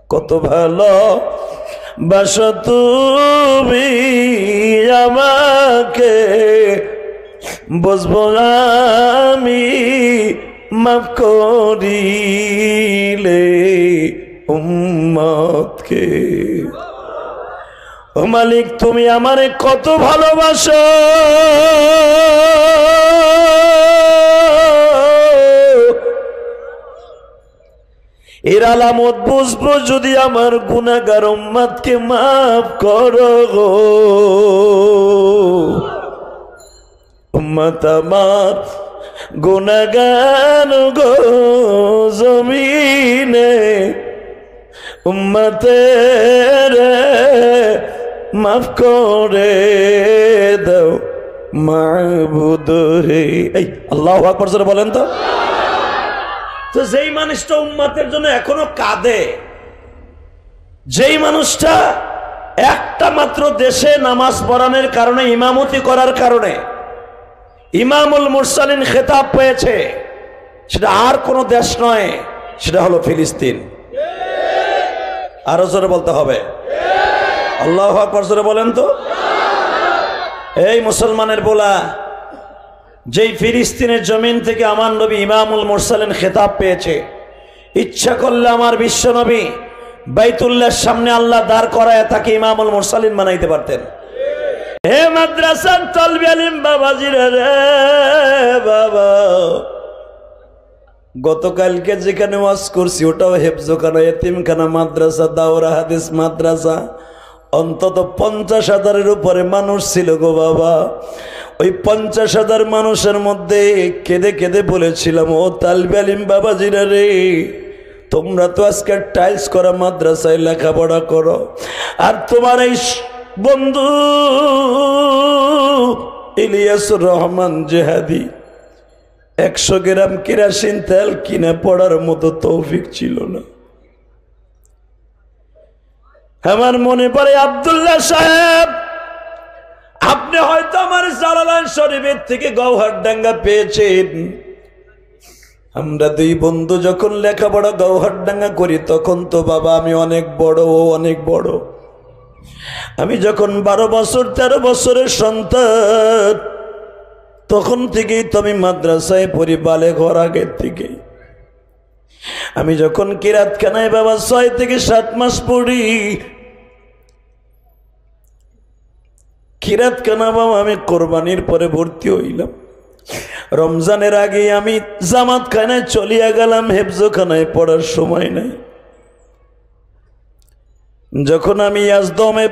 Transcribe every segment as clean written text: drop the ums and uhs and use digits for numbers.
কত ভালো বাসো তুমি আমাকে, বুঝবো আমি মাফ করিলে উম্মতকে। ও মালিক তুমি আমারে কত ভালোবাসো, এর আলামত বুঝবো যদি আমার গুনাহগার উম্মতকে মাফ করো গো। উম্মত আমার গুনাহগার গো জমিনে, উম্মতের মাফ করে দাও মাবুদ হে। এই আল্লাহু আকবার জোরে বলেন তো। তো যেই মানুষটা উম্মতের জন্য এখনো কাঁদে, যেই মানুষটা একটা মাত্র দেশে নামাজ পড়ানোর কারণে, ইমামতি করার কারণে ইমামুল মুরসালিন খেতাব পেয়েছে, সেটা আর কোনো দেশ নয়, সেটা হলো ফিলিস্তিন। আরো জোরে বলতে হবে আল্লাহু আকবার জোরে বলেন তো। এই মুসলমানের বলা, যেই ফিলিস্তিনের জমিন থেকে আমার নবী ইমামুল মুরসালিন খেতাব পেয়েছে, ইচ্ছা করলে আমার বিশ্ব নবী বাইতুল্লাহর সামনে আল্লাহ দাঁড় করায় তাকে ইমামুল মুরসালিন বানাইতে পারতেন। হে মাদ্রাসার তালবে আলিম বাবাজিরা রে বাবা, গতকালকে যেখানে ওয়াজ করছি ওটাও হেফজখানা, এতিমখানা মাদ্রাসা, দাওরা হাদিস মাদ্রাসা, অন্তত 50,000-এর উপরে মানুষ ছিল গো বাবা। ওই 50,000 মানুষের মধ্যে কেঁদে কেঁদে বলেছিলাম, ও তালবে আলিম বাবাজিরা রে, তোমরা তো আজকে টাইলস করা মাদ্রাসায় লেখাপড়া করো, আর তোমার এই বন্ধু ইলিয়াসুর রহমান জেহাদি 100 গ্রাম কেরাসিন তেল কিনে পড়ার মতো তৌফিক ছিল না। আমার মনে পড়ে আব্দুল্লাহ সাহেব, আপনি হয়তো আমার জালালাইন শরীফের থেকে গৌহারডাঙ্গা পেয়েছেন। আমরা দুই বন্ধু যখন লেখাপড়া গৌহারডাঙ্গা করি, তখন তো বাবা আমি অনেক বড়, ও অনেক বড়। আমি যখন 12 বছর 13 বছরের সন্তান, তখন থেকেই তো আমি মাদ্রাসায় পড়ি, বালেগ হওয়ার আগের থেকেই। আমি যখন কিরাতখানায় বাবা 6 থেকে 7 মাস পড়ি, কিরাতখানা বাবা আমি কোরবানির পরে ভর্তি হইলাম। রমজানের আগে আমি জামাতখানায় চলিয়া গেলাম, হেফজখানায় পড়ার সময় নাই। যখন আমি ইয়াজদমে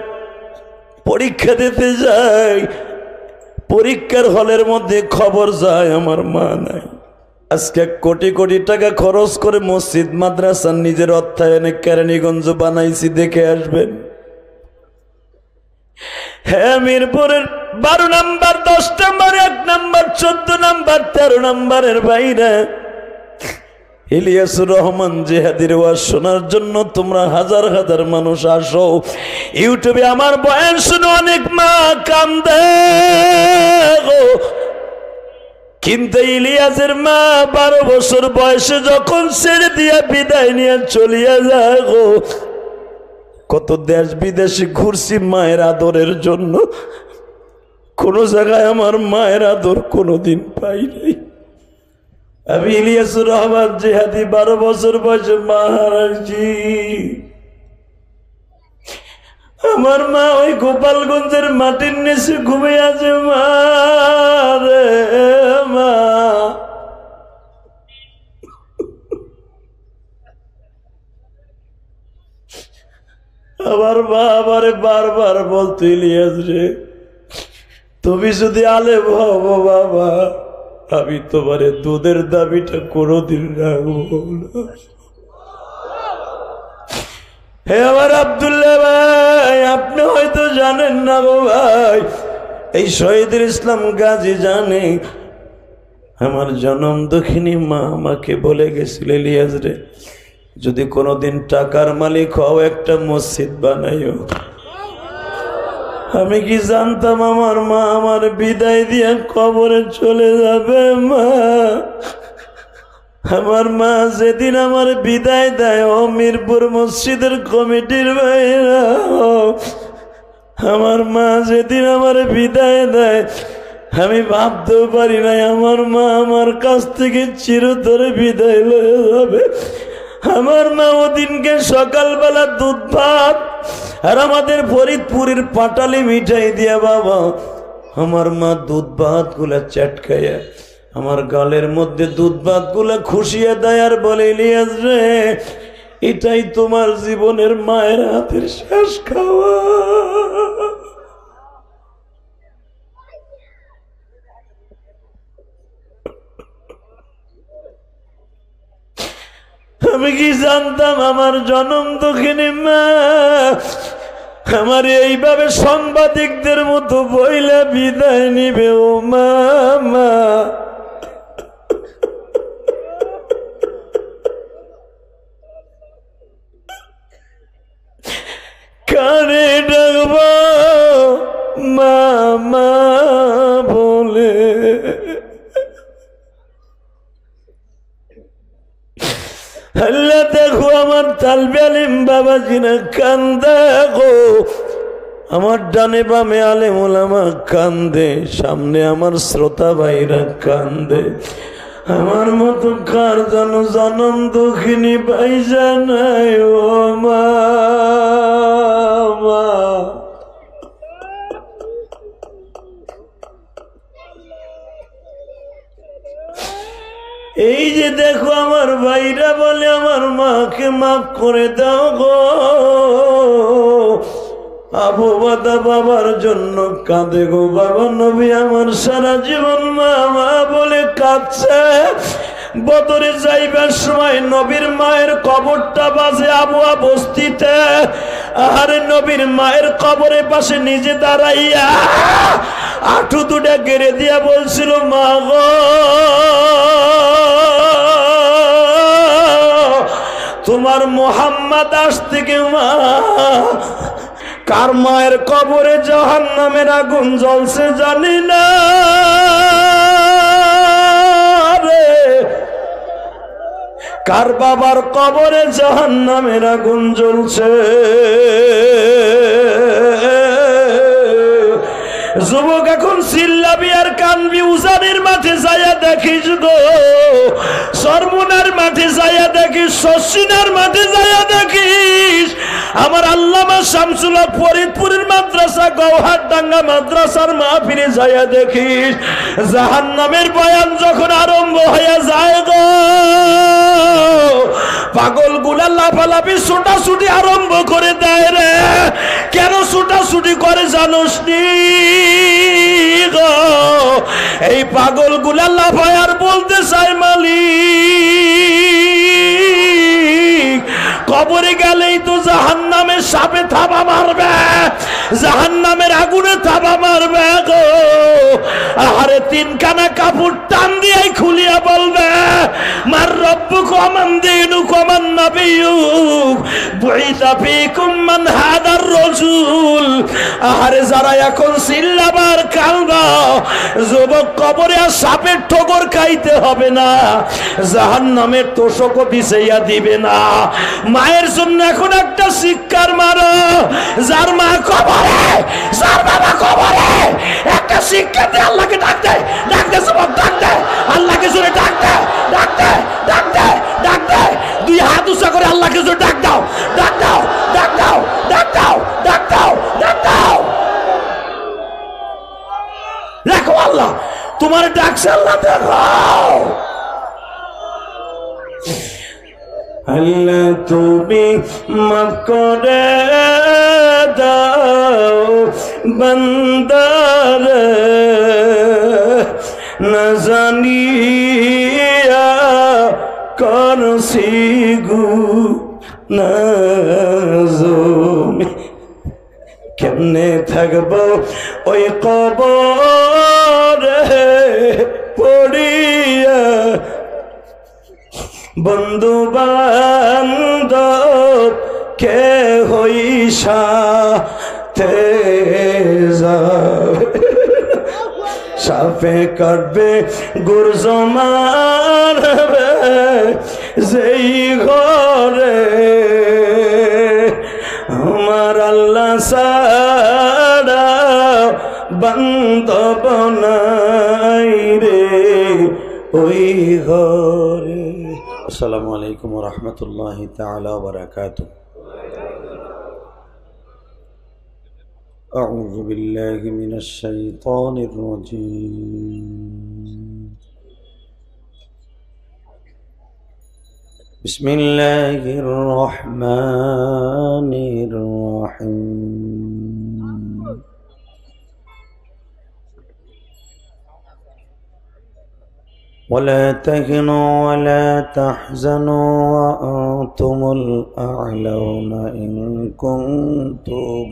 পরীক্ষা দিতে যাই, পরীক্ষার হলের মধ্যে খবর যায় আমার মা নাই। আজকে কোটি কোটি টাকা খরচ করে মসজিদ মাদ্রাসা নিজের অর্থায়নে কেরানীগঞ্জ বানাইছি, দেখে আসবেন। হ্যাঁ, মিরপুরের 12 নম্বর, 10 নম্বর, 1 নম্বর, 14 নম্বর, 13 নম্বরের বাইরে ইলিয়াসুর রহমান জেহাদির ওয়াজ শোনার জন্য তোমরা হাজার হাজার মানুষ আসো। ইউটিউবে আমার বয়ান শুনে অনেক মা কান্দে গো, কিন্তু ইলিয়াসের মা 12 বছর বয়সে যখন ছেড়ে দিয়া বিদায় নিয়ে চলিয়া যায় গো, কত দেশ বিদেশে ঘুরছি মায়ের আদরের জন্য, কোন জায়গায় আমার মায়ের আদর কোনোদিন পাই নাই। আমি ইলিয়াসুর রহমান জেহাদি 12 বছর বয়সে মা হারাইছি। আমার মা ওই গোপালগঞ্জের মাটির নিচে ঘুমিয়ে আছে। মা রে মা, আমার মা আমারে বারবার বলতো, ইলিয়াস রে তুমি যদি আলেম হবো বাবা, আমি তোমারে দুধের দাবিটা কোনোদিন রাখবো না। হে আমার আব্দুল্লাহ ভাই, আপনি হয়তো জানেন না গো ভাই, এই শহীদুল ইসলাম গাজী জানে। আমার জনম দক্ষিণী মা আমাকে বলে গেছিল, ইলিয়াস রে যদি কোনোদিন টাকার মালিক হও, একটা মসজিদ বানাইও। আমি কি জানতাম আমার মা আমার বিদায় দিয়ে কবরে চলে যাবে। মা আমার মা যেদিন আমার বিদায় দেয়, ও মিরপুর মসজিদের কমিটির ভাইরা, আমার মা যেদিন আমার বিদায় দেয়, আমি ভাবতেও পারি নাই আমার মা আমার কাছ থেকে চিরতরে বিদায় লয়ে যাবে। আমার মা ওদিনকে সকালবেলা দুধ ভাত আর আমাদের ফরিদপুরের পাটালি মিঠাই দিয়া, বাবা আমার মা দুধ ভাত গুলা চাটকাইয়া আমার গালের মধ্যে দুধ ভাত গুলা খুশিয়ে দেয় আর বলে, ইলিয়াস রে, এটাই তোমার জীবনের মায়ের হাতের শেষ খাওয়া। আমি কি জানতাম আমার জনম দক্ষিণী মা আমার এইভাবে সাংবাদিকদের মতো বইলা বিদায় নিবে। ও মা, কানে ডাকব মা বলে। আল্লাহ দেখো আমার তালবে আলিম বাবাজিরা কান্দে গো, আমার ডানে বামে আলেম ওলামা কান্দে, সামনে আমার শ্রোতা ভাইরা কান্দে। আমার মতো কার যেন জনম দুঃখিনী পাইজা নাই। ও মা, এই যে দেখো আমার ভাইরা বলে আমার মাকে মাফ করে দাও গো। আবু বাদা বাবার জন্য কাঁদে গো, বাবা নবী আমার সারা জীবন মা মা বলে কাঁদছে। বদরে যাইবার সময় নবীর মায়ের কবরটা বাজে আবুয়া বস্তিতে, আহারে নবীর মায়ের কবরের পাশে নিজে দাঁড়াইয়া আঁঠু দুটা গেড়ে দিয়া বলছিল, মা গো তোমার মোহাম্মদ আসতে কে মা, কার মায়ের কবরে জাহান্নামের আগুন জ্বলছে জানি না রে, কার বাবার কবরে জাহান্নামের আগুন জ্বলছে। যুবক এখন চিল্লাবি আর কানবি, উজানির মাঠে যাইয়া দেখিস গো, সরমুনার মাঠে যাইয়া দেখিস, শশিনার মাঠে যাইয়া দেখিস, আমার আল্লামা শামসুল হক ফরিদপুরের মাদ্রাসা গৌহারডাঙ্গা মাদ্রাসার মাহফিলে যাইয়া দেখিস, জাহান্নামের বয়ান যখন আরম্ভ হইয়া যায় গো, পাগল গুলা লাফালাফি ছুটাছুটি আরম্ভ করে দেয় রে। কেন ছুটাছুটি করে জানোস নি গো? এই পাগল গুলা লাফায় আর বলতে চায়, মালিক কবরে গেলেই তো জাহান্নামের সাপে থাবা মারবে, জাহান্নামের আগুনে থাবা মারবে গো। আরে তিনখানা কাপড় টান দিয়ে খুলিয়া বলবে, মার রব্বুক ওয়া মান দীনুক ওয়া মান নাবিয়ুক বুইসা ফীকুম মান হাদার রাসূল। আরে যারা এখন চিল্লাবার কালবা, যুবক কবরে আর সাপের ঠোকর খাইতে হবে না, জাহান্নামের তোষকও বিছাইয়া দিবে না। মায়ের জন্য এখন একটা শিক্ষার মারো, যার মা কবরে, যার বাবা কবরে, একটা শিক্ষা দে, আল্লাহকে ডাক দে, ডাক দে যুবক, ডাক দে, আল্লাহকে জোরে ডাক দে, ডাক দে, ডাক দে, ডাক দে, দুই হাত উঁচা করে আল্লাহকে জোরে ডাক দাও, ডাক দাও, ডাক দাও, ডাক দাও, ডাক দাও, ডাক দাও। দেখো আল্লাহ তোমার ডাকছে, আল্লাহ দেখো। আল্লাহ তুমি মাফ করে দাও বান্দারে, না জানিয়া করছি গুনাহ, কেমনে থাকবো ওই কবরে পড়িয়া, বন্ধু বান্ধব কে হইসা তে যাবে। সাপে কাটবে গুরজ মারবে যেই ঘরে আমার আল্লাহ সারা বান্ধব নাই রে ওই ঘরে। আসসালামু আলাইকুম ওয়া রাহমাতুল্লাহি তাআলা ওয়া বারাকাতুহু। أعوذ بالله من الشيطان الرجيم. بسم الله الرحمن الرحيم. ولا تهنوا ولا تحزنوا وأنتم الأعلون إن كنتم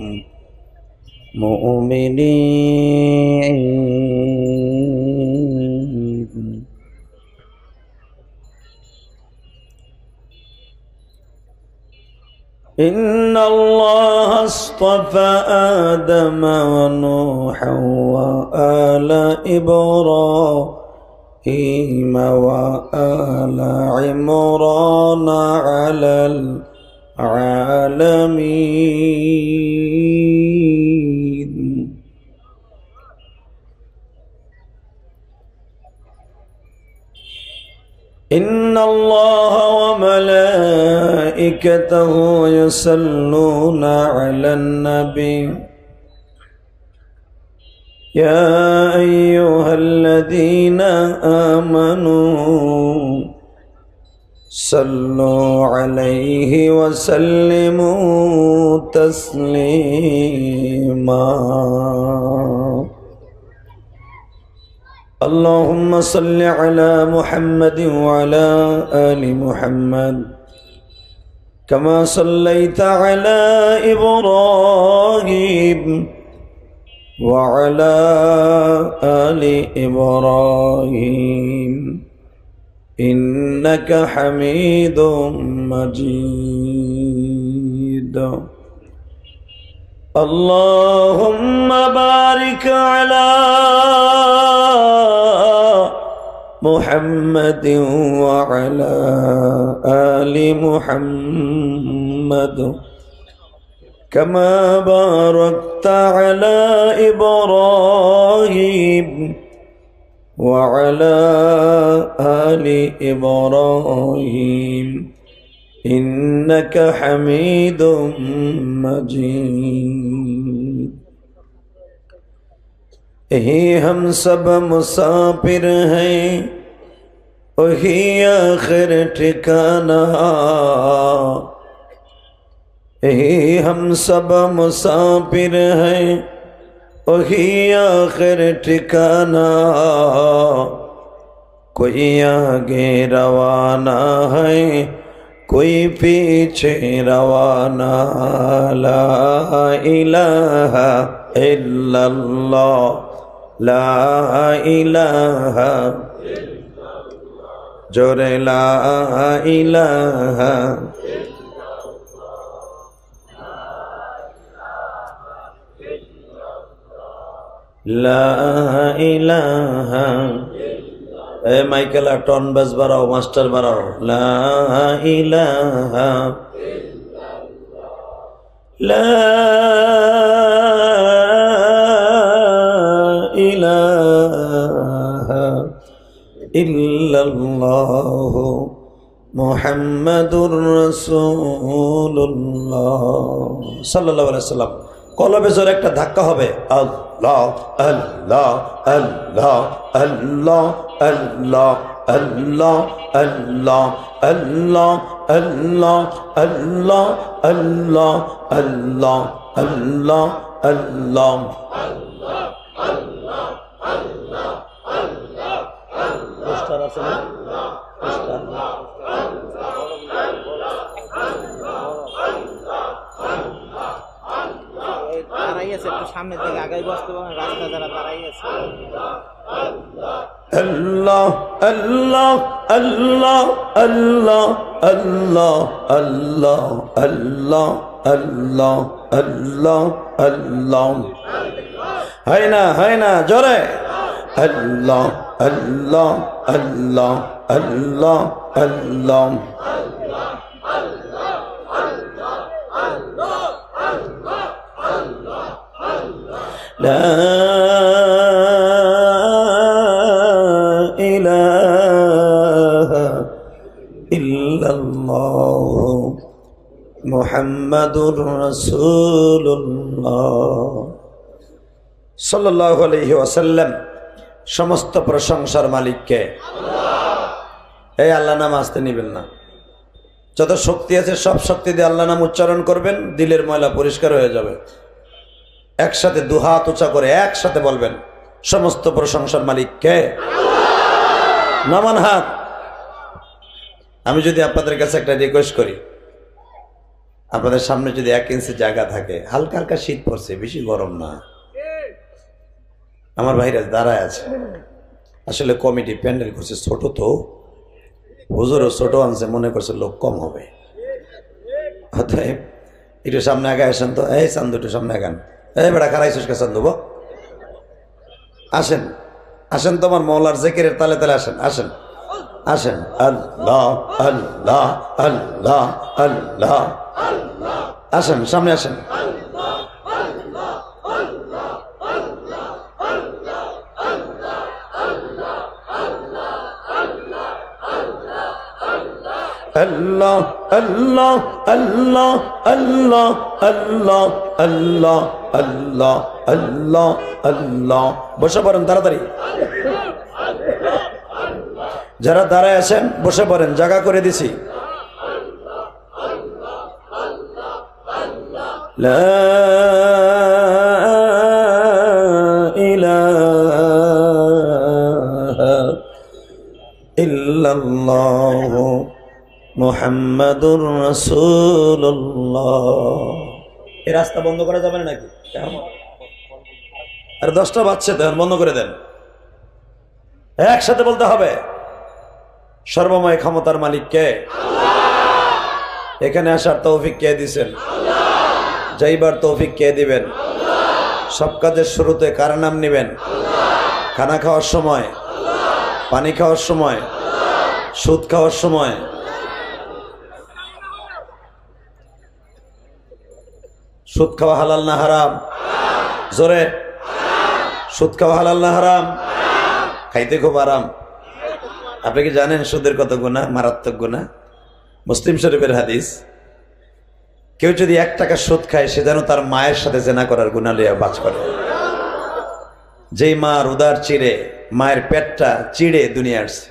مؤمنين. إن الله اصطفى آدم ونوحا وآل إبراهيم وآل عمران على العالمين. إن الله وملائكته يصلون على النبي يا أيها الذين آمنوا صلوا عليه وسلموا تسليما. اللهم صل على محمد وعلى آل محمد كما صليت على إبراهيم وعلى آل إبراهيم إنك حميد مجيد. اللهم بارك على محمد وعلى آل محمد كما باركت على إبراهيم وعلى آل إبراهيم إنك حميد مجيد. यही हम सब मुसाफिर हैं वही आखिर ठिकाना. यही हम सब मुसाफिर हैं वही आखिर ठिकाना. कोई आगे रवाना है कोई पीछे रवाना. ला इलाहा इल्लल्लाह ला इलाहा जोरे ला इलाहा ला इलाहा. ए माइकेला टन बस बाराओ मास्टर बाराओ. ला इलाहा ला इलाहा इल्लल्लाह मुहम्मदुर रसूलुल्लाह सल्लल्लाहु अलैहि वसल्लम. কলবে জোরে একটা ধাক্কা হবে. আল্লাহ আল্লাহ আল্লাহ আল্লাহ আল্লাহ আল্লাহ আল্লাহ আল্লাহ আল্লাহ আল্লাহ আল্লাহ আল্লাহ আল্লাহ আল্লাহ সামনের দিকে আগাই বসতে পারেন রাস্তা যারা দাঁড়াই আছে. আল্লাহ আল্লাহ আল্লাহ আল্লাহ আল্লাহ আল্লাহ আল্লাহ আল্লাহ আল্লাহ আল্লাহ. হয় না জোরে. আল্লাহ আল্লাহ আল্লাহ আল্লাহ আল্লাহ লা ইলাহা ইল্লাল্লাহ মুহাম্মাদুর রাসূলুল্লাহ সাল্লাল্লাহু আলাইহি ওয়াসাল্লাম। সমস্ত প্রশংসার মালিককে এই আল্লাহ নাম আসতে নিবেন না। যত শক্তি আছে সব শক্তি দিয়ে আল্লাহ নাম উচ্চারণ করবেন, দিলের ময়লা পরিষ্কার হয়ে যাবে। একসাথে দুহাত উঁচা করে একসাথে বলবেন, সমস্ত প্রশংসার মালিককে। নামান হাত। আমি যদি আপনাদের কাছে একটা রিকোয়েস্ট করি, আপনাদের সামনে যদি 1 ইঞ্চি জায়গা থাকে, হালকা হালকা শীত পড়ছে, বেশি গরম না, আমার ভাইরা দাঁড়ায় আছে, আসলে কমিটি প্যান্ডেল করছে ছোট, তো হুজুরও ছোট আনছে, মনে করছে লোক কম হবে, অতএব একটু সামনে আগে আসেন তো। এই চান্দু একটু সামনে আগান। এই বেড়া খারাইছিস কে চান্দু? আসেন আসেন, তোমার মৌলার জিকিরের তালে তালে আসেন আসেন আসেন। আল্লাহ আল্লাহ আল্লাহ আল্লাহ, আসেন সামনে আসেন। আল্লাহ আল্লাহ আল্লাহ আল্লাহ আল্লাহ আল্লাহ আল্লাহ আল্লাহ আল্লাহ। বসে পড়েন তাড়াতাড়ি, যারা দাঁড়ায় আছেন বসে পড়েন, জায়গা করে দিছি। লা ইলাহা ইল্লাল্লাহ মুহাম্মাদুর রাসূলুল্লাহ। এই রাস্তা বন্ধ করা যাবে না নাকি? আর 10টা বাজছে, তখন বন্ধ করে দেন। একসাথে বলতে হবে, সর্বময় ক্ষমতার মালিক কে? এখানে আসার তৌফিক কে দিবেন? যাইবার তৌফিক কে দিবেন? সব কাজের শুরুতে কার নাম নিবেন? খানা খাওয়ার সময়, পানি খাওয়ার সময়, সুদ খাওয়ার সময়, সুদ খাওয়া হালাল না হারাম? জোরে, সুদ খাওয়া হালাল না হারাম? খাইতে খুব আরাম। আপনি কি জানেন সুদের কত গুনাহ? মারাত্মক গুনাহ। মুসলিম শরীফের হাদিস, কেউ যদি 1 টাকা সুদ খায়, সে যেন তার মায়ের সাথে জেনা করার গুনাহ লিয়ে বাজ করে। যেই মার উদার চিড়ে, মায়ের পেটটা চিড়ে দুনিয়া আসছে।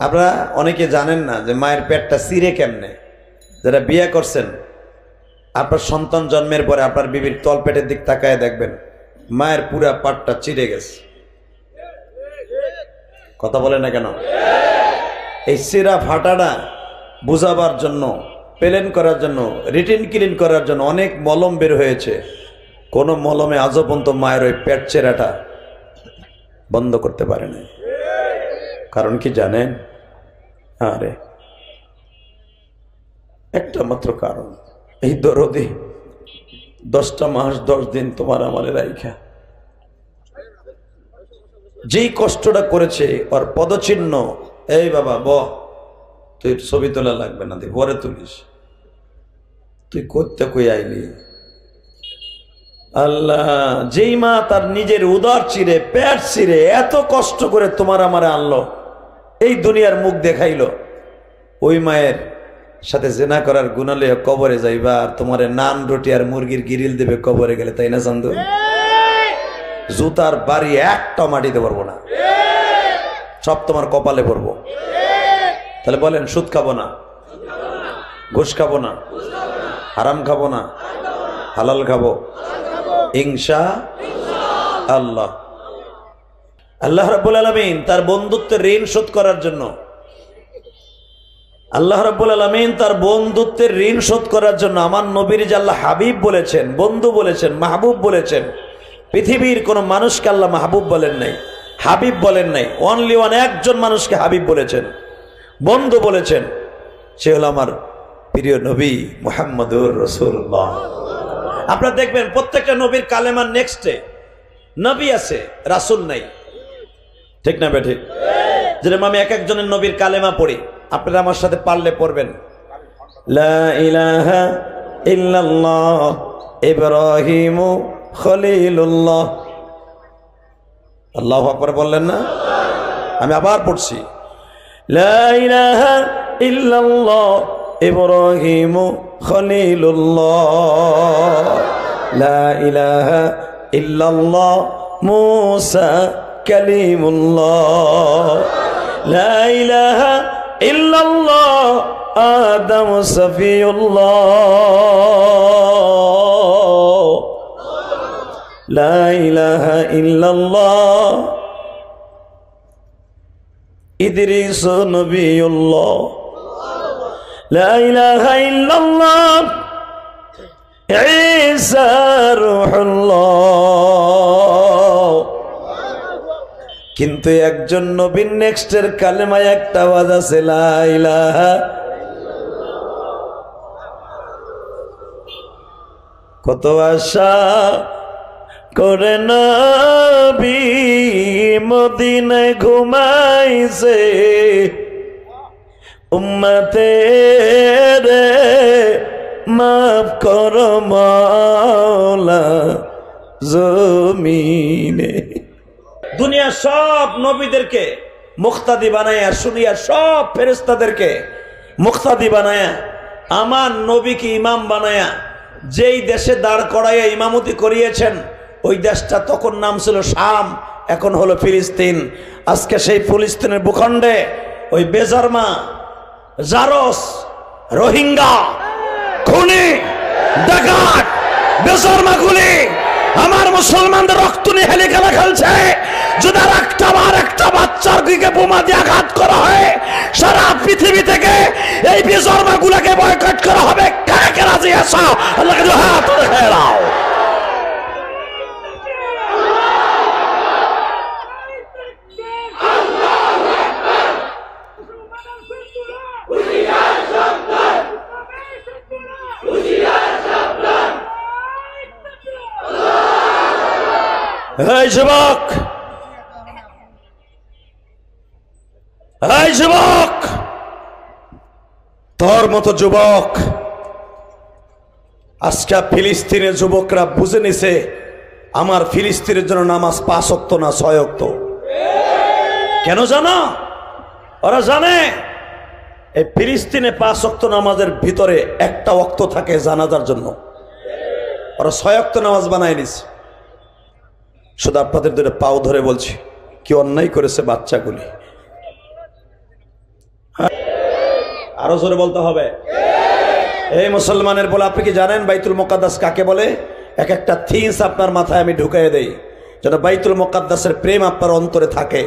আপনারা অনেকে জানেন না যে মায়ের পেটটা চিড়ে কেমনে। যারা বিয়ে করছেন, আপনার সন্তান জন্মের পরে আপনার বিবির তল পেটের দিক তাকায় দেখবেন মায়ের পুরা পাটটা চিড়ে গেছে। কথা বলে না কেন? এই চিরা ফাটাটা বুঝাবার জন্য, প্লেন করার জন্য, রিটিন ক্লিন করার জন্য অনেক মলম বের হয়েছে। কোন মলমে আজও পর্যন্ত মায়ের ওই পেট চেরাটা বন্ধ করতে পারে না। কারণ কি জানেন? আরে একটা মাত্র কারণ, এই দরদি 10টা মাস 10 দিন তোমার আমারে রাইখা যেই কষ্টটা করেছে, ওর পদচিহ্ন। এই বাবা ব, তুই ছবি তোলা লাগবে না, তুই পরে তুলিস। তুই করতে কই আইলি? আল্লাহ, যেই মা তার নিজের উদর চিরে, পেট চিরে এত কষ্ট করে তোমার আমারে আনলো, এই দুনিয়ার মুখ দেখাইলো, ওই মায়ের সাথে জেনা করার গুনাহ লইয়া কবরে যাইবা, আর তোমারে নান রুটি আর মুরগির গিরিল দেবে কবরে গেলে, তাই না চান্দু? জুতার বাড়ি একটা মাটিতে পারবো না, সব তোমার কপালে পড়বো। তাহলে বলেন, সুদ খাবো না, ঘুষ খাবো না, হারাম খাবো না, হালাল খাবো ইনশাআল্লাহ। আল্লাহ রাব্বুল আলামিন তার বন্ধুত্বের ঋণ শোধ করার জন্য, আল্লাহ রাব্বুল আলামিন তার বন্ধুত্বের ঋণ শোধ করার জন্য আমার নবীর যে আল্লাহ হাবিব বলেছেন, বন্ধু বলেছেন, মাহবুব বলেছেন। পৃথিবীর কোন মানুষকে আল্লাহ মাহবুব বলেন নাই, হাবিব বলেন নাই। অনলি ওয়ান, একজন মানুষকে হাবিব বলেছেন, বন্ধু বলেছেন, সে হলো আমার প্রিয় নবী মুহাম্মদুর রাসূলুল্লাহ। আপনারা দেখবেন প্রত্যেকটা নবীর কালেমার নেক্সটে নবী আছে, রাসূল নাই। ঠিক না বেঠিক? যেরকম আমি এক একজনের নবীর কালেমা পড়ি, আপনারা আমার সাথে পারলে পড়বেন। লা ইলাহা ইল্লাল্লাহ ইব্রাহিম খলিলুল্লাহ। আল্লাহু আকবার বললেন না? আমি আবার পড়ছি, লা ইলাহা ইল্লাল্লাহ ইব্রাহিম খলিলুল্লাহ, লা ইলাহা ইল্লাল্লাহ মুসা কালিমুল্লাহ, লা ইলাহা ইল্লাল্লাহ আদম সফিউল্লাহ, লা ইলাহা ইল্লাল্লাহ ইদ্রিস নবিয়ুল্লাহ, লা ইলাহা ইল্লাল্লাহ ঈসা রূহুল্লাহ। কিন্তু একজন নবীর নেক্সটের কালেমায় একটা আওয়াজ আছে, লা ইলাহা। কত আশা করে নবী মদিনায় ঘুমাইছে, উম্মতের মাফ কর মাওলা জমিনে। দুনিয়া সব নবীদেরকে মুক্তাদি বানায়া, শুনিয়া সব ফেরেশতাদেরকে মুক্তাদি বানায়া, আমার নবীকে ইমাম বানায়া যেই দেশে দাঁড় করাইয়া ইমামতি করিয়েছেন, ওই দেশটা তখন নাম ছিল শাম, এখন হলো ফিলিস্তিন। আজকে সেই ফিলিস্তিনের ভূখণ্ডে ওই বেজারমা, জারস, রোহিঙ্গা, খুনি, ডাকাত, বেজারমা গুলি আমার মুসলমানদের রক্ত নিয়ে হেলে খেলা খেলছে। যদি আর একটা বাচ্চার দিকে বোমা দিয়ে আঘাত করা হয়, সারা পৃথিবী থেকে এই বেজারমা গুলাকে বয়কট করা হবে। কারা কারা রাজি আছো? আল্লাহকে হাত দেখাও। এই যুবক, এই যুবক, তোর মতো যুবক আজকে ফিলিস্তিনের যুবকরা বুঝে নিছে আমার ফিলিস্তিনের জন্য নামাজ 5 ওয়াক্ত না 6 ওয়াক্ত। কেন জানো? ওরা জানে এই ফিলিস্তিনে 5 ওয়াক্ত নামাজের ভিতরে একটা ওয়াক্ত থাকে জানাজার জন্য। ওরা 6 ওয়াক্ত নামাজ বানায় নিছে। শুধু আপনাদের দুটো পাও ধরে বলছি, কি অন্যায় করেছে বাচ্চাগুলি। আরো জোরে বলতে হবে। এই মুসলমানের বলে, আপনি কি জানেন বাইতুল মুকাদ্দাস কাকে বলে? এক একটা থিংস আপনার মাথায় আমি ঢুকাই দেই, যেন বাইতুল মুকাদ্দাসের প্রেম আপনার অন্তরে থাকে।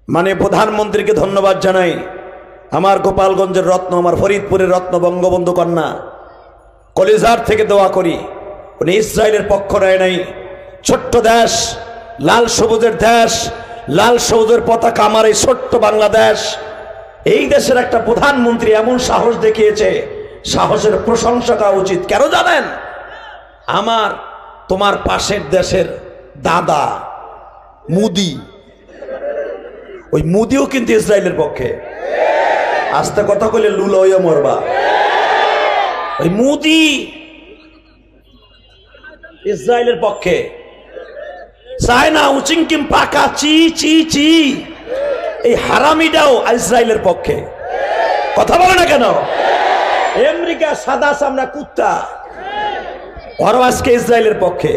মানে প্রধানমন্ত্রীকে ধন্যবাদ জানাই, আমার গোপালগঞ্জের রত্ন, আমার ফরিদপুরের রত্ন, বঙ্গবন্ধু কন্যা, কলিজার থেকে দোয়া করি, উনি ইসরায়েলের পক্ষ নেয় নাই। ছোট্ট দেশ, লাল সবুজের দেশ, লাল সবুজের পতাকা আমার এই ছোট্ট বাংলাদেশ। এই দেশের একটা প্রধানমন্ত্রী এমন সাহস দেখিয়েছে, সাহসের প্রশংসা করা উচিত। কেন জানেন? আমার তোমার পাশের দেশের দাদা মুদি, ওই মুদিও কিন্তু ইসরায়েলের পক্ষে। আস্তে কথা কইলে লুলা হইয়া মরবা। ওই মুদি ইসরায়েলের পক্ষে। চায়না উচিংকিম পাকা চি চি চি, এই হারামিটাও ইসরায়েলের পক্ষে। কথা বলে না কেন? আমেরিকা সাদা চামড়া কুত্তা, ওরাও আজকে ইসরায়েলের পক্ষে।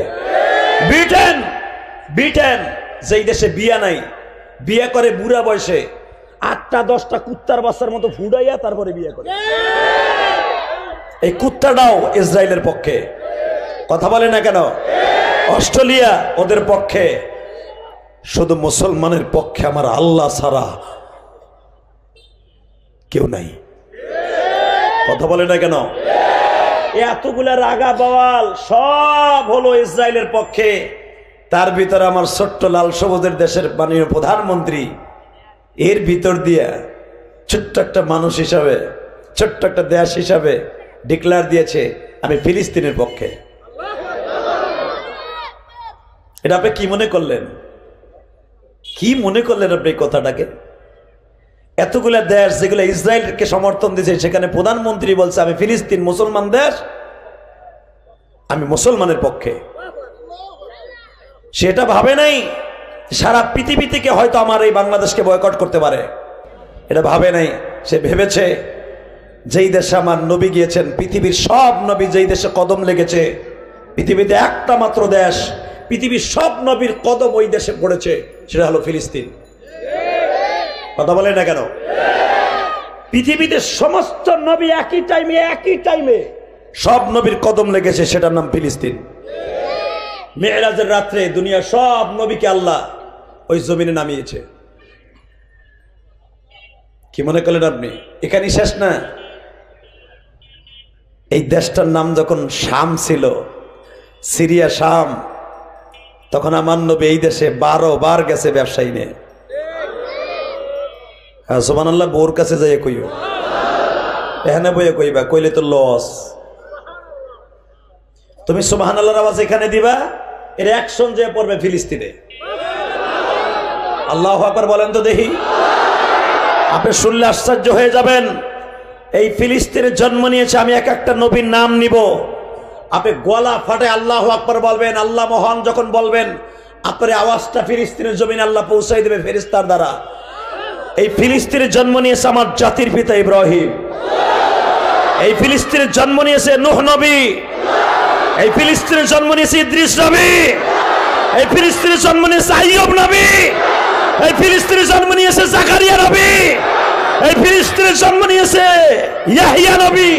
ব্রিটেন, ব্রিটেন যেই দেশে বিয়া নাই, বিয়ে করে বুড়া বয়সে 8টা 10টা কুত্তার বাচ্চার মতো ফুডাইয়া তারপরে বিয়ে করে, এই কুত্তাটাও ইসরায়েলের পক্ষে। কথা বলে না কেন? অস্ট্রেলিয়া ওদের পক্ষে। শুধু মুসলমানের পক্ষে আমার আল্লাহ ছাড়া কেউ নাই। কথা বলে না কেন? এতগুলা রাগা বাওয়াল সব হলো ইসরায়েলের পক্ষে। তার ভিতরে আমার ছোট্ট লাল সবুজের দেশের মাননীয় প্রধানমন্ত্রী এর ভিতর দিয়া ছোট্ট একটা মানুষ হিসাবে, ছোট্ট একটা দেশ হিসাবে ডিক্লেয়ার দিয়েছে আমি ফিলিস্তিনের পক্ষে। এটা আপনি কি মনে করলেন? কি মনে করলেন আপনি এই কথাটাকে? এতগুলা দেশ যেগুলো ইসরায়েলকে সমর্থন দিয়েছে, সেখানে প্রধানমন্ত্রী বলছে আমি ফিলিস্তিন মুসলমান দেশ, আমি মুসলমানের পক্ষে। সেটা ভাবে নাই সারা পৃথিবী থেকে হয়তো আমার এই বাংলাদেশকে বয়কট করতে পারে, এটা ভাবে নাই। সে ভেবেছে যেই দেশে আমার নবী গিয়েছেন, পৃথিবীর সব নবী যেই দেশে কদম লেগেছে, পৃথিবীতে একটা মাত্র দেশ পৃথিবীর সব নবীর কদম ওই দেশে পড়েছে, সেটা হলো ফিলিস্তিন। কথা বলে না কেন? পৃথিবীতে সমস্ত নবী একই টাইমে সব নবীর কদম লেগেছে, সেটার নাম ফিলিস্তিন। মেরাজের রাত্রে দুনিয়ার সব নবীকে আল্লাহ ওই জমিনে নামিয়েছে। কি মনে করলেন আপনি এখানেই শেষ না? এই দেশটার নাম যখন শাম ছিল, সিরিয়া শাম, তখন আমার নবী এই দেশে 12 বার গেছে ব্যবসায়ী নিয়ে। হ্যাঁ সুবহানাল্লাহ, বোর কাছে যাই কইও, এখানে বইয়ে কইবা, কইলে তো লস। তুমি সুবহানাল্লাহর আওয়াজ এখানে দিবা, এর অ্যাকশন যে পড়বে ফিলিস্তিনে। আল্লাহু আকবার বলেন তো দেখি। আপনি শুনলে আশ্চর্য হয়ে যাবেন। এই ফিলিস্তিনে জন্ম নিয়েছে, আমি এক একটা নবীর নাম নিব, আপনি গলা ফাটে আল্লাহু আকবার বলবেন। আল্লাহ মহান যখন বলবেন, আপনার আওয়াজটা ফিলিস্তিনের জমিনে আল্লাহ পৌঁছাই দেবে ফেরেশতার দ্বারা। এই ফিলিস্তিনে জন্ম নিয়েছে আমার জাতির পিতা ইব্রাহিম, এই ফিলিস্তিনে জন্ম নিয়েছে নূহ নবী, এই ফিলিস্তিনে জন্ম নিয়েছে ইদ্রিস নবী, এই ফিলিস্তিনে জন্ম নিয়েছে আইয়ুব নবী, এই ফিলিস্তিনে জন্ম নিয়েছে জাকারিয়া নবী, এই ফিলিস্তিনে জন্ম নিয়েছে ইয়াহইয়া নবী,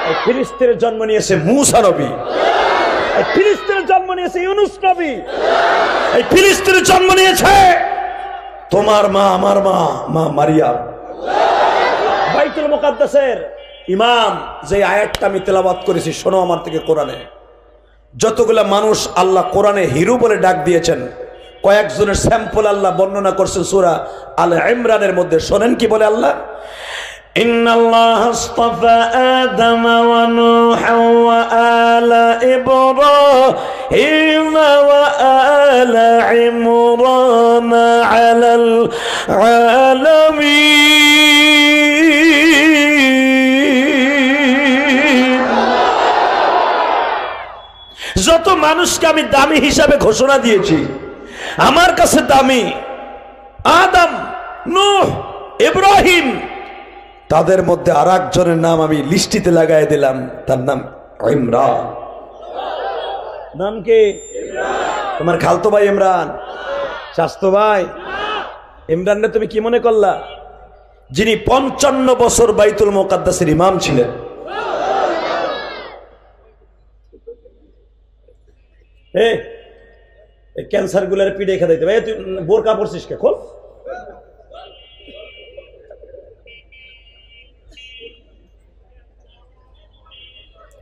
এই ফিলিস্তিনে জন্ম নিয়েছে মূসা নবী, এই ফিলিস্তিনে জন্ম নিয়েছে ইউনূস নবী, এই ফিলিস্তিনে জন্ম নিয়েছে তোমার মা, আমার মা, মা মারিয়াম। বাইতুল মুকাদ্দাসের ইমাম যে আয়াতটা আমি তেলাওয়াত করেছি, শোনো আমার থেকে কোরআনে। যতগুলা মানুষ আল্লাহ কোরআনে হিরো বলে ডাক দিয়েছেন, কয়েকজনের স্যাম্পল আল্লাহ বর্ণনা করছেন সূরা আল ইমরানের মধ্যে। শোনেন কি বলে আল্লাহ, ইন্নাল্লাহা আসতাফা আদম ওয়া নূহা ওয়া আলা ইব্রাহিম ওয়া আলা ইমরান আলাল আলামিন। যত মানুষকে আমি দামি হিসাবে ঘোষণা দিয়েছি, আমার কাছে দামি আদম, নূহ, ইব্রাহিম, তাদের মধ্যে আর একজনের নাম আমি লিস্টিতে লাগাই দিলাম, তার নাম ইমরান। নাম কি? তোমার খালতো ভাই ইমরান, স্বাস্থ্য ভাই ইমরান। তুমি কি মনে করলা? যিনি 55 বছর বাইতুল মুকাদ্দাসের ইমাম ছিলেন। ক্যান্সার গুলার পিঠে খেতে দিতে ভাই, তুই বোরকা পরছিস কে? খোল।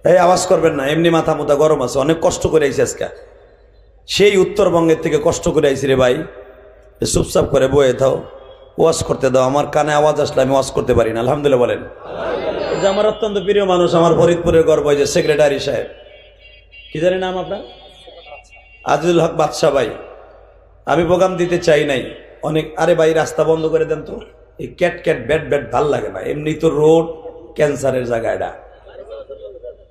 এই আওয়াজ করবেন না, এমনি মাথা মোথা গরম আছে, অনেক কষ্ট করে আইসি আজকে, সেই উত্তরবঙ্গের থেকে কষ্ট করে আইসি রে ভাই। চুপচাপ করে বয়ে থাও, ওয়াজ করতে দাও। আমার কানে আওয়াজ আসলে আমি ওয়াজ করতে পারি না। আলহামদুলিল্লাহ বলেন। যে আমার অত্যন্ত প্রিয় মানুষ, আমার ফরিদপুরের গর্ব, যে সেক্রেটারি সাহেব, কি জানি নাম আপনার, আজিজুল হক বাদশা ভাই। আমি প্রোগ্রাম দিতে চাই নাই অনেক। আরে ভাই রাস্তা বন্ধ করে দেন তো, এই ক্যাট ক্যাট ব্যাট ব্যাট ভাল লাগে না। এমনি তো রোড ক্যান্সারের জায়গা, এটা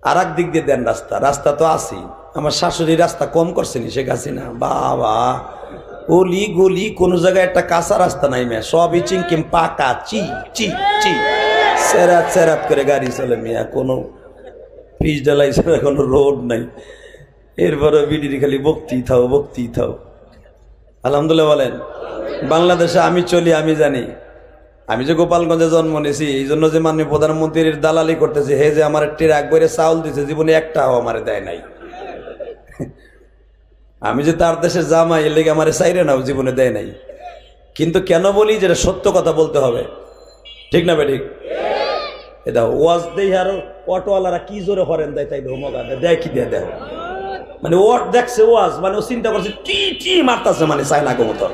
আর এক দিক দিয়ে দেন রাস্তা। রাস্তা তো আসি, আমার শাশুড়ি রাস্তা কম করছেনি শেখ হাসিনা। বাবা অলি গলি কোন জায়গায় একটা কাঁচা রাস্তা নাই মেয়া, সবই চিংকিম পাকা, চি চি চি সেরাত সেরাত করে গাড়ি চলে মিয়া, কোনো পিচ ডালাই ছাড়া কোনো রোড নাই। এরপরে বিডির খালি বকতেই থাও বকতেই থাও। আলহামদুলিল্লাহ বলেন। বাংলাদেশে আমি চলি, আমি জানি। আমি যে গোপালগঞ্জে জন্ম নিয়েছি, এই জন্য যে মাননীয় প্রধানমন্ত্রীর দালালি করতেছে, হে যে আমার ট্রাক বইরে চাউল দিছে, জীবনে একটাও আমারে দেয় নাই। আমি যে তার দেশে জামাই, এর লেগে আমার চাইরে নাও জীবনে দেয় নাই। কিন্তু কেন বলি, যেটা সত্য কথা বলতে হবে, ঠিক না ঠিক? এটা ওয়াজ দেই, আর অটোওয়ালারা কি জোরে হরেন দেয়, তাই ধমকা দেয়, কি দেয় দেয়, মানে ওয়াট দেখছে ওয়াজ, মানে ও চিন্তা করছে টি টি মারতাছে, মানে চায় না গো মতো।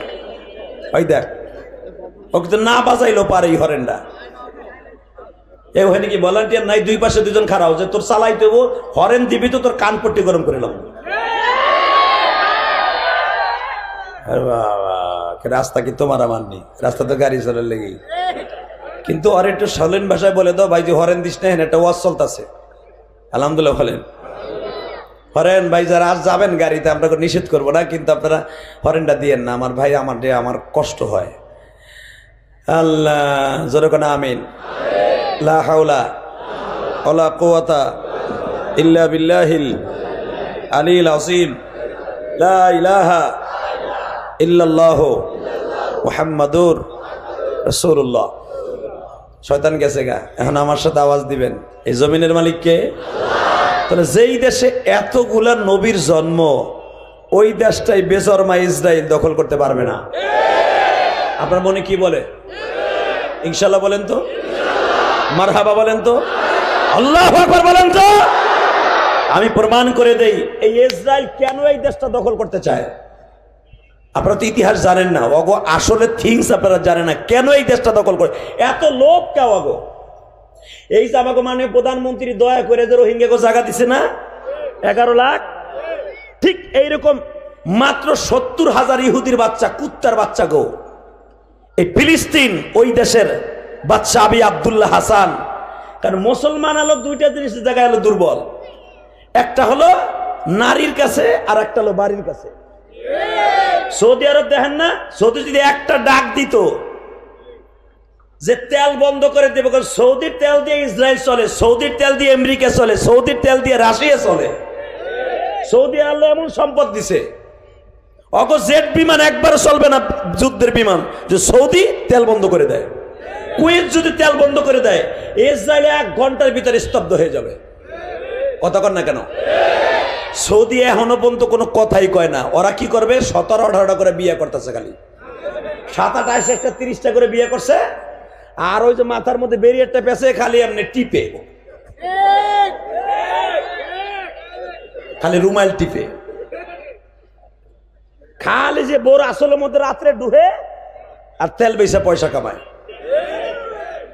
ওই দেখ, ওকে তো না বাজাইলো পারে এই হরেনটা। ওখানে কি ভলান্টিয়ার নাই? দুই পাশে দুজন খারাপ, যে তোর চালাইতে হরেন দিবি তো তোর কান পট্টি গরম করে লাম। রাস্তা কি তোমার আমার নেই, রাস্তা তো গাড়ি চলার লেগে। কিন্তু আর একটু শালীন ভাষায় বলে দাও, ভাই যে হরেন দিস না, একটা ওয়াজ চলতেছে। আলহামদুলিল্লাহ বলেন হরেন ভাই, যারা আজ যাবেন গাড়িতে আমরা নিষেধ করবো না, কিন্তু আপনারা হরেনটা দিয়েন না আমার ভাই, আমার কষ্ট হয়। আল্লাহ জোরে কোন আমিন। লা হাওলা ওয়ালা কুওয়াতা ইল্লা বিল্লাহিল আলিল আযীম। লা ইলাহা ইল্লাল্লাহু মুহাম্মাদুর রাসূলুল্লাহ। শয়তান গেছে গা, এখন আমার সাথে আওয়াজ দিবেন, এই জমিনের মালিক কে? তাহলে যেই দেশে এতগুলা নবীর জন্ম, ওই দেশটাই বেজরমা ইসরায়েল দখল করতে পারবে না। আপনার মনে কি বলে? ইনশাআল্লাহ বলেন তো, মারহাবা বলেন তো, আল্লাহু আকবার বলেন তো। আমি প্রমাণ করে দেই এই ইসরায়েল কেন এই দেশটা দখল করতে চায়। আপনারা তো ইতিহাস জানেন না, অগো আসলে থিংস আপনারা জানেন না, কেন এই দেশটা দখল করে এত লোভ কেউ অগো। এই যে আমাকে মাননীয় প্রধানমন্ত্রী দয়া করে যে রোহিঙ্গাকে জায়গা দিছে না 11 লাখ, ঠিক এইরকম মাত্র 70,000 ইহুদির বাচ্চা, কুত্তার বাচ্চা গো, এই ফিলিস্তিন ওই দেশের বাচ্চা আবি আব্দুল্লাহ হাসান। কারণ মুসলমান হলো দুইটা জিনিসের জায়গায় হলো দুর্বল, একটা হলো নারীর কাছে আর একটা হলো বাড়ির কাছে। সৌদি আরব দেখেন না, সৌদি যদি একটা ডাক দিত যে তেল বন্ধ করে দেবে, কারণ সৌদির তেল দিয়ে ইসরায়েল চলে, সৌদির তেল দিয়ে আমেরিকা চলে, সৌদির তেল দিয়ে রাশিয়া চলে। সৌদি আল্লাহ এমন সম্পদ দিছে, অগ জেট বিমান একবারও চলবে না যুদ্ধের বিমান, যে সৌদি তেল বন্ধ করে দেয়। কুয়েত যদি তেল বন্ধ করে দেয়, ইসরায়েল 1 ঘন্টার ভিতরে স্তব্ধ হয়ে যাবে। কথা কন না কেন? সৌদি এখনো পর্যন্ত কোনো কথাই কয় না। ওরা কি করবে? 17-18টা করে বিয়ে করতেছে, খালি 7-8 একটা 30টা করে বিয়ে করছে। আর ওই যে মাথার মধ্যে বেরিয়ারটা পেছে, খালি এমনি টিপে, খালি রুমাইল টিপে, খালি যে বোর আসলের মধ্যে রাত্রে ডুহে আর তেল বেচে পয়সা কামায়।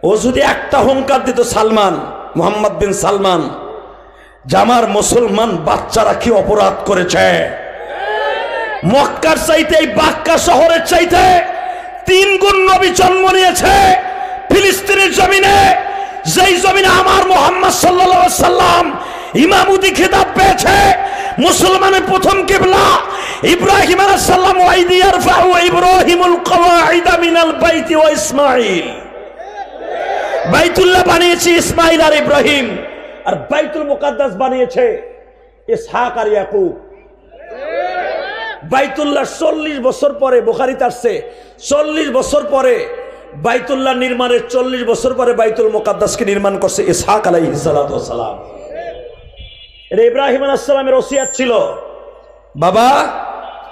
ও যদি একটা হুঙ্কার দিত সালমান, মোহাম্মদ বিন সালমান, জামার মুসলমান বাচ্চারা কি অপরাধ করেছে, মক্কার চাইতে এই বাক্কা শহরের চাইতে 3 গুণ নবী জন্ম নিয়েছে ফিলিস্তিনের জমিনে, যেই জমিনে আমার মুহাম্মদ সাল্লাল্লাহু আলাইহি সাল্লাম ইমামতি খেতাব পেয়েছে। মুসলমানের প্রথম কিবলা ইব্রাহিম আলাইহিস সালাম, ওয়াইদি ইয়ারফাউ ইব্রাহিমুল কওয়াইদা মিনাল বাইতি ওয়া ইসমাঈল। বাইতুল্লাহ বানিয়েছে ইসমাঈল আর ইব্রাহিম, আর বাইতুল মুকাদ্দাস বানিয়েছে ইসহাক আর ইয়াকুব। বাইতুল্লাহ 40 বছর পরে, বুখারীতে আসছে 40 বছর পরে বাইতুল্লাহ নির্মাণের 40 বছর পরে বাইতুল মুকাদ্দাসকে নির্মাণ করছে ইসহাক আলাইহিস সালাতু ওয়াস সালাম। এটা ইব্রাহিম আলাইহিস সালামের ওসিয়ত ছিল, বাবা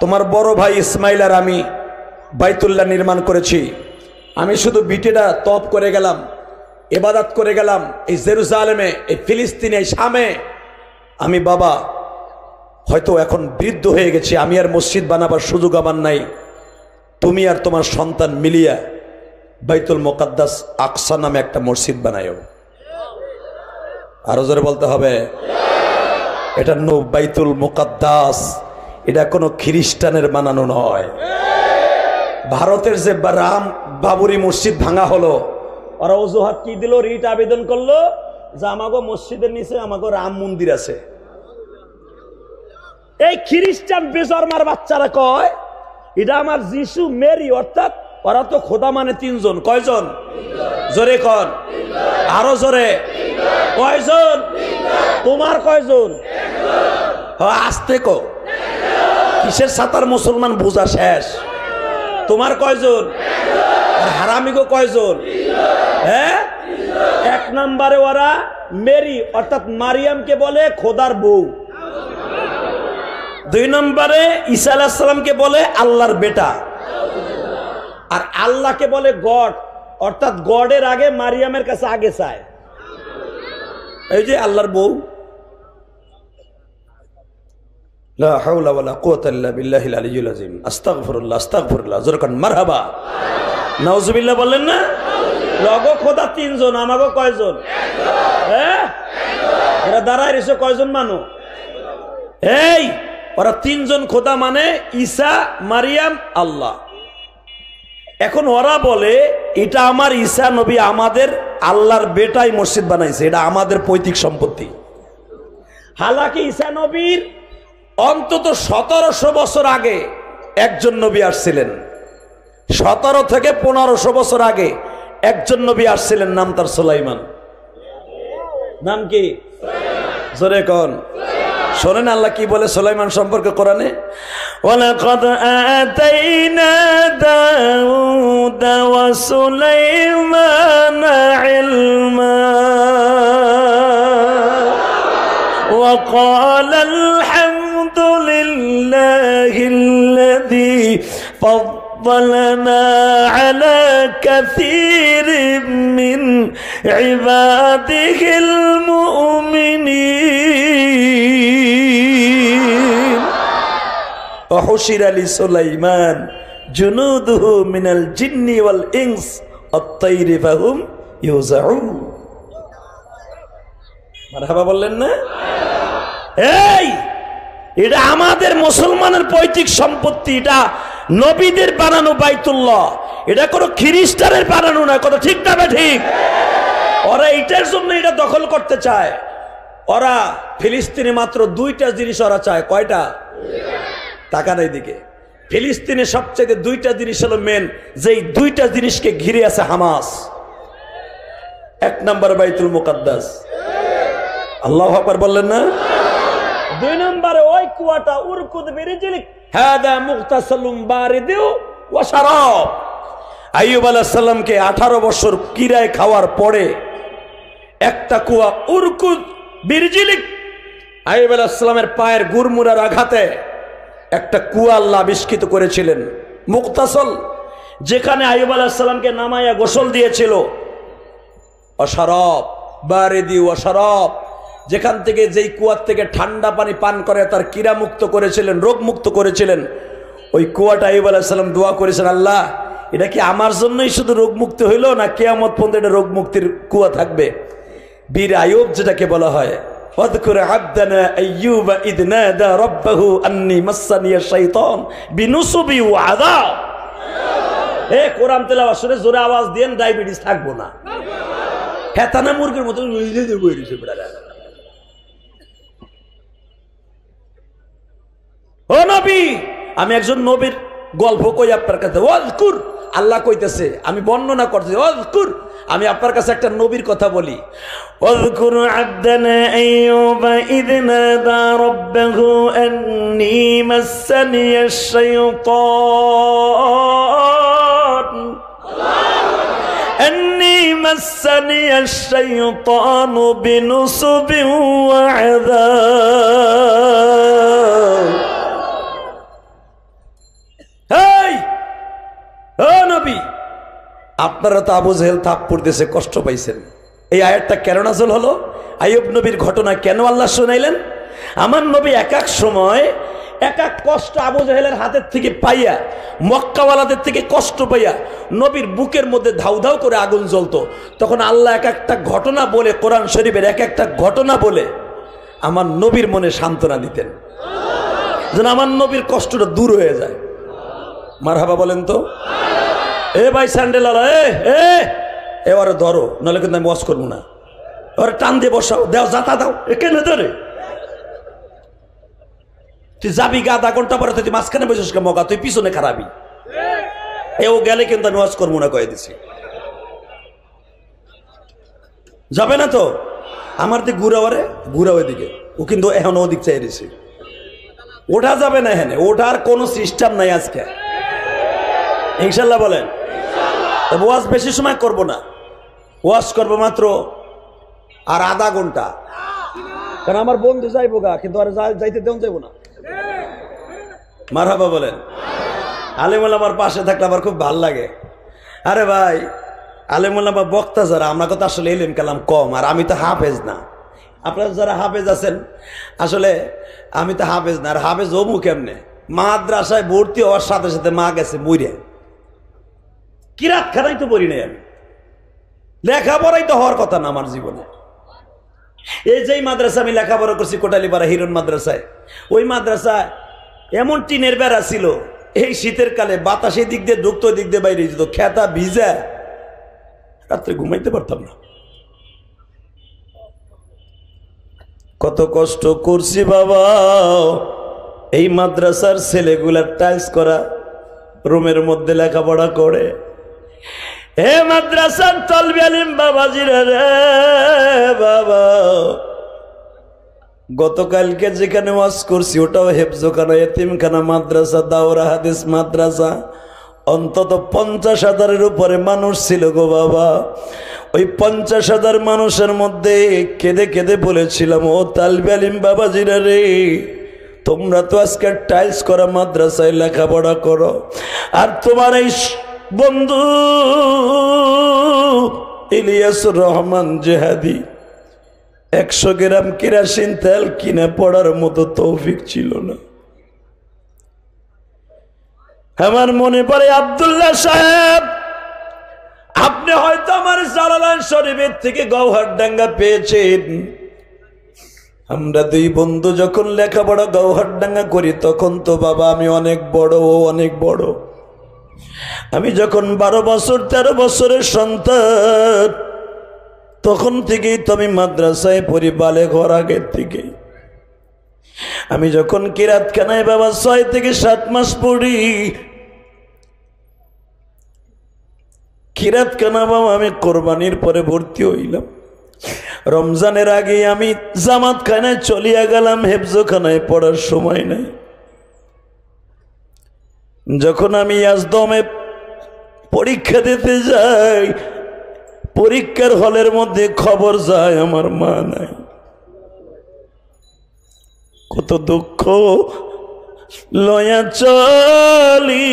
তোমার বড় ভাই ইসমাইল আর আমি বাইতুল্লাহ নির্মাণ করেছি, আমি শুধু বিটেটা তপ করে গেলাম, ইবাদত করে গেলাম এই জেরুজালেমে, এই ফিলিস্তিনে, এই শামে। আমি বাবা হয়তো এখন বৃদ্ধ হয়ে গেছি, আমি আর মসজিদ বানাবার সুযোগ আমার নাই, তুমি আর তোমার সন্তান মিলিয়া বাইতুল মুকাদ্দাস আকসা নামে একটা মসজিদ বানায়ও। আরো জোরে বলতে হবে, এটা বাইতুল মুকাদ্দাস, এটা কোনো খ্রিস্টানের বানানো নয়। ভারতের যে রাম বাবরি মসজিদ ভাঙা হলো, ওরা অজুহাত কি দিল? রিট আবেদন করলো যে আমাগো মসজিদের নিচে আমাগো রাম মন্দির আছে। এই খ্রিস্টান বেজরমার বাচ্চারা কয় এটা আমার যিশু মেরি, অর্থাৎ ওরা তো খোদা মানে 3 জন। কয়জন? জোরে কন, আরো জোরে। কয়জন? তোমার কয়জন? আস্তে কো, কিসের সাতার মুসলমান বোঝা শেষ। তোমার কয়জন? আর হারামি গো কয়জন? হ্যাঁ, 1 নম্বরে ওরা মেরি অর্থাৎ মারিয়ামকে বলে খোদার বউ, 2 নম্বরে ঈসা আলাইহিস সালামকে বলে আল্লাহর বেটা, আর আল্লাহকে বলে গড, অর্থাৎ গডের আগে মারিয়ামের কাছে আগে চায়। এই যে আল্লাহর বউ। লা হাওলা ওয়ালা কুওয়াতা ইল্লা বিল্লাহিল আলিয়্যিল আযীম। আস্তাগফিরুল্লাহ, আস্তাগফিরুল্লাহ। জোরে কোন মারহাবা, নাউজুবিল্লাহ বললেন না? লগো খোদা 3 জন, আমাগো কয়জন? হ্যাঁ, এরা দাঁড়ায় রয়েছে কয়জন মানুষ? এই ওরা তিনজন খোদা মানে ঈসা, মারিয়াম, আল্লাহ। এখন ওরা বলে এটা আমার ঈসা নবী আমাদের আল্লাহর বেটাই মসজিদ বানাইছে, এটা আমাদের পৈতৃক সম্পত্তি। হালাকি ঈসা নবীর অন্তত 1700 বছর আগে একজন নবী আসছিলেন। 17 থেকে 1500 বছর আগে একজন নবী আসছিলেন, নাম তার সুলাইমান। নাম কি? জোরে কোন? শোনেন আল্লাহ কি বলে সুলাইমান সম্পর্কে কোরআনে, ওয়ালাকাদ আতাইনা দাউদা ওয়া সুলাইমানা ইলমা ওয়া ক্বালা আলহামদুলিল্লাহিল্লাযী فضلنا على كثير من عباده المؤمنين وحشر لسليمان جنوده من الجن والإنس الطير فهم يوزعون মারহাবা বললেন না? এই এটা আমাদের মুসলমানের পৈতৃক সম্পত্তি, এটা নবীদের বানানো বাইতুল্লাহ, এটা কোনো খ্রিস্টানের বানানো না। কত ঠিক না ঠিক? ওরা এইটার জন্য এটা দখল করতে চায়। ওরা ফিলিস্তিনে মাত্র 2টা জিনিস ওরা চায়। কয়টা? টাকা নাই দিকে। ফিলিস্তিনে সবচেয়ে 2টা জিনিস হলো মেন, যেই 2টা জিনিসকে ঘিরে আছে হামাস। 1 নম্বর বাইতুল মুকাদ্দাস, আল্লাহু আকবার বললেন না? 2 নম্বরে ওই কুয়াটা উরকুদ বিরিজলিক হাদা মুগতাসালুম বারিদু ওয়া শারাব। আইয়ুব আলাইহিস সালামকে 18 বছর কিরায় খাওয়ার পরে একটা কুয়া উরকুদ বিরিজলিক, আইয়ুব আলাইহিস সালামের পায়ের গুরমুরার আঘাতে একটা কুয়া আল্লাহ আবিষ্কৃত করেছিলেন মুগতাসাল, যেখানে আইয়ুব আলাইহিস সালামকে নামায়া গোসল দিয়েছিল। ওয়া শারাব বারিদি ওয়া শারাব, যেখান থেকে যেই কুয়ার থেকে ঠান্ডা পানি পান করে তার কিরা মুক্ত করেছিলেন, রোগ মুক্ত করেছিলেন। ওই কুয়াটা আইয়ুব আলাইহিস সালাম দোয়া করেছেন, আল্লাহ এটা কি আমার জন্যই শুধু রোগ মুক্ত হইল, না কিয়ামত পর্যন্ত এটা রোগ মুক্তির কুয়া থাকবে? বীর আইয়ুব যেটাকে বলা হয়, ওয়াযকুর আবদানা আইয়ুবা ইদ নাদা রাব্বাহু আন্নী মাসসানিয়াশ শাইতান বিনুসবি ওয়া আযাব। এ কোরআন তেলাওয়াত শুনে জোরে আওয়াজ দেন, ডায়াবেটিস থাকবো না। হেতানা মুরগির মতো লইলে দেব এরিছে বড়া। ও নবী, আমি একজন নবীর গল্প কই আপনার কাছে। ওয়াজকুর, আল্লাহ কইতেছে, আমি বর্ণনা করতেছি। ওয়াজকুর, আমি আপনার কাছে একটা নবীর কথা বলি। ওয়াজকুর আবদানা আইয়ুবা ইয নাদা রাব্বাহু আন্নী মাসসানিয়াশ শাইতান আন্নী মাসসানিয়াশ শাইতানু বিনুসবিন ওয়া আযাব। আপনারা তো আবু জেহেল থাপ্পড় দিয়েছে, কষ্ট পাইছেন। এই আয়াতটা কেন নাযিল হলো? আইয়ুব নবীর ঘটনা কেন আল্লাহ শুনাইলেন? আমার নবী এক এক সময় এক এক কষ্ট আবু জেহেলের হাতের থেকে পাইয়া, মক্কাওয়ালাদের থেকে কষ্ট পাইয়া নবীর বুকের মধ্যে ধাউ ধাউ করে আগুন জ্বলতো। তখন আল্লাহ এক একটা ঘটনা বলে, কোরআন শরীফের এক একটা ঘটনা বলে আমার নবীর মনে সান্ত্বনা দিতেন, যেন আমার নবীর কষ্টটা দূর হয়ে যায়। মারহাবা বলেন তো। এ ভাই স্যান্ডেলালা, এবারে ধরো, নাহলে কিন্তু আমি ওয়াজ করবো না। এবারে টান দিয়ে বসাও, দেও যাতা দাও। কেন ধরে তুই যাবি গা, আধা ঘন্টা পরে তুই মাঝখানে বসেছিস মগা, তুই পিছনে খারাপি। এও গেলে কিন্তু আমি ওয়াজ করবো না, কয়ে দিছি। যাবে না তো? আমার দিক ঘুরা, ওরে ঘুরা ওইদিকে, ও কিন্তু এখন ওদিক চাই দিছে। ওঠা যাবে না, এখানে ওঠার কোনো সিস্টেম নাই আজকে, ইনশাল্লাহ বলেন। ওয়াজ বেশি সময় করব না, ওয়াজ করবো মাত্র আর আধা ঘন্টা, কারণ আমার বন্ধু যাইবো গা, কিন্তু আর যাইতে দেন যাইব না। মারহাবা বলেন। আলেমুল আমার পাশে থাকলে আমার খুব ভাল লাগে। আরে ভাই, আলেমুল আমার বক্তা যারা, আমরা তো আসলে ইলম কালাম কম, আর আমি তো হাফেজ না। আপনারা যারা হাফেজ আছেন, আসলে আমি তো হাফেজ না। আর হাফেজ হবো কেমনে? মাদ্রাসায় ভর্তি হওয়ার সাথে সাথে মা গেছে মইরে, কিরাত খানাই তো পড়ি নাই আমি। লেখাপড়াই তো হওয়ার কথা না আমার জীবনে। এই যেই মাদ্রাসা আমি লেখাপড়া করছি, কোটালীপাড়া হিরণ মাদ্রাসায়, ওই মাদ্রাসায় এমন টিনের বেড়া ছিল, এই শীতের কালে বাতাসের দিক দিয়ে ঢুকতো, দিক দিয়ে বাইরে যেত, খেতা ভিজা, রাত্রে ঘুমাইতে পারতাম না। কত কষ্ট করছি বাবা। এই মাদ্রাসার ছেলেগুলা টাইলস করা রুমের মধ্যে লেখাপড়া করে। হে মাদ্রাসার তলবি আলিম বাবাজিরা রে বাবা, গতকালকে যেখানে ওয়াজ করছি ওটাও হেফজখানা, এতিমখানা মাদ্রাসা, দাওরা হাদিস মাদ্রাসা। অন্তত 50,000-এর উপরে মানুষ ছিল গো বাবা। ওই 50,000 মানুষের মধ্যে কেঁদে কেঁদে বলেছিলাম, ও তালবে আলিম বাবাজিরা রে, তোমরা তো আজকে টাইলস করা মাদ্রাসায় লেখাপড়া করো, আর তোমার এই বন্ধু ইলিয়াসুর রহমান জেহাদি 100 গ্রাম কেরাসিন তেল কিনে পড়ার মতো তৌফিক ছিল না। আমার মনে পড়ে আব্দুল্লাহ সাহেব, আপনি হয়তো আমার জালালাইন শরীফের থেকে গৌহারডাঙ্গা পেয়েছেন। আমরা দুই বন্ধু যখন লেখাপড়া গৌহারডাঙ্গা করি তখন তো বাবা আমি অনেক বড়, ও অনেক বড়। আমি যখন 12 বছর 13 বছরের সন্তান, তখন থেকেই তো আমি মাদ্রাসায় পড়ি, বালেগ হওয়ার আগের থেকেই। আমি যখন কিরাতখানায় বাবা 6 থেকে 7 মাস পড়ি, কিরাতখানা বাবা আমি কোরবানির পরে ভর্তি হইলাম। রমজানের আগে আমি জামাতখানায় চলিয়া গেলাম, হেফজখানায় পড়ার সময় নাই। যখন আমি ইয়াজদমে পরীক্ষা দিতে যাই, পরীক্ষার হলের মধ্যে খবর যায় আমার মা নাই। কত দুঃখ লয়া চলি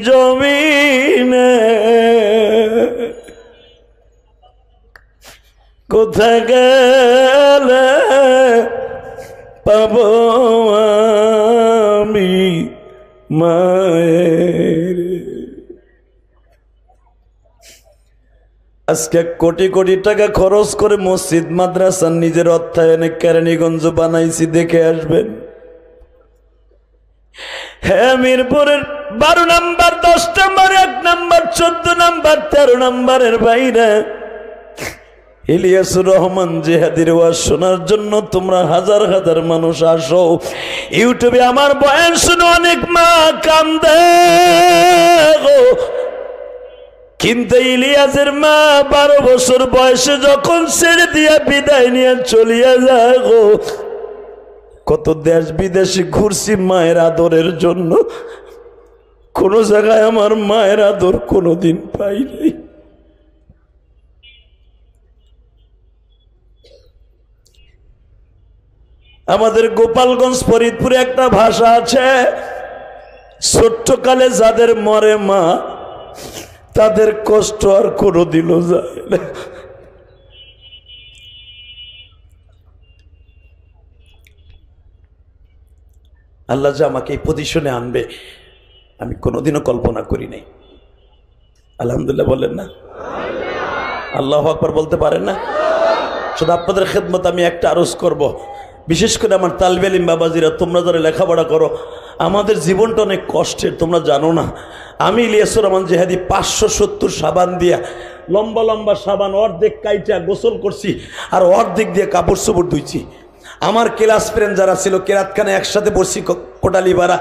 জমিনে, কোথায় গেলে পাবো আমি মায়ের। আজকে কোটি কোটি টাকা খরচ করে মসজিদ মাদ্রাসা নিজের অর্থায়নে কেরানীগঞ্জ বানাইছি, দেখে আসবেন। হ্যাঁ, মিরপুরের 12 নম্বর, 10 নম্বর, 1 নম্বর, 14 নম্বর, 13 নম্বরের বাইরে ইলিয়াসুর রহমান জিহাদির ওয়াজ শোনার জন্য তোমরা হাজার হাজার মানুষ আসো। ইউটিউবে আমার বয়ান শুনে অনেক মা কান্দে গো, কিন্তু ইলিয়াসের মা 12 বছর বয়সে যখন ছেড়ে দিয়া বিদায় নিয়ে চলিয়া যায় গো, কত দেশ বিদেশে ঘুরছি মায়ের আদরের জন্য, কোন জায়গায় আমার মায়ের আদর কোনোদিন পাই নাই। আমাদের গোপালগঞ্জ ফরিদপুরে একটা ভাষা আছে, ছোট্টকালে যাদের মরে মা তাদের কষ্ট আর কোনোদিনও যায় না। আল্লাহ যে আমাকে এই পজিশনে আনবে আমি কোনোদিনও কল্পনা করি নাই। আলহামদুলিল্লাহ বলেন না? আল্লাহু আকবার বলতে পারেন না? শুধু আপনাদের খেদমত আমি একটা আরজ করব, বিশেষ করে আমার তালবে আলিম বাবাজিরা, তোমরা যারা লেখাপড়া করো, আমাদের জীবনটা অনেক কষ্টের, তোমরা জানো না। আমি ইলিয়াসুর রহমান জিহাদি 570 সাবান দিয়া, লম্বা লম্বা সাবান অর্ধেক কাইটা গোসল করছি, আর অর্ধেক দিয়ে কাপড় চোপড় ধুইছি। আমার ক্লাস ফ্রেন্ড যারা ছিল, কেরাতখানে একসাথে পড়ছি কোটালিপাড়া,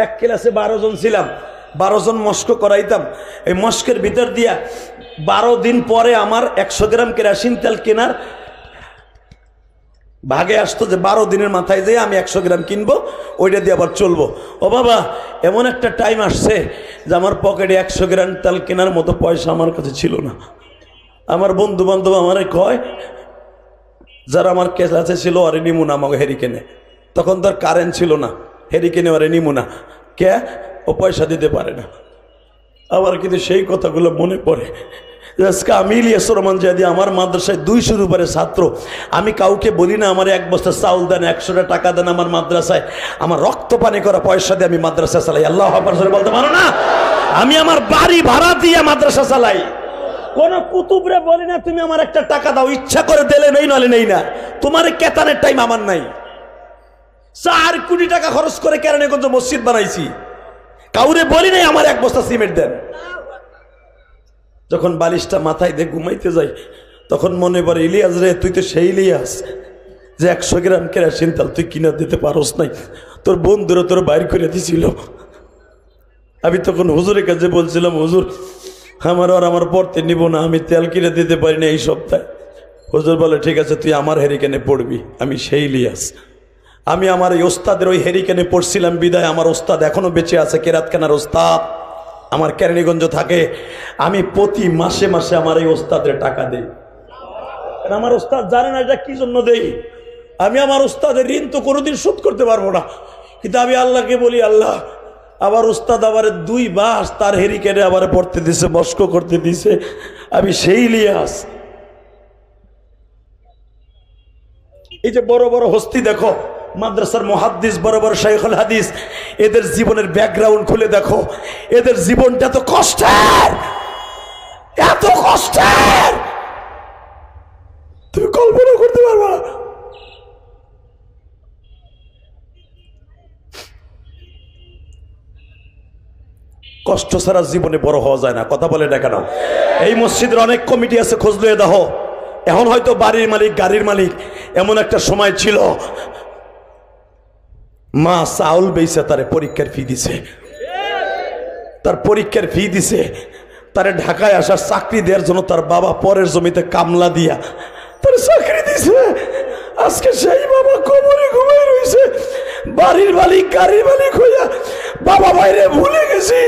এক ক্লাসে 12 জন ছিলাম, 12 জন মস্ক করাইতাম। এই মস্কের ভিতর দিয়া 12 দিন পরে আমার 100 গ্রাম কেরাসিন তেল কেনার ভাগে আসতো, যে 12 দিনের মাথায় যেয়ে আমি 100 গ্রাম কিনবো, ওইটা দিয়ে আবার চলবো। ও বাবা, এমন একটা টাইম আসছে যে আমার পকেটে 100 গ্রাম তেল কেনার মতো পয়সা আমার কাছে ছিল না। আমার বন্ধু বান্ধব আমারে কয়, যারা আমার ক্লাসে ছিল, আরে নিমু না আমাকে হেরিকেনে, তখন তার কারেন্ট ছিল না, হেরিকেনে আরে নিমু না, কে ও পয়সা দিতে পারে না। আবার কিন্তু সেই কথাগুলো মনে পড়ে। আজকে আমি ইলিয়াসুর রহমান জিহাদি, আমার মাদ্রাসায় 200-র উপরে ছাত্র, আমি কাউকে বলি না আমার 1 বস্তা চাউল দেন, 100টা টাকা দেন আমার মাদ্রাসায়, আমার রক্ত পানি করা পয়সা দিয়ে আমি মাদ্রাসা চালাই। আল্লাহু আকবার বলতে পারো না? আমি আমার বাড়ি ভাড়া দিয়ে মাদ্রাসা চালাই। কোন কুতুবরে বলি না তুমি আমার একটা টাকা দাও, ইচ্ছা করে দিলে নেই, নলে নেই না, তোমার কেতানের টাইম আমার নাই। 4 কোটি টাকা খরচ করে কেরানীগঞ্জ মসজিদ বানাইছি, কাউরে বলি নাই আমার 1 বস্তা সিমেন্ট দেন। যখন বালিশটা মাথায় দিয়ে ঘুমাইতে যাই তখন মনে পড়ে, ইলিয়াস রে, তুই তো সেই ইলিয়াস যে 100 গ্রাম কেরোসিন তেল তুই কিনা দিতে পারস নাই, তোর বন্ধুরা তোর বাইর করে দিছিল। আমি তখন হুজুরের কাছে বলছিলাম, হুজুর আমার আর আমার পড়তে নিব না, আমি তেল কিনে দিতে পারি না এই সপ্তাহে। হুজুর বলে, ঠিক আছে তুই আমার হেরিকেনে পড়বি। আমি সেই ইলিয়াস। আমি আমার এই ওস্তাদের ওই হেরিকেনে পড়ছিলাম বিদায় আমার ওস্তাদ এখনো বেঁচে আছে, কেরাতখানার ওস্তাদ আমার কেরানীগঞ্জ থাকে। আমি প্রতি মাসে মাসে আমার এই ওস্তাদের টাকা দেই। আমার ওস্তাদ জানে না এটা কি জন্য দেই। আমি আমার ওস্তাদের ঋণ তো কোনোদিন শোধ করতে পারবো না, কিন্তু আমি আল্লাহকে বলি, আল্লাহ আবার উস্তাদ আবার 2 মাস তার হেরিকেনে আবার পড়তে দিছে, মস্ক করতে দিছে। আমি সেই ইলিয়াস। এই যে বড় বড় হস্তি দেখো, মাদ্রাসার মুহাদ্দিস, বড় বড় শাইখুল হাদিস, এদের জীবনের ব্যাকগ্রাউন্ড খুলে দেখো, এদের জীবনটা এত কষ্টের, এত কষ্টের তুমি কল্পনা করতে পারবে না। কষ্ট ছাড়া জীবনে বড় হওয়া যায় না, কথা বলে না কেন? এই মসজিদের অনেক কমিটি আছে, খোঁজ লয়ে দেখো। এখন হয়তো বাড়ির মালিক, গাড়ির মালিক। এমন একটা সময় ছিল মা চাউল বেচে তারে পরীক্ষার ফি দিছে, তার পরীক্ষার ফি দিছে, তারে ঢাকায় আসার চাকরি দেওয়ার জন্য তার বাবা পরের জমিতে কামলা দিয়া তার চাকরি দিছে। আজকে সেই বাবা কবরে ঘুমাই রয়েছে, বাড়ির মালিক, গাড়ির মালিক হইয়া বাবা বাইরে ভুলে গেছি।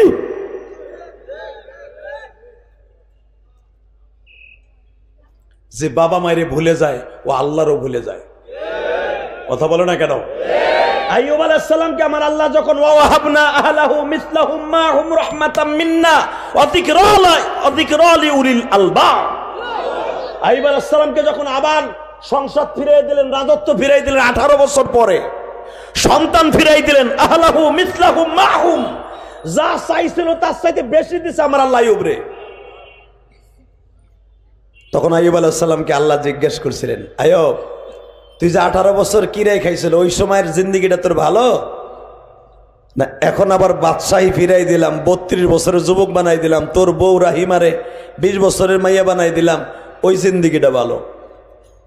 যে বাবা মায়েরে ভুলে যায় ও আল্লাহরও ভুলে যায়, কথা বলো না কেন? আইয়ুব আলাইহিস সালামকে আমার আল্লাহ যখন ওয়াহাবনা আহলাহু মিসলাহুম মাহুম রাহমাতাম মিন্না ওয়া যিকরা লিউলিল আলবাব, আইয়ুব আলাইহিস সালামকে যখন আবার সংসদ ফিরিয়ে দিলেন, রাজত্ব ফিরিয়ে দিলেন 18 বছর পরে, সন্তান ফিরাই দিলেন, আহলাহু মিসলাহুম মাহুম, যা চাইছিল তার চাইতে বেশি দিছে আমার আল্লাহ আইয়ুবরে। তখন আইয়ুব আলাইহিস সালামকে আল্লাহ জিজ্ঞেস করছিলেন, আইয়ুব তুই যে 18 বছর কিরাই খাইছিল, ওই সময়ের জিন্দেগিটা তোর ভালো না? এখন আবার বাদশাহী ফিরাই দিলাম, 32 বছরের যুবক বানাই দিলাম, তোর বউ রাহিমারে 20 বছরের মাইয়া বানাই দিলাম, ওই জিন্দেগিটা ভালো?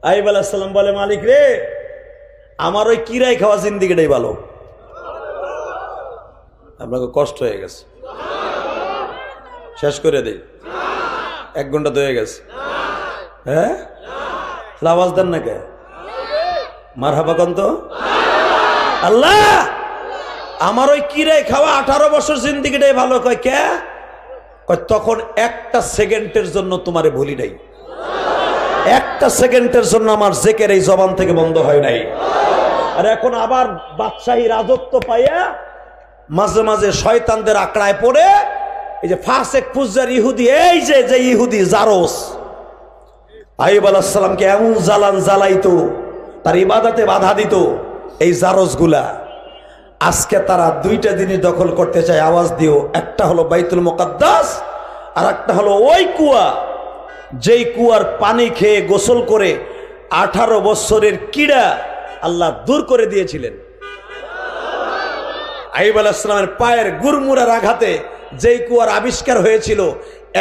আইয়ুব আলাইহিস সালাম বলে, মালিক রে, আমার ওই কিরাই খাওয়া জিন্দেগিটাই ভালো। আপনাকে কষ্ট হয়ে গেছে, শেষ করে দেই, 1 ঘন্টা তো হয়ে গেছে। হ্যাঁ, আওয়াজ দেন না কে? মারহাবা কন তো। আল্লাহ আমার ওই কিরাই খাওয়া 18 বছর জিন্দেগিটাই ভালো। কয় কে? কয় তখন একটা সেকেন্ডের জন্য তোমারে ভুলি নাই, একটা সেকেন্ডের জন্য আমার জেকের এই জবান থেকে বন্ধ হয় নাই। আর এখন আবার বাদশাহী রাজত্ব পাইয়া মাঝে মাঝে শয়তানদের আঁকড়ায় পড়ে, এই যে ফাসেক ফুজ্জার ইহুদি, এই যে ইহুদি জারস, আইয়ুব আলাইহিস সালামকে এমন জ্বালান জ্বালাইতো, তার ইবাদতে বাধা দিত। এই জারস গুলা আজকে তারা 2টা জিনিস দখল করতে চায়, আওয়াজ দিও। একটা হলো বাইতুল মুকাদ্দাস, আর একটা হলো ওই কুয়া, যেই কুয়ার পানি খেয়ে গোসল করে 18 বছরের কিড়া আল্লাহ দূর করে দিয়েছিলেন। আইয়ুব আলাইহিস সালামের পায়ের গুরমুরার আঘাতে যেই কুয়ার আবিষ্কার হয়েছিল,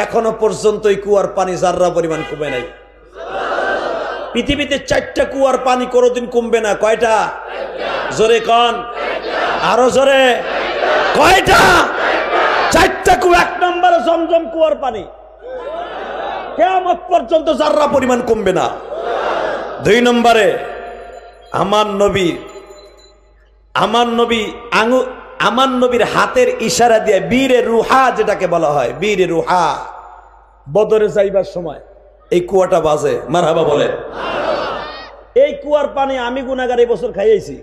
এখনো পর্যন্ত এই কুয়ার পানি জাররা পরিমাণ কমে নাই। পৃথিবীতে 4টা কুয়ার পানি কোনোদিন কমবে না। কয়টা? জোরে কন, আরো জোরে। কয়টা? 4টা কুয়া। 1 নম্বরে জমজম কুয়ার পানি কিয়ামত পর্যন্ত জাররা পরিমাণ কমবে না। 2 নম্বরে আমার নবীর হাতের ইশারা দিয়ে বীরে রুহা, যেটাকে বলা হয় বীরে রুহা, বদরে যাইবার সময় এই কুয়াটা বাজে। মারহাবা বলে। এই কুয়ার পানি আমি গুনাহগার এই বছর খাইয়েছি।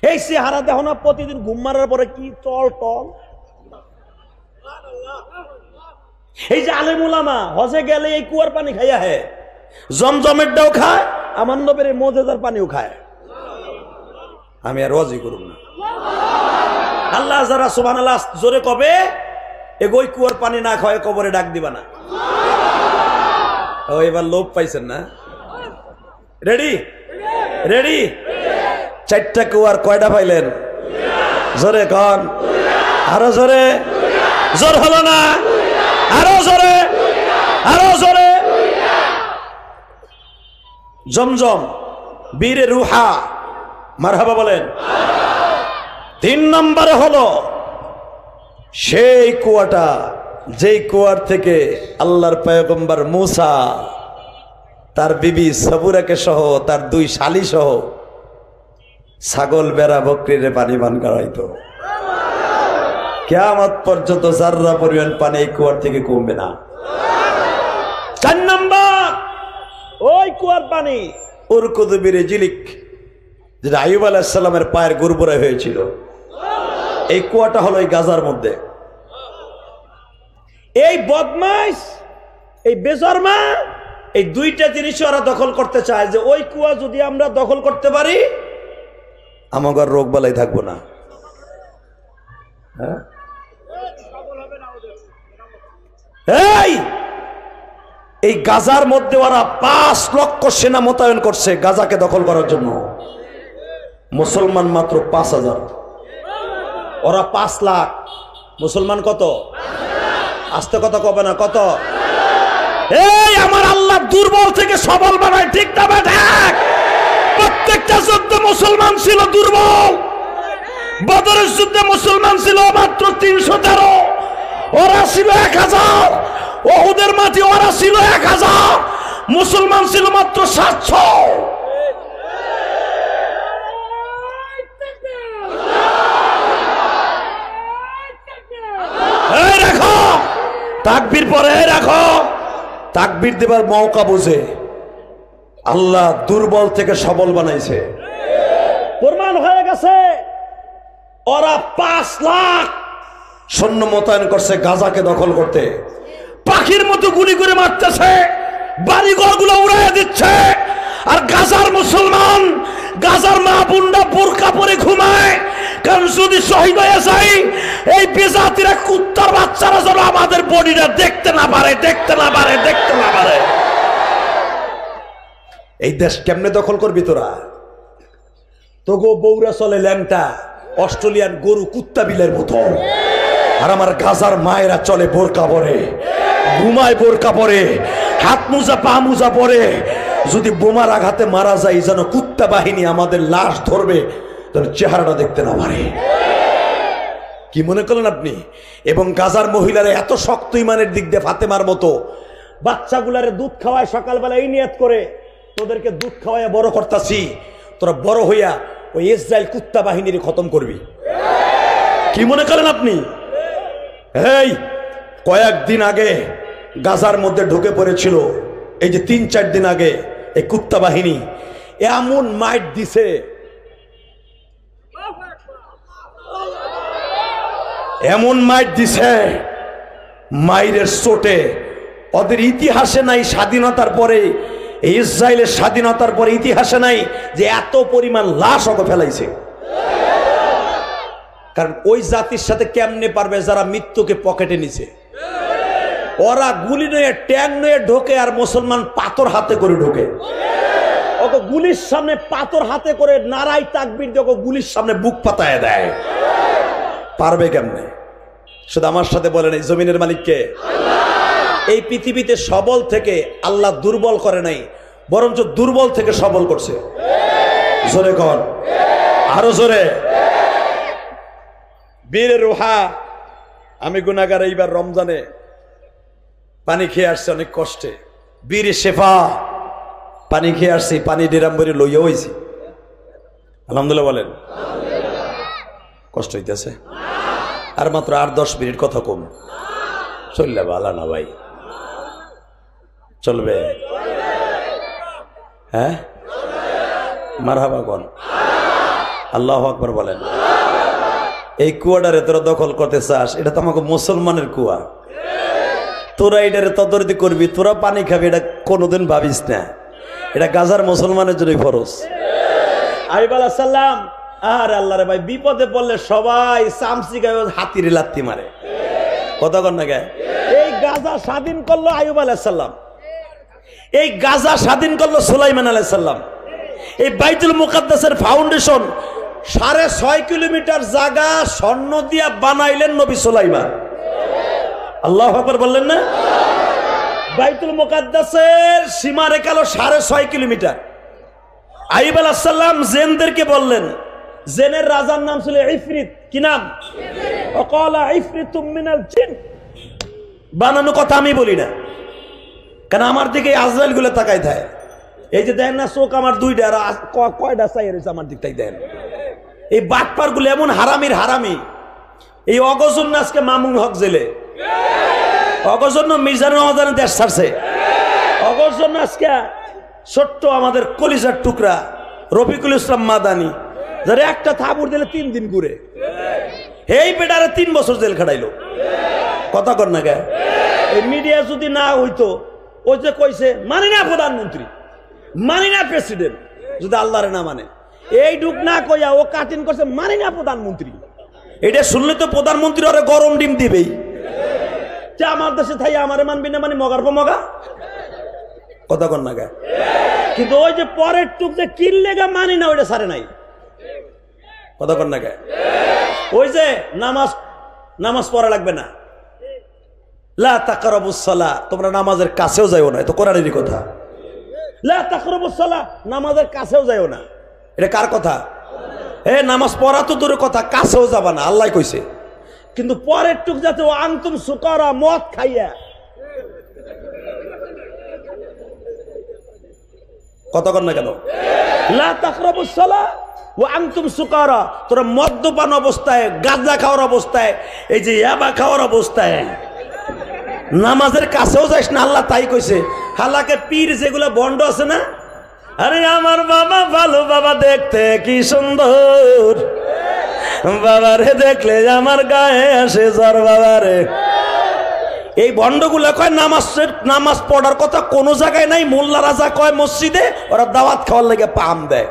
এই চেহারা দেখো না, প্রতিদিন ঘুম মারার পরে কি টল টল। এই যে আলেম উলামা হজে গেলে এই কুয়ার পানি খাইয়া হে, জমজমেরটাও খায়, আমার নবীর মুজিজার পানিও খায়। আমি আর ওয়াজি করব না। আল্লাহ যারা সুবহানাল্লাহ জোরে কবে, এগোই কুয়ার পানি না খায় কবরে ডাক দিবা না। ও এবার লোভ পাইছেন না? রেডি রেডি 4টা কুয়ার কয়টা পাইলেন? জোরে কন, আরো জোরে। জোর হলো না? আরো জোরে, আরো জোরে। জমজম, বীরে রুহা, মারহাবা বলেন। 3 নম্বরে হলো সেই কুয়াটা যেই কুয়ার থেকে আল্লাহর পয়গম্বর মুসা তার বিবি সবুরাকে সহ তার 2 শালী সহ ছাগল বেড়া বকরিরে পানি পান করাইতো। কিয়ামত পর্যন্ত যাররা পরিমাণ পানি এই কুয়ার থেকে কমবে না। 4 নম্বর, ওই কুয়ার পানি উরকুদবির জিলিক, যেটা আইয়ুব আলাইহিস সালামের পায়ের গুরবুরা হয়েছিল। এই কুয়াটা হলো এই গাজার মধ্যে। এই বদমাইশ, এই বেজরমা, এই 2টা জিনিস ওরা দখল করতে চায় যে ওই কুয়া যদি আমরা দখল করতে পারি আমাদের রোগ বালাই থাকবো না। এই গাজার মধ্যে ওরা 5 লক্ষ সেনা মোতায়েন করছে গাজাকে দখল করার জন্য। মুসলমান মাত্র 5,000, ওরা 5 লাখ। মুসলমান কত? আস্তে কথা কবে না, কত? এই আমার আল্লাহ দুর্বল থেকে সবল বানায়, ঠিক না ঠিক? প্রত্যেকটা যুদ্ধে মুসলমান ছিল দুর্বল। বদরের যুদ্ধে মুসলমান ছিল মাত্র 313, ওরা ছিল 1000। ওহুদের মাটি ওরা ছিল 1000, মুসলমান ছিল মাত্র 700। এই রাখো তাকবীর, পরে রাখো তাকবীর দেবার মৌকা বুঝে আল্লাহ দুর্বল থেকে সবল বানাইছে। প্রমাণ হয়ে গেছে। ওরা 5 লাখ সৈন্য মোতায়েন করছে গাজাকে দখল করতে। পাখির মতো গুলি করে মারতেছে, বাড়িঘর গুলো উড়াইয়া দিচ্ছে। আর গাজার মুসলমান, গাজার মা বোনরা বোরকা পরে ঘুমায়। কারণ যদি শহীদ হয়ে যায় এই বেজাতিরা কুত্তার বাচ্চারা যেন আমাদের বডিটা দেখতে না পারে, দেখতে না পারে, দেখতে না পারে। এই দেশ কেমনে দখল করবি তোরা? তোগো বৌরা চলে ল্যাংটা, অস্ট্রেলিয়ান গরু কুত্তা বিলের মতো। আর আমার গাজার মায়েরা চলে বোরকা পরে, ঘুমায় বোরকা পরে, হাত মোজা পা মোজা পরে। যদি বোমার আঘাতে মারা যায় যেন কুত্তা বাহিনী আমাদের লাশ ধরবে, যেন চেহারাটা দেখতে না পারে। কি মনে করলেন আপনি? এবং গাজার মহিলারা এত শক্ত ইমানের দিক দিয়ে ফাতেমার মতো বাচ্চাগুলারে দুধ খাওয়ায় সকালবেলা, এই নিয়ত করে তোদেরকে দুধ খাওয়ায় বড় করতাছি, তোরা বড় হইয়া ওই ইসরায়েল কুত্তা বাহিনীর খতম করবি। কি মনে করেন আপনি? এই কয়েকদিন আগে গাজার মধ্যে ঢুকে পড়েছিল, এই যে 3-4 দিন আগে এই কুত্তা বাহিনী এমন মাইট দিছে, এমন মাইট দিছে, মাইরের চোটে ওদের ইতিহাসে নাই। স্বাধীনতার পরে, ইসরায়েলের স্বাধীনতার পরে ইতিহাসে নাই যে এত পরিমাণ লাশ ওকে ফেলাইছে। কারণ ওই জাতির সাথে কেমনে পারবে যারা মৃত্যুকে পকেটে নিছে? ওরা গুলি নয়ে ট্যাং নয়ে ঢোকে, আর মুসলমান পাথর হাতে করে ঢোকে। ওকে গুলির সামনে পাথর হাতে করে নারাই তাকবীর দিয়ে ওকে গুলির সামনে বুক পাতায় দেয়। পারবে কেমনে? শুধু আমার সাথে বলেন, এই জমিনের মালিককে। এই পৃথিবীতে সবল থেকে আল্লাহ দুর্বল করে নাই, বরঞ্চ দুর্বল থেকে সবল করছে। জোরে কর, আরো জোরে। বীরে রুহা, আমি গুনাহগার, এইবার রমজানে পানি খেয়ে আসছে অনেক কষ্টে। বীরে শেফা, পানি খেয়ে আসছি, পানি ডেরাম ভরে লইয়া হয়েছি। আলহামদুলিল্লাহ বলেন। কষ্ট হইতেছে? আর মাত্র 8-10 মিনিট কথা কম চললে ভালো না ভাই? চলবে? হ্যাঁ, মারহাবা কোন? আল্লাহু আকবার বলেন। এই কুয়াটারে তোরা দখল করতে চাস, এটা তো আমাকে মুসলমানের কুয়া। তোরা এটারে তদারকি করবি, তোরা পানি খাবি, এটা কোনোদিন ভাবিস না। এটা গাজার মুসলমানের জন্যই ফরজ। আইয়ুব আলাইহিস সালাম, আর আল্লাহ রে ভাই, বিপদে পড়লে সবাই চামচি গায়ে হাতির লাত্তি মারে। কথা কন না গে? এই গাজা স্বাধীন করলো আইয়ুব আলাইহিস সালাম, এই গাজা স্বাধীন করলো সুলাইমান আলাইহিস সালাম, এই বাইতুল মুকাদ্দাসের ফাউন্ডেশন 6.5 কিলোমিটার জায়গা স্বর্ণ দিয়া বানাইলেন নবী সুলাইমান। আল্লাহু আকবার বললেন না? বাইতুল মুকাদ্দাসের সীমা রেখা হলো 6.5 কিলোমিটার। আইয়ুব আলাইহিস সালাম জিনদেরকে বললেন, জিনের রাজার নাম ছিল ইফরিত। কি নাম? ওয়াকালা ইফরিতুম মিনাল জিন। বানানো কথা আমি বলি না, কারণ আমার দিকে আজরাইল গুলো তাকাই থাকে। এই যে দেন না চোখ আমার দুইটা, আর কয়টা চাই রয়েছে আমার দিকটাই দেন। এই বাটপার গুলো এমন হারামির হারামি। এই অগজন্য আজকে মামুন হক জেলে, অগজন্য মিজানুর রহমান দেশ ছাড়ছে, অগজন্য আজকে ছোট্ট আমাদের কলিজার টুকরা রফিকুল ইসলাম মাদানি, যারা একটা থাবুর দিলে 3 দিন ঘুরে, এই বেটারে 3 বছর জেল খাটাইলো। কথা কর না গে? এই মিডিয়া যদি না হইতো, ওই যে কইছে মানি না প্রধানমন্ত্রী, মানি না প্রেসিডেন্ট, যদি আল্লাহরে না মানে, এই ঢুক না কইয়া ও কাটিং করছে মানি না প্রধানমন্ত্রী। এটা শুনলে তো প্রধানমন্ত্রী ওরে গরম ডিম দিবেই, যে আমার দেশে থাই আমারে মানবি না, মানে মগার পর মগা। কথা কর না গে? কিন্তু ওই যে পরের টুক যে কিনলে গা মানি না, ওইটা সারে নাই। কথা কর না গে? ওই যে নামাজ পড়া লাগবে না, লা তাকরাবুস সালাহ, তোমরা নামাজের কাছেও যাইও না, তো কোরআনেরই কথা। লা তাকরাবুস সালাহ, নামাজের কাছেও যাইও না, এটা কার কথা? নামাজ পড়া তো দূরের কথা, কাছেও যাবা না, আল্লাহ কইছে। কিন্তু পরের টুক যাতে ও আনতুম সুকারা, মদ খাইয়া। কথা কর না কেন? লা তাকরাবুস সালাহ ওয়া আনতুম সুকারা, তোরা মদ্যপান অবস্থায়, গাঁজা খাওয়ার অবস্থায়, এই যে ইয়াবা খাওয়ার অবস্থায় নামাজের কাছেও যাইস না, আল্লাহ তাই কইছে। হালাকে পীর যেগুলো বন্ড আছে না, আরে আমার বাবা ভালো, বাবা দেখতে কি সুন্দর, বাবারে দেখলে আমার গায়ে আসে জ্বর, বাবারে। এই বন্ডগুলা কয় নামাজ পড়ার কথা কোনো জায়গায় নাই, মোল্লারা যা কয় মসজিদে, ওরা দাওয়াত খাওয়ার লেগে পাম দেয়।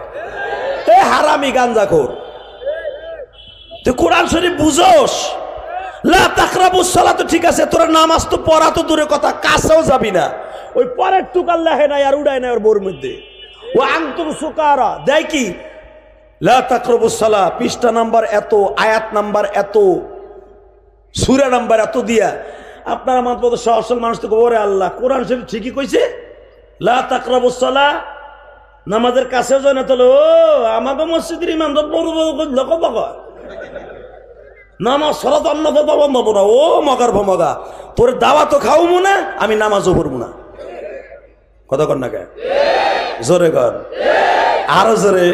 এ হারামি গাঞ্জাখোর, তুই কোরআন শরীফ বুঝোস? লা তাকরাবুস সালাহ তো ঠিক আছে, তোরা নামাজ তো পড়া তো দূরের কথা, কাছেও যাবি না। ওই পরের টুকার লেহে নাই আর উড়াই নাই ওর বোর মধ্যে। ও আনতুম সুকারা দেয় কি? লা তাকরাবুস সালাহ, পৃষ্ঠা নাম্বার এত, আয়াত নাম্বার এত, সূরা নাম্বার এত দিয়া আপনার আমার মতো সহসল মানুষ তো ওরে আল্লাহ, কোরআন শরীফ ঠিকই কইছে লা তাকরাবুস সালাহ, নামাজের কাছেও যায় না। তাহলে ও আমাকে মসজিদের ইমাম তো বড় বড় লোক বকা নামাজ সরাত অন্য বন্ধ না, ও মগার ভমগা, তোর দাওয়া তো খাওয়াবো না, আমি নামাজও পড়বো না। কথা কর না কে? জোরে কর, আরো জোরে।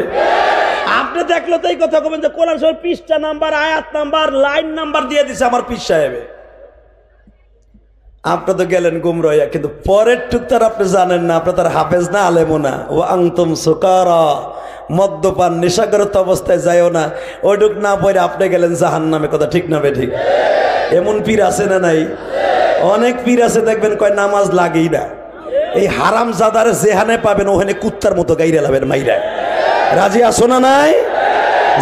আপনি দেখলে তো এই কথা কবেন যে কোরআন শরীফ পৃষ্ঠা নাম্বার, আয়াত নাম্বার, লাইন নাম্বার দিয়ে দিছে আমার পীর সাহেবে। আপনি তো গেলেন গুমরাইয়া, কিন্তু পরের টুক তার আপনি জানেন না, আপনি তার হাফেজ না, আলেমও না। ও আনতুম সুকারা, মদ্যপান নেশাগ্রস্ত অবস্থায় যাইও না, ওইটুক না পড়ে আপনি গেলেন জাহান্নামে। কথা ঠিক না বেঠিক? এমন পীর আছে না নাই? অনেক পীর আছে দেখবেন কয় নামাজ লাগেই না। এই হারাম জাদার যেখানে পাবেন ওখানে কুত্তার মতো গাইরে লাবেন মাইরা। রাজি আসো না নাই?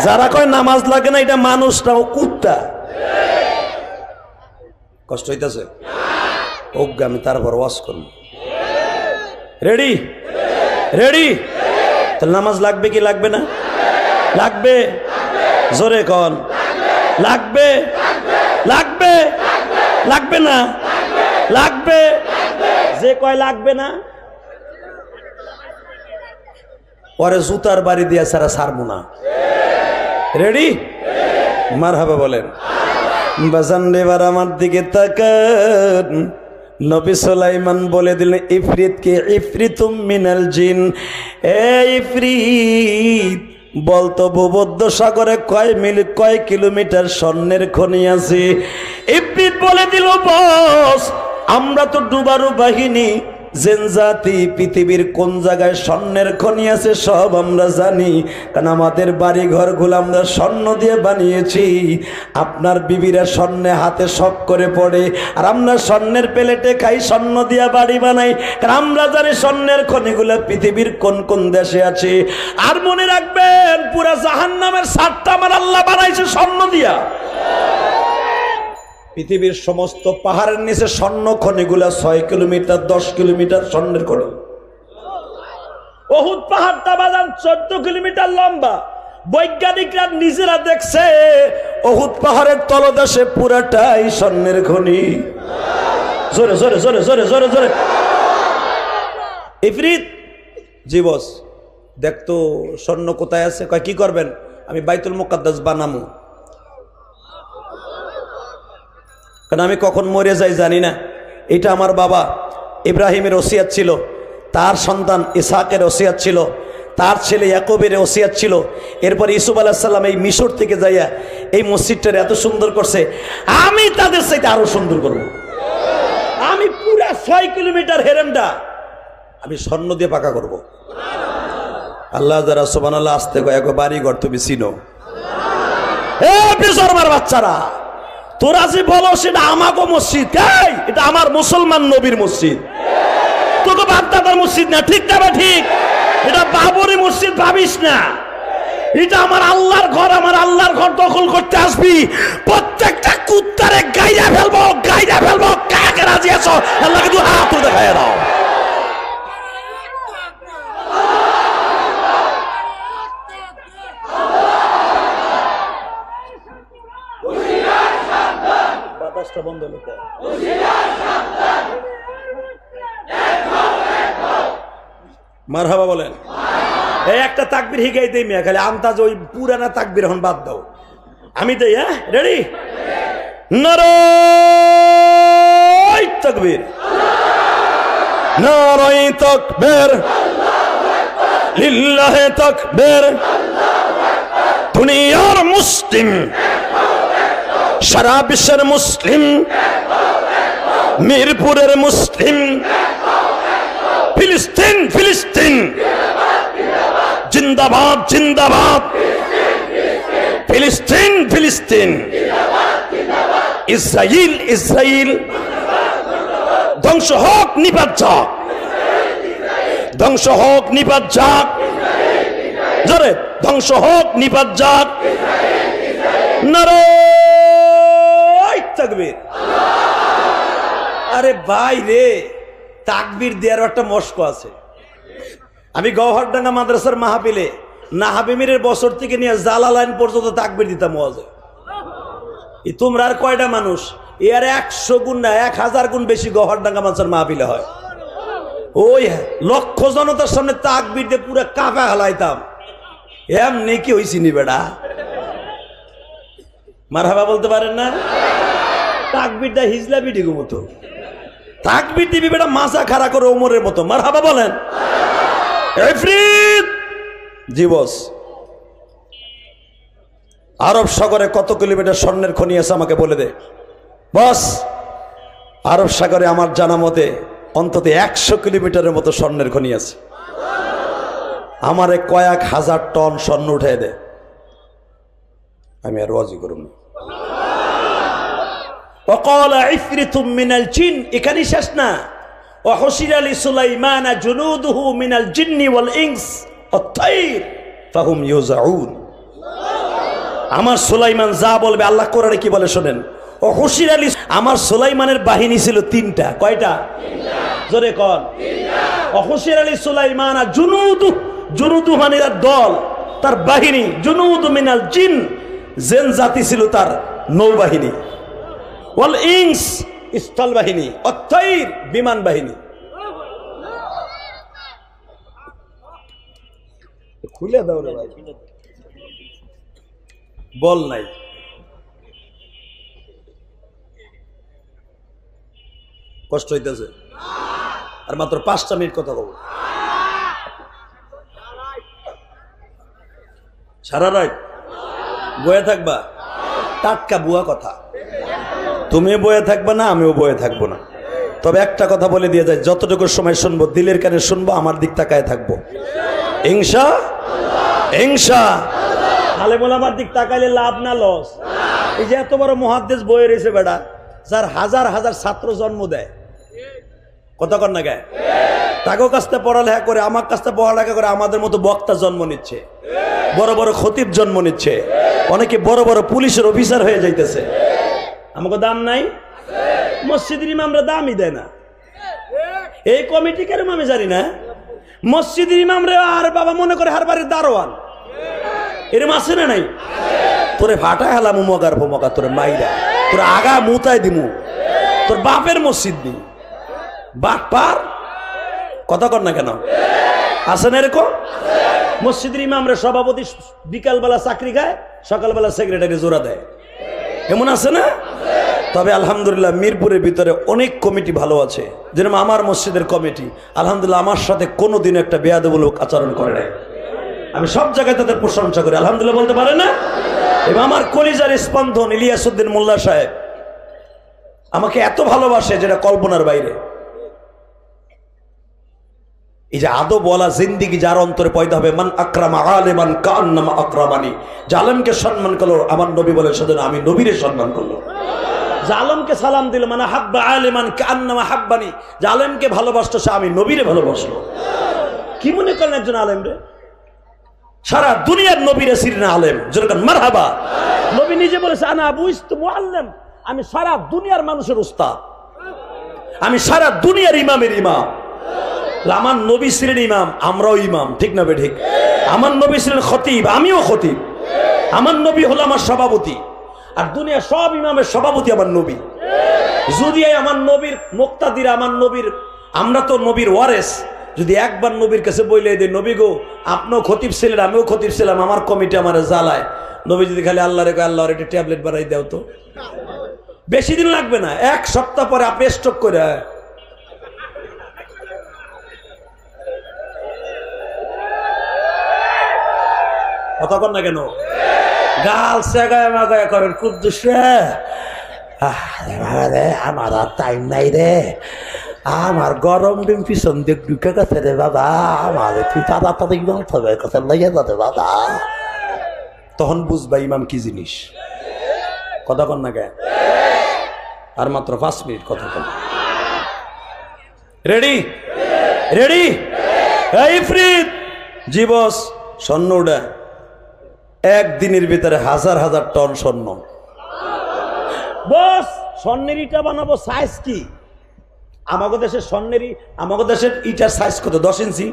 যারা কয় নামাজ লাগে না, এটা মানুষ না, ও কুত্তা। কষ্ট হইতেছে? ওকে আমি তারপর ওয়াজ করব। রেডি? রেডি? তাহলে নামাজ লাগবে কি লাগবে না? লাগবে। জোরে কন, লাগবে। লাগবে? লাগবে না? লাগবে। যে কয় লাগবে না, পরে জুতার বাড়ি দিয়া সারা সারবো না। রেডি? মারহাবা বলেন। বাজান এবার আমার দিকে তাকান। নবী সুলাইমান বলে দিলেন ইফরিতকে, ইফরিতুম মিনাল জিন। এ ইফরিত, বলতো ভূমধ্য সাগরে কয় কিলোমিটার স্বর্ণের খনি আছে? ইফরিত বলে দিল, বস আমরা তো ডুবারু বাহিনী, জেন জাতি, পৃথিবীর কোন জায়গায় স্বর্ণের খনি আছে সব আমরা জানি, কারণ আমাদের বাড়ি ঘরগুলো আমরা স্বর্ণ দিয়ে বানিয়েছি। আপনার বিবিরা স্বর্ণে হাতে শখ করে পড়ে, আর আমরা স্বর্ণের প্লেটে খাই, স্বর্ণ দিয়া বাড়ি বানাই, কারণ আমরা জানি স্বর্ণের খনিগুলো পৃথিবীর কোন কোন দেশে আছে। আর মনে রাখবেন, পুরা জাহান্নামের ছাদটা আমার আল্লাহ বানাইছে স্বর্ণ দিয়া। পৃথিবীর সমস্ত পাহাড়ের নিচে স্বর্ণ খনিগুলা 6 কিলোমিটার 10 কিলোমিটার স্বর্ণের খনি। উহুদ পাহাড়টা বাজান 14 কিলোমিটার লম্বা। বৈজ্ঞানিকরা নিজেরা দেখছে উহুদ পাহাড়ের তলদেশে পুরাটাই স্বর্ণের খনি। জোরে জোরে জোরে জোরে জোরে জোরে। ইফরিত জি বস, দেখতো স্বর্ণ কোথায় আছে? কয় কি করবেন? আমি বাইতুল মুকাদ্দাস বানামু। কারণ আমি কখন মরে যাই জানি না। এটা আমার বাবা ইব্রাহিমের ওসিয়াত ছিল, তার সন্তান ইসহাকের ওসিয়াত ছিল, তার ছেলে ইয়াকুবের ওসিয়াত ছিল। এরপর ইউসুফ আলাইহিস সালাম এই মিশর থেকে যাইয়া এই মসজিদটা এত সুন্দর করছে, আমি তাদের চাইতে আরো সুন্দর করব। আমি পুরা 6 কিলোমিটার হেরেমটা আমি স্বর্ণ দিয়ে পাকা করব। আল্লাহ যারা সুবহানাল্লাহ আসতে কয় বাড়ি ঘর তুমি চিনো? এ বেজরমার বাচ্চারা, তোরা যে বলো সেটা আমাগো মসজিদ, এটা আমার মুসলমান নবীর মসজিদ, তোকে বাপদাদার মসজিদ না। ঠিক না? ঠিক। এটা বাবরি মসজিদ ভাবিস না, এটা আমার আল্লাহর ঘর। আমার আল্লাহর ঘর দখল করতে আসবি, প্রত্যেকটা কুত্তারে গাইরা ফেলবো, গাইরা ফেলবো। কাকে রাজি আছো? আল্লাহকে দু হাত দেখায় দাও। বাতাসটা বন্ধ হলো। মারহাবা বলেন। এই একটা তাকবীর হিগাই দেই মিয়া, খালি আন্তাজ ওই পুরানা তাকবীর এখন বাদ দাও। আমি দেই, হ্যাঁ রেডি? নারায়ে তাকবীর, নারায়ে তাকবীর, লিল্লাহে তাকবীর। দুনিয়ার মুসলিম, সারা বিশ্বের মুসলিম, মিরপুরের মুসলিম, ফিলিস্তিন ফিলিস্তিন জিন্দাবাদ জিন্দাবাদ, ফিলিস্তিন ফিলিস্তিন, ইসরাইল ইসরাইল, ধ্বংস হোক নিপাত যাক, ধ্বংস হোক নিপাত যাক, জোরে ধ্বংস হোক নিপাত যাক। নারায়ে তাকবীর। আরে ভাই রে, তাকবীর দেওয়ার একটা মস্ক আছে। আমি গওহরডাঙ্গা মাদ্রাসার মাহফিলে নাহাবিমিরের বছর থেকে নিয়ে জালালাইন পর্যন্ত তাকবীর দিতাম ওয়াজে। তোমরা আর কয়টা মানুষ? এর 100 গুণ না 1000 গুণ বেশি গওহরডাঙ্গা মাদ্রাসার মাহফিলে হয়। ওই লক্ষ জনতার সামনে তাকবীর দিয়ে পুরো কাঁপা হালাইতাম। এমনি কি হইছিনি বেটা? মারহাবা বলতে পারেন না? তাকবীরটা হিজলা বিডিগো মতো তাকবীর দিবি বেটা, মাথা খাড়া করে ওমরের মতো। মারহাবা বলেন। ইফরিত জি বস। আরব সাগরে কত কিলোমিটার স্বর্ণের খনি আছে আমাকে বলে দে বস। আরব সাগরে আমার জানা মতে অন্তত 100 কিলোমিটারের মতো স্বর্ণের খনি আছে। আমারে কয়েক হাজার টন স্বর্ণ উঠাই দে, আমি আর রাজি করব না। وقال عفريت من الجن, এখানেই শেষ না। وحشر لسليمان جنوده من الجن والإنس والطير فهم يوزعون। আমার সুলাইমান যা বলবে, আল্লাহ কোরআনে কি বলে শোনেন। وحشر আমার সুলাইমানের বাহিনী ছিল 3টা। কয়টা? জোরে কোন? 3টা। وحشر لسليمان جنوده, জুনুদু মানে দল, তার বাহিনী। জুনুদ মিনাল জিন, জিন জাতি ছিল তার নৌবাহিনী। ওয়াল ইনস, স্থল বাহিনী। অত্তৈর, বিমান বাহিনী। খুলে দাও রে ভাই, বল নাই। কষ্ট হইতেছে? আর মাত্র 5টা মিনিট কথা বলবো। সারা রাত বয়ে থাকবা? টাটকা বুয়া কথা। তুমি বয়ে থাকবা না, আমিও বয়ে থাকবো না। তবে একটা কথা বলে দিয়ে যায়, যতটুকু সময় শুনবো দিলের কানে শুনবো, আমার দিক তাকায় থাকবো ইনশাআল্লাহ। ইনশাআল্লাহ। আলেমুল আমার দিক তাকাইলে লাভ না লস? এই যে এত বড় মুহাদ্দিস বয়ে রয়েছে বেটা, যার হাজার হাজার ছাত্র জন্ম দেয়, কথা কর না গায়ে, তাকেও কাছতে পড়ালেখা করে, আমার কাছতে পড়ালেখা করে আমাদের মতো বক্তা জন্ম নিচ্ছে, বড় বড় খতিব জন্ম নিচ্ছে, অনেকে বড় বড় পুলিশের অফিসার হয়ে যাইতেছে। আমাকে দাম নাই? মসজিদের ইমামরা দামই দেয় না। এই কমিটি কেন আমি জানি না। মসজিদের ইমাম রে আর বাবা মনে করে হার বাড়ির দারোয়ান, এরম আছে না নাই? তোরে ফাটা হেলাম মগার মগা, তোরে মাইরা তোর আগা মুতায় দিমু, তোর বাপের মসজিদ নি বাপ পার কথা কর না কেন? আছে না এরকম? মসজিদের ইমাম রে সভাপতি বিকালবেলা চাকরি খায়, সকালবেলা সেক্রেটারি জোড়া দেয়, এমন আছে না? তবে আলহামদুলিল্লাহ মিরপুরের ভিতরে অনেক কমিটি ভালো আছে, যেরকম আমার মসজিদের কমিটি আলহামদুলিল্লাহ আমার সাথে কোনোদিন একটা বেয়াদবমূলক আচরণ করে নাই। আমি সব জায়গায় তাদের প্রশংসা করি, আলহামদুলিল্লাহ বলতে পারে না? এবং আমার কলিজার স্পন্দন ইলিয়াসউদ্দিন মোল্লা সাহেব আমাকে এত ভালোবাসে যেটা কল্পনার বাইরে। এই যে আদব ওয়ালা জিন্দিগি যার অন্তরে পয়দা হবে, মান আকরামা আলিমান কান্নামা আকরামানি, জালেমকে সম্মান করলো আমার নবী বলে সেজন্য আমি নবীরে সম্মান করলো। জালেমকে সালাম দিল মানে হাব্বা আলিমান কান্নামা হাব্বানি, জালেমকে ভালোবাসতো সে আমি নবীরে ভালোবাসলো। কি মনে করেন একজন আলেম রে? সারা দুনিয়ার নবীরে সিরনা আলেম, যেরকম মারহাবা। নবী নিজে বলেছে আনা বুইস্তু মুআল্লিম, আমি সারা দুনিয়ার মানুষের উস্তাদ, আমি সারা দুনিয়ার ইমামের ইমাম। আমার নবী ছিলেন ইমাম, আমরাও ইমাম, ঠিক না ঠিক? আমার নবী ছিলেন খতিব, আমিও খতিব। আমার নবী হলো আমার সভাপতি, আর দুনিয়া সব ইমামের সভাপতি আমার নবী। যদি আমার নবীর মুক্তাদিরা, আমার নবীর, আমরা তো নবীর ওয়ারেস, যদি একবার নবীর কাছে বইলে দেয় নবী গো আপনিও খতিব ছিলেন আমিও খতিব ছিলাম, আমার কমিটি আমার জ্বালায়, নবী যদি খালি আল্লাহ রেখে আল্লাহর একটা ট্যাবলেট বাড়াই দাও তো, বেশি দিন লাগবে না, এক সপ্তাহ পরে আপনি স্টক করে কথা কর না কেন? গাল সেগায় মাগায় করেন কুদ্দুস রে, আমার আর টাইম নাই রে, আমার গরম ডিম পিছন দিক ঢুকে গেছে রে বাবা, আমার তুই তাড়াতাড়ি বলতে হবে কথা লেগে যাবে বাবা। তখন বুঝবা ইমাম কি জিনিস। কথা কর না কে? আর মাত্র 5 মিনিট কথা কর। Ready ready? এই ফ্রিদ জি বস, স্বর্ণ উড়া একদিনের ভিতরে 1000 টন স্বর্ণ। বস স্বর্ণের ইটা বানাবো, সাইজ কি? আমাদের দেশের স্বর্ণের, আমাদের দেশের ইটার সাইজ কত? 10 ইঞ্চি,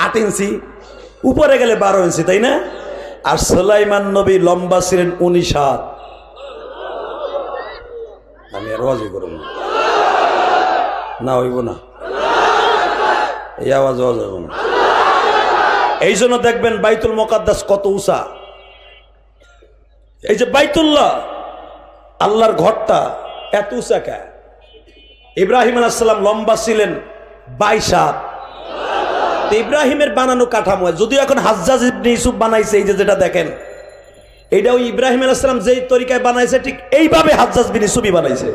8 ইঞ্চি, উপরে গেলে 12 ইঞ্চি, তাই না? আর সুলাইমান নবী লম্বা ছিলেন 19 হাত। আমি আর ওয়াজি করব না, হইব না, এই আওয়াজ হইব না। এই জন্য দেখবেন বাইতুল মুকাদ্দাস কত উঁচা। এই যে বাইতুল্লাহ আল্লাহর ঘরটা এত উঁচা কে? ইব্রাহিম আলাইহিস সালাম লম্বা ছিলেন 22 হাত। ইব্রাহিমের বানানো কাঠামো, যদিও এখন হাজ্জাজ ইবনে ইউসুফ বানাইছে, এই যে যেটা দেখেন এইটা ওই ইব্রাহিম আলাইহিস সালাম যেই তরিকায় বানাইছে ঠিক এইভাবে হাজ্জাজ বিন ইউসুফই বানাইছে।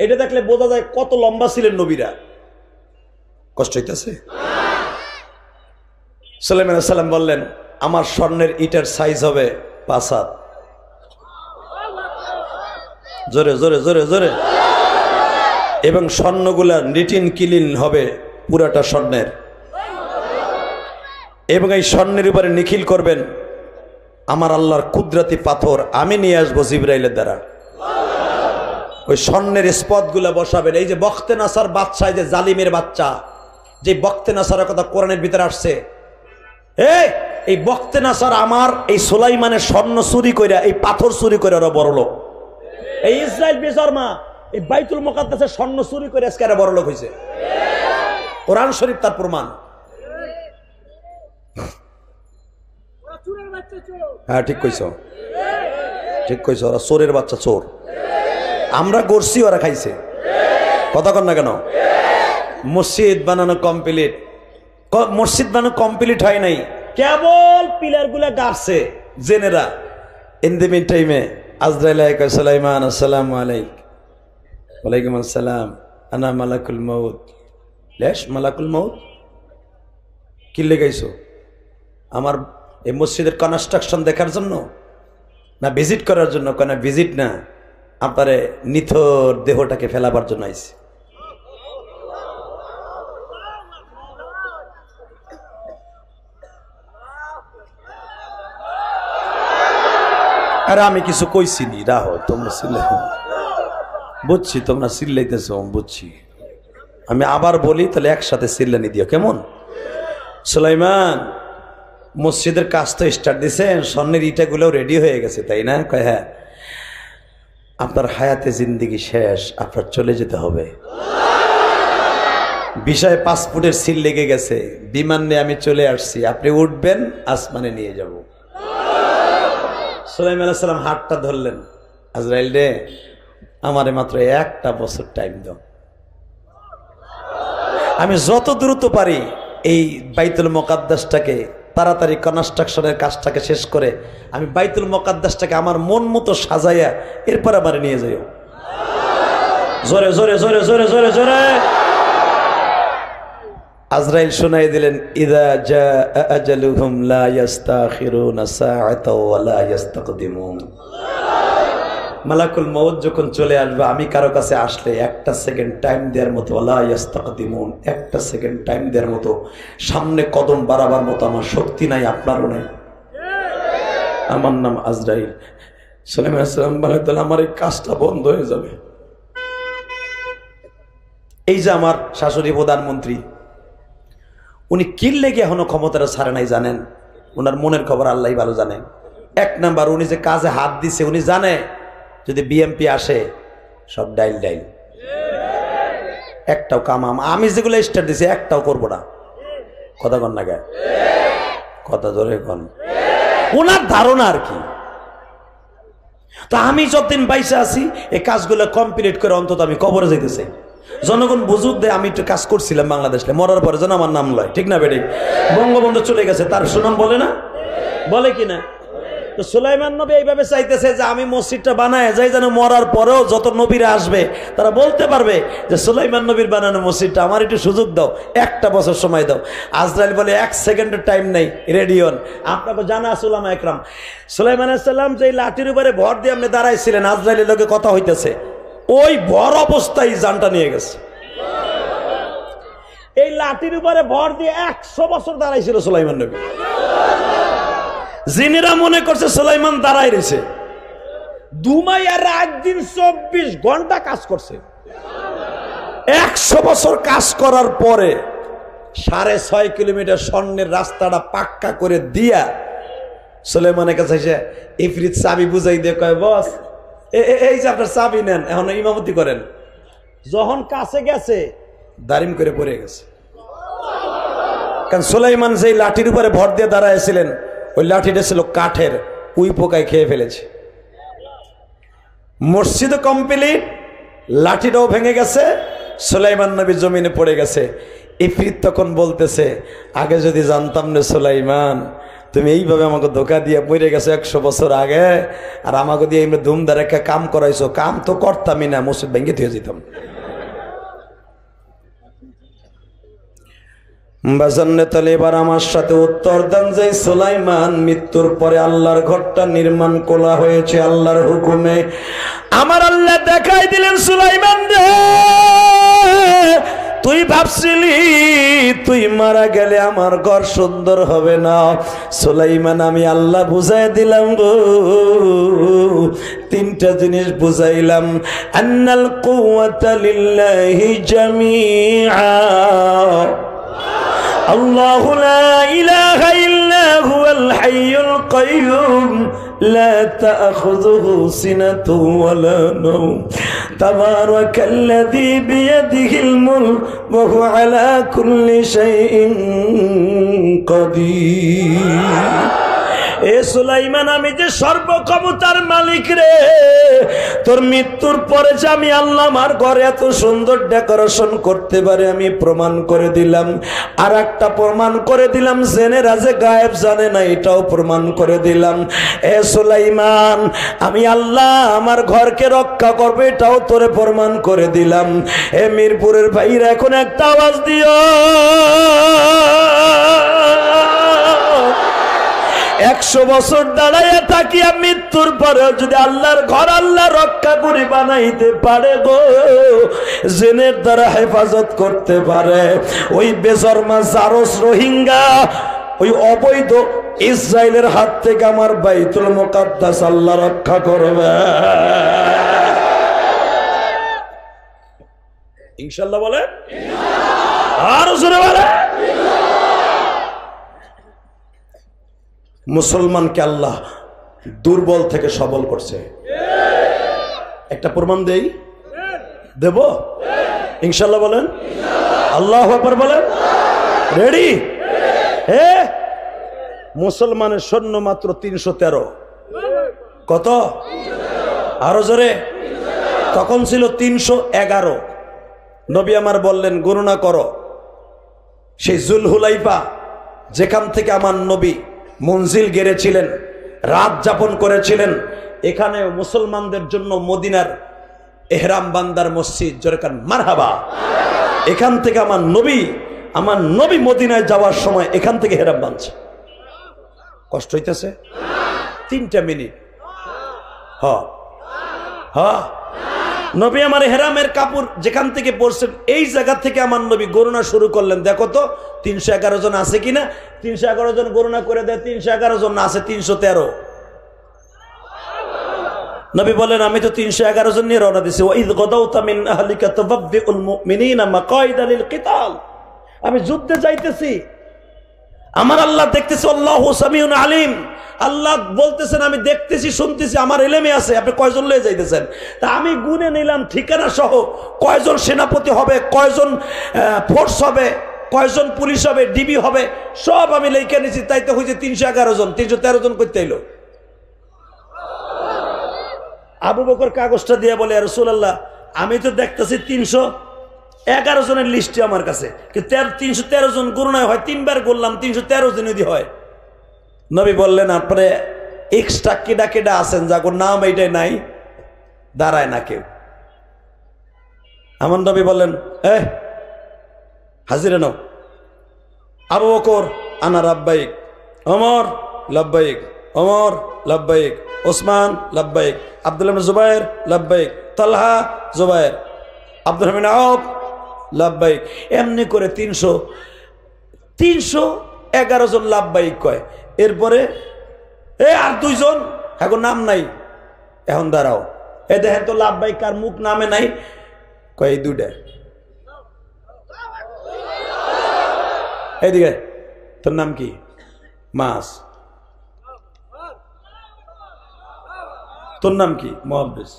এটা দেখলে বোঝা যায় কত লম্বা ছিলেন নবীরা। কষ্ট হইতেছে? সুলাইমান আলাইহিস সালাম বললেন আমার স্বর্ণের ইটার সাইজ হবে 5 হাত। জোরে জোরে জোরে জোরে। এবং স্বর্ণগুলা নিটিন কিলিন হবে পুরাটা স্বর্ণের, এবং এই স্বর্ণের উপরে নিখিল করবেন আমার আল্লাহর কুদরতি পাথর, আমি নিয়ে আসবো জিবরাইলের দ্বারা। ওই স্বর্ণের স্পটগুলা বসাবেন। এই যে বখতে নাসার বাদশা, যে জালিমের বাচ্চা, যে বখতে নাসারের কথা কোরআনের ভিতরে আসছে, এই বখতে নাসার আমার এই সুলাইমানের স্বর্ণ চুরি কইরা, এই পাথর চুরি করে ওরা বড় লোক। এই ইসরায়েল বেজরমা এই বাইতুল মুকাদ্দাসের স্বর্ণ চুরি করে আজকে এরা বড় লোক হয়েছে। কোরআন শরীফ তার প্রমাণ। হ্যাঁ ঠিক কইছ, ঠিক কইছ, ওরা চোরের বাচ্চা, চোর। আমরা গড়ছি, ওরা খাইছে। কথা কর না কেন? মসজিদ বানানো কমপ্লিট, মসজিদ বানানো কমপ্লিট হয় নাই, কেবল পিলার গুলা গাড়ছে জেনেরা। ইন দি মিন টাইমে আজরাইল কয় সুলাইমান আসসালামু আলাইক। ওয়ালাইকুম আসসালাম, আনা মালাকুল মউত। লেশ মালাকুল মউত কি লেগাইছো? আমার এই মসজিদের কনস্ট্রাকশন দেখার জন্য না ভিজিট করার জন্য? কেন ভিজিট না, আপনারে নিথর দেহটাকে ফেলাবার জন্য আইছি। আরে আমি কিছু কইছিনি, রাহো তোমরা চিল্লাই, বুঝছি তোমরা চিল্লাইতেছ, বুঝছি। আমি আবার বলি, তাহলে একসাথে চিল্লানি দিও, কেমন? সুলাইমান, মসজিদের কাজ তো স্টার্ট দিছেন, স্বর্ণের ইটাগুলোও রেডি হয়ে গেছে, তাই না? কয় হ্যাঁ। আপনার হায়াতে জিন্দেগি শেষ, আপনার চলে যেতে হবে। বিষয় পাসপোর্টের সিল লেগে গেছে, বিমান নিয়ে আমি চলে আসছি, আপনি উঠবেন, আসমানে নিয়ে যাব। সুলাইমান আলাইহিস সালাম হাতটা ধরলেন, আজরাইল রে, আমারে মাত্র 1টা বছর টাইম দাও, আমি যত দ্রুত পারি এই বাইতুল মুকাদ্দাসটাকে তাড়াতাড়ি কনস্ট্রাকশনের কাজটাকে শেষ করে আমি বাইতুল মুকাদ্দাসটাকে আমার মন মতো সাজাইয়া এরপর আমারে নিয়ে যাইও। জোরে জোরে জোরে জোরে জোরে জোরে আজরাইল শুনাই দিলেন, ইযা জাআ আজালুহুম লা ইস্তাখিরুনা সাআতাও ওয়া লা ইস্তাকদিমুন। মালাকুল মউত যখন চলে আসবে, আমি কারো কাছে আসলে 1টা সেকেন্ড টাইম দেওয়ার মতো, ওয়ালা ইস্তাকদিমুন, 1টা সেকেন্ড টাইম দেওয়ার মতো, সামনে কদম বাড়াবার মতো আমার শক্তি নাই, আপনারও নাই। আমার নাম আজরাইল। সুলাইমান আলাইহিস সালাম বলেন, আমার এই কাজটা বন্ধ হয়ে যাবে। এই যে আমার শাশুড়ি প্রধানমন্ত্রী, উনি কি লেগে এখনো ক্ষমতাটা ছাড়ে নাই জানেন? ওনার মনের খবর আল্লাহই ভালো জানে। 1 নাম্বার, উনি যে কাজে হাত দিছে, উনি জানে যদি বিএমপি আসে সব ডাইল ডাইল, একটাও কামাম আমি যেগুলো স্টার্ট দিছি একটাও করবো না। কথা কন না গে, কথা ধরে কন। ওনার ধারণা আর কি। তো আমি যতদিন বাইসে আছি এই কাজগুলো কমপ্লিট করে অন্তত আমি কবরে যেতে চাই। জনগণ বুঝুক দে আমি একটু কাজ করছিলাম বাংলাদেশে, মরার পরে যেন আমার নাম লয়, ঠিক না বেঠিক? বঙ্গবন্ধু চলে গেছে, তার সুনাম বলে না, বলে কিনা? তো সুলাইমান নবী এইভাবে চাইতেছে যে আমি মসজিদটা বানায় যাই, যেন মরার পরেও যত নবীরা আসবে তারা বলতে পারবে যে সুলাইমান নবীর বানানো মসজিদটা, আমার একটু সুযোগ দাও, 1টা বছর সময় দাও। আজরাইল বলে 1 সেকেন্ডের টাইম নেই, রেডি হন। আপনাকে জানা আছে উলামা একরাম, সুলাইমান আলাইহিস সালাম যে লাঠির উপরে ভর দিয়ে আপনি দাঁড়াইছিলেন, আজরাইলের লোকে কথা হইতেছে, ওই ভর অবস্থায় জানটা নিয়ে গেছে। এই লাঠির উপরে ভর দিয়ে 100 বছর দাঁড়াইছিল সুলাইমান নবী। জিনেরা মনে করছে সুলাইমান দাঁড়াই রয়েছে, দুমাইয়া রাত দিন 24 ঘন্টা কাজ করছে। 100 বছর কাজ করার পরে 6.5 কিলোমিটার স্বর্ণের রাস্তাটা পাক্কা করে দিয়া সুলাইমানের কাছে এসে ইফরিত চাবি বুঝাই দিয়ে কয়, বস এই যে আপনার চাবি নেন, এখন ইমামতি করেন। যখন কাছে গেছে দাঁড়িম করে পড়ে গেছে, কারণ সুলাইমান যেই লাঠির উপরে ভর দিয়ে দাঁড়াইছিলেন ওই লাঠিটা ছিল কাঠের, উই পোকায় খেয়ে ফেলেছে। মসজিদও কমপ্লিট, লাঠিটাও ভেঙে গেছে, সুলাইমান নবী জমিনে পড়ে গেছে। ইফরিত তখন বলতেছে, আগে যদি জানতাম না সুলাইমান তুমি এইভাবে আমাকে ধোকা দিয়ে পড়ে গেছো 100 বছর আগে, আর আমাকে দিয়ে এমনি ধুমধার একটা কাম করাইছো, কাম তো করতামই না, মসজিদ ভেঙে দিয়ে যেতাম। বাজান্নে তাহলে এবার আমার সাথে উত্তর দেন যে সুলাইমান মৃত্যুর পরে আল্লাহর ঘরটা নির্মাণ করা হয়েছে আল্লাহর হুকুমে। আমার আল্লাহ দেখাই দিলেন, সুলাইমান রে, তুই ভাবছিলি তুই মারা গেলে আমার ঘর সুন্দর হবে না। সুলাইমান, আমি আল্লাহ বুঝাই দিলাম গো, 3টা জিনিস বুঝাইলাম। আন্নাল কুওয়াতা লিল্লাহি জামিআ, আল্লাহু লা ইলাহা ইল্লা হুয়াল হাইয়ুল কাইয়্যুম লা তা'খুযুহু সিনাতুন ওয়া লা নাওম তাবারাকাল্লাযী বিয়াদিহিল মুলক ওয়া হুয়া আলা কুল্লি শাইইন কাদির। এ সুলাইমান, আমি যে সর্বক্ষমতার মালিক রে, তোর মৃত্যুর পরে যে আমি আল্লাহ আমার ঘরে এত সুন্দর ডেকোরেশন করতে পারে আমি প্রমাণ করে দিলাম। আর একটা প্রমাণ করে দিলাম, জেনেরা যে গায়েব জানে না এটাও প্রমাণ করে দিলাম। এ সুলাইমান, আমি আল্লাহ আমার ঘরকে রক্ষা করবে এটাও তোরে প্রমাণ করে দিলাম। এ মিরপুরের ভাইরা এখন একটা আওয়াজ দিও, 100 বছর দাঁড়াইয়া থাকিয়া মৃত্যুর পরেও যদি আল্লাহর ঘর আল্লাহ রক্ষা করে বানাইতে পারে গো, জিনের দ্বারা হেফাজত করতে পারে, ওই বেজরমা জারস রোহিঙ্গা ওই অবৈধ ইসরায়েলের হাত থেকে আমার বাইতুল মুকাদ্দাস আল্লাহ রক্ষা করবে। ইনশাল্লাহ বলে, আরো জোরে বলে। মুসলমানকে আল্লাহ দুর্বল থেকে সবল করছে। একটা প্রমাণ দেই, দেব ইনশাল্লাহ বলেন, আল্লাহু আকবার বলেন। রেডি? মুসলমানের সৈন্য মাত্র 313। কত? আরো জোরে। তখন ছিল 311। নবী আমার বললেন গণনা করো। সেই জুলহুলাইফা যেখান থেকে আমার নবী মঞ্জিল গেড়েছিলেন, রাত যাপন করেছিলেন, এখানে মুসলমানদের জন্য মদিনার এহরাম বান্দার মসজিদ, জোরে কান মারহাবা। এখান থেকে আমার নবী মদিনায় যাওয়ার সময় এখান থেকে এহরাম বাঁধছে। কষ্ট হইতেছে? 3টা মিনিট। নবী আমার এহরামের কাপড় যেখান থেকে পরছেন এই জায়গা থেকে আমার নবী গণনা শুরু করলেন। দেখো তো 311 জন আছে কিনা। 311 জন গণনা করে দেয়, 311 জন আছে 313। নবী বলেন আমি তো 311 জন নিয়ে রওনা দিছি। ওয়াইদ গাদাউতা মিন আহলিকা তুবাব্বিউল মুমিনিনা মাকাইদা লিল কিতাল। আমি যুদ্ধে যাইতেছি, আমার আল্লাহ দেখতেছে, আল্লাহু সামিউন আলিম। আল্লাহ বলতেছেন আমি দেখতেছি, শুনতেছি, আমার ইলমে আছে। আপনি কয়জন লয়ে যাইতেছেন? তা আমি গুনে নিলাম ঠিকানা সহ, কয়জন সেনাপতি হবে, কয়জন ফোর্স হবে, কয়জন পুলিশ হবে, ডিবি হবে, সব আমি লিখে নিছি। তাই তো হয়েছে 311 জন। 313 জন করতে এলো। আবু বকর কাগজটা দিয়ে বলে, রাসূলুল্লাহ আমি তো দেখতেছি 311 জনের লিস্টে আমার কাছে, কিন্তু 313 জন গণনায় হয়, 3বার করলাম 313 জন যদি হয়। নবী বললেন আপনি এক্সট্রা কেডা কেডা আছেন যার নাম এইটাই নাই, দাঁড়ায় না কেউ। আমার নবী বললেন হাজিরা নাও। আবু বকর আনা লাব্বাইক, ওমর লাব্বাইক, ওমর লাব্বাইক, ওসমান লাব্বাইক, আব্দুল্লাহ ইবনে জুবায়ের লাব্বাইক, তালহা জুবায়ের, আব্দুর রহমান আউফ লাব্বাইক। এমনি করে 311 জন লাব্বাইক কয়। এরপরে আর 2 জন এখন নাম নাই। এখন দাঁড়াও, দেখেন তো লাব্বাইক কার মুখ নামে নাই? কয় এই 2টা। এইদিকে তোর নাম কি? মাস। তোর নাম কি? মুহাব্বিস।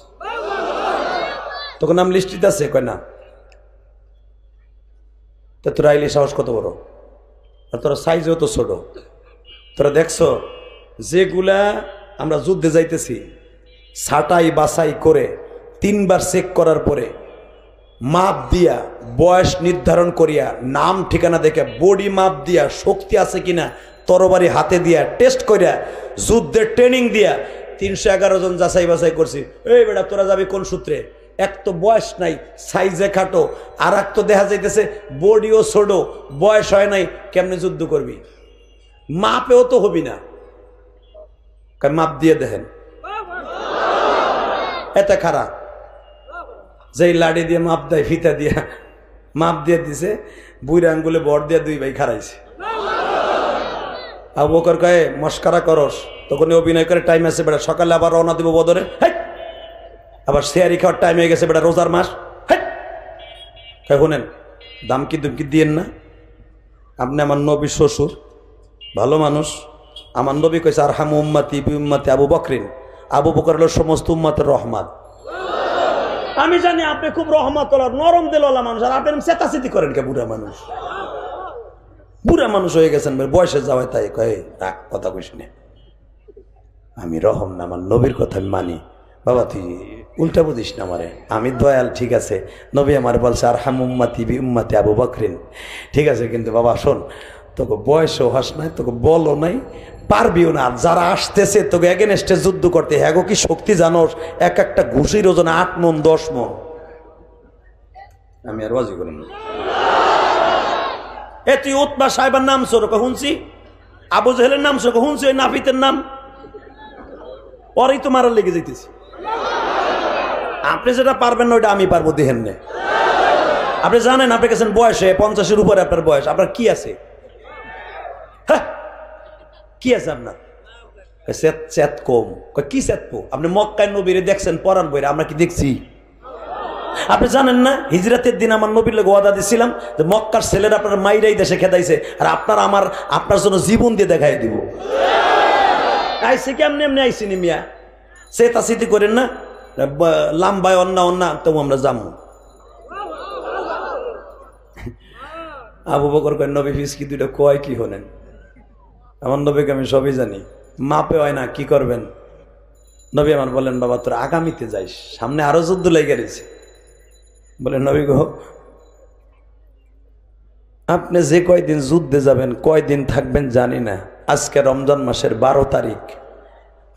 তোর নাম লিস্টিতে আছে? কয় না। তা তোরা আইলি সাহস কত বড়, আর তোরা সাইজও তো ছোট। তোরা দেখছো যেগুলা আমরা যুদ্ধে যাইতেছি, ছাটাই বাছাই করে 3বার চেক করার পরে মাপ দিয়া, বয়স নির্ধারণ করিয়া, নাম ঠিকানা দেখে, বডি মাপ দিয়া, শক্তি আছে কিনা তরবারি হাতে দিয়া টেস্ট করিয়া, যুদ্ধের ট্রেনিং দিয়া 311 জন যাচাই বাছাই করছি। এই বেটা তোরা যাবি কোন সূত্রে? এক তো বয়স নাই, সাইজে খাটো, আর এক তো দেখা যাইতেছে বডিও ছোট, বয়স হয় নাই, কেমনে যুদ্ধ করবি? মাপেও তো হবি না। মাপ দিয়ে দেখেন, এত খারাপ। যেই লাড়ি দিয়ে মাপ দেয়, ফিতা দিয়া মাপ দিয়ে দিছে, বুড়া আঙ্গুলে বর দিয়ে 2 ভাই খারাইছে। আবু বকর কয়ে মস্কারা করস? তখন অভিনয় করে টাইম আছে বেটা, সকালে আবার রওনা দিব বদরে, আবার শেয়ারি খাওয়ার টাইম হয়ে গেছে বেটা, রোজার মাস। শুনেন, দামকি দুমকি দিয়েন না। আপনি আমার নবী শ্বশুর, ভালো মানুষ। আমার নবী কইছে আরহামু উম্মতি বি উম্মতি আবু বকরিন। আবু বকর হলো সমস্ত উম্মতের রহমত। আমি জানি আপনি খুব রহমতওয়ালা, নরম দিলওয়ালা মানুষ, আর আপনি চেতাচেতি করেন কে? বুড়া মানুষ, বুড়া মানুষ হয়ে গেছেন, বয়সে যাওয়ায় তাই কয়ে রাখ, কথা কইস না। আমি রহম না, আমার নবীর কথা আমি মানি। বাবা তুই উল্টা বুঝিস না আমারে, আমি দয়াল, ঠিক আছে। নবী আমার বলছে আরহামু উম্মতি বি উম্মতি আবু বকরিন, ঠিক আছে। কিন্তু বাবা শোন, তোকে বয়সও হাস নাই, তোকে বলো নাই, পারবিও না। যারা আসতেছে তোকে এগেনস্টে যুদ্ধ করতে, হ্যাঁ কি শক্তি জানোস? এক একটা ঘুষির ওজন 8 মণ 10 মণ। আমি আর বাজি করি না। তুই উতবা সাহেবের নাম সরক শুনছি, আবু জাহেলের নাম সরক শুনছি, ওই নাফিতের নাম, ওরই তো মারার লেগে যেতেছি। আপনি যেটা পারবেন না ওইটা আমি পারবো, দেখেন না। আপনি জানেন আপনি গেছেন বয়সে 50-এর উপরে, আপনার বয়স, আপনার কি আছে? হ্যাঁ কি আছে আপনার? কম। কি আপনি মক্কায় নবীরে দেখছেন পরান বইরে, আমরা কি দেখছি? আপনি জানেন না হিজরাতের দিন আমার নবীর লোক ওয়াদা দিছিলাম যে মক্কার ছেলেরা আপনার মাইরাই দেশে খেদাইছে, আর আপনার জন্য জীবন দিয়ে দেখাই দিব। আইসি কেমনি এমনি আইসিনি মিয়া, সেতা স্মৃতি করেন না, লাম্বায় অন্যা তবু আমরা যাবো। আবু বকর কয় নবী ফিসকি দুইটা কয় কি হলেন? আমার নবীকে আমি সবই জানি, মাপে হয় না, কি করবেন? নবী আমার বলেন বাবা তোর আগামীতে যাইস, সামনে আরো যুদ্ধ লেগে গেছে। বলে নবী গো আপনি যে কয়দিন যুদ্ধে যাবেন, কয়দিন থাকবেন জানি না। আজকে রমজান মাসের 12 তারিখ,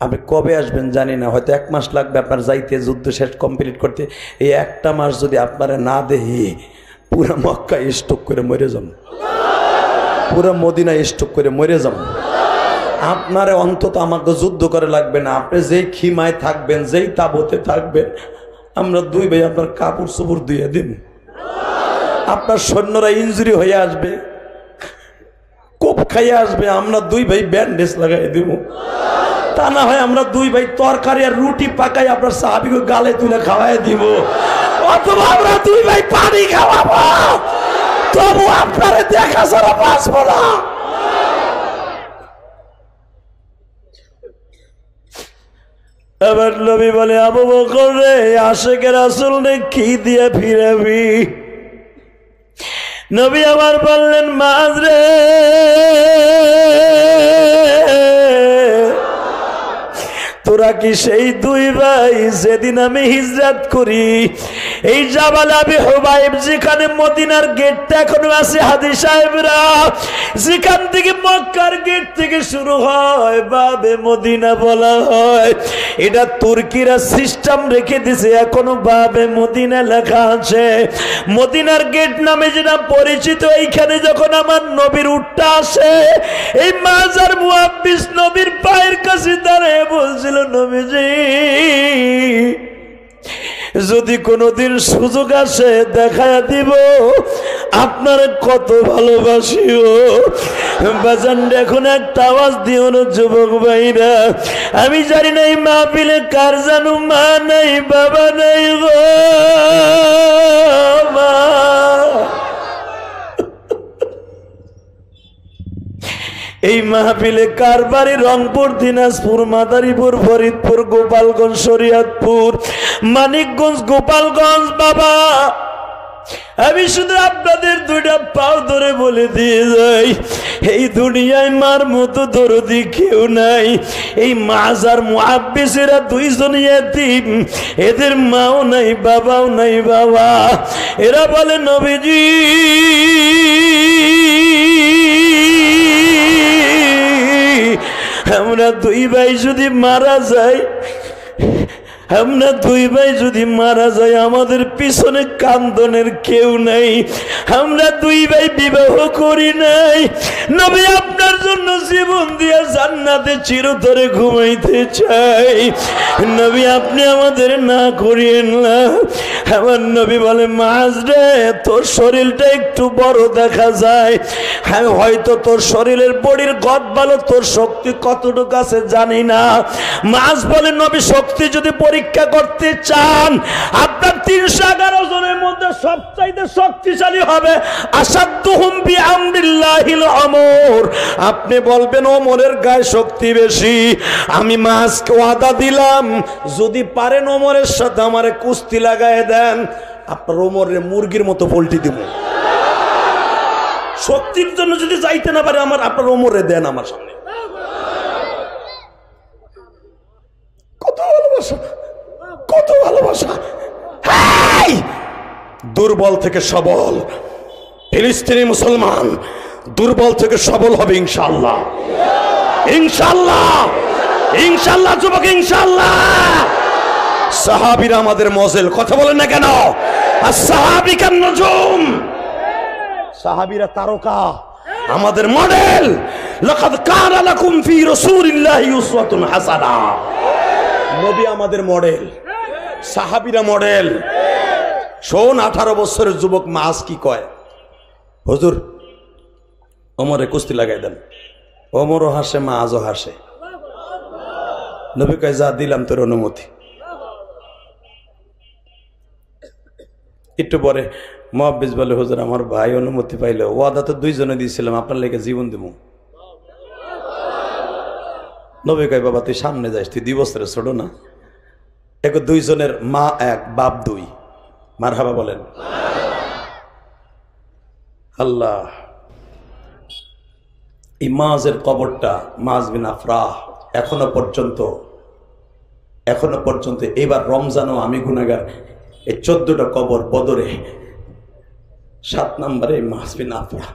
আপনি কবে আসবেন জানি না, হয়তো 1 মাস লাগবে আপনার যাইতে, যুদ্ধ শেষ কমপ্লিট করতে। এই একটা মাস যদি আপনারা না দেখি পুরা মক্কা স্টক করে মরে যাব, পুরা মদিনা স্টক করে মরে যাব। আপনারে অন্তত আমাকে যুদ্ধ করে লাগবে না, আপনি যেই খিমায় থাকবেন, যেই তাবতে থাকবেন, আমরা 2 ভাই আপনার কাপড় চোপড় দিয়ে দিন। আপনার সৈন্যরা ইনজুরি হয়ে আসবে, কোপ খাইয়ে আসবে, আমরা 2 ভাই ব্যান্ডেজ লাগাই দিব। তা না হয় আমরা 2 ভাই তরকারি আর রুটি পাকাই আপনার সাহাবীকে গালে তুলে খাওয়াই দিব, অথবা আমরা 2 ভাই পানি খাওয়াবো, তবু আপনারে দেখা ছাড়া বাঁচবো না। এবার নবী বলে আবু বকর রে, আশিকের রাসূল রে কি দিয়ে ফিরাবি? নবী আমার বললেন মাজ রে, তোরা কি সেই 2 ভাই যেদিন আমি হিজরত করি, এই জাবাল আবি হুবাইব যেখানে মদিনার গেটটা এখনো আছে, হাদি সাহেবরা যেখান থেকে মক্কার গেট থেকে শুরু হয় বাবে মদিনা বলা হয়, এটা তুর্কিরা সিস্টেম রেখে দিছে, এখনো বাবে মদিনা লেখা আছে। মদিনার গেট নামে যেটা পরিচিত, এইখানে যখন আমার নবীর উটটা আসে, এই মাজার মুহাব্বিস নবীর পায়ের কাছে দাঁড়িয়ে বলছিল নবীজি যদি কোনোদিন সুযোগ আসে দেখায় দিব আপনার কত ভালোবাসিও। বাজান এখন একটা আওয়াজ দিও না যুবক ভাইরা, আমি জানি না এই মাহফিলে কার জানো মা নাই বাবা নাই গো মা। এই মাহফিলে কার বাড়ি রংপুর, দিনাজপুর, মাদারীপুর, ফরিদপুর, গোপালগঞ্জ, শরীয়তপুর, মানিকগঞ্জ, গোপালগঞ্জ। বাবা আমি শুধু আপনাদের 2টা পাও ধরে বলে দিয়ে যাই, এই দুনিয়ায় মার মতো দরদি কেউ নাই। এই মাজার মুহাব্বিসেরা 2 জন ইয়েতিম, এদের মাও নাই বাবাও নাই। বাবা এরা বলে নবীজি আমরা 2 ভাই যদি মারা যাই, আমরা 2 ভাই যদি মারা যাই, আমাদের পিছনে কান্দনের কেউ নাই। আমরা 2 ভাই বিবাহ করি নাই। নবী আপনার জন্য জীবন দিয়ে জান্নাতে চিরতরে ঘুমাইতে চাই। নবী আপনি আমাদের না করিয়েন না। আমার নবী বলে মাজ রে, তোর শরীরটা একটু বড় দেখা যায়, হ্যাঁ হয়তো তোর শরীরের বডির গদ ভালো, তোর শক্তি কতটুকু আছে জানি না। মাজ বলে নবী শক্তি যদি পরীক্ষা করতে চান, আপনার 311 জনের মধ্যে সবচাইতে শক্তিশালী হবে আসাদুহুম বিআমরিল্লাহিল আমর। আপনি বলবেন ওমরের গায়ে শক্তি বেশি। আমি মাসকে ওয়াদা দিলাম যদি পারেন ওমরের সাথে আমারে কুস্তি লাগায় দেন, আপনার ওমরের মুরগির মতো পোল্টি দিব। শক্তির জন্য যদি যাইতে না পারে আপনার ওমরে দেন আমার সামনে। কত ভালোবাসা, কত ভালোবাসা। দুর্বল থেকে সবল ফিলিস্তিনি মুসলমান দুর্বল থেকে সবল হবে ইনশাআল্লাহ, ইনশাআল্লাহ, ইনশাআল্লাহ যুবক, ইনশাআল্লাহ। সাহাবীরা আমাদের মজেল, কথা বলেন না কেন? as-সাহাবী কান নুজুম, সাহাবীরা তারকা, আমাদের মডেল। লাকাদ কানা লাকুম ফি রাসূলিল্লাহি উসওয়াতুন হাসানা। নবী আমাদের মডেল, সাহাবীরা মডেল। শোন 18 বছরের যুবক মাস কি কয়, হুজুর ওমরে কুস্তি লাগাই দেন। ওমরও হাসে, মাazও হাসে। নবী কয় যা দিলাম তোর অনুমতি। একটু পরে মুয়াব্বিস বলে, হুজুর আমার ভাই অনুমতি পাইলে, ওয়াদা তো দুইজনে দিয়েছিলাম, আপনার লেগে জীবন দেব। নবী কয়, বাবা তুই সামনে যাস, তুই 2 বছরের ছোট না। এক দুইজনের মা এক বাপ দুই, মারহাবা বলেন। আল্লাহ, এই মাযের কবরটা, মায বিন আফরাহ, এখনো পর্যন্ত এবার রমজানও আমি গুনাহগার, এই 14টা কবর বদরে 7 নম্বরে মায বিন আফরাহ,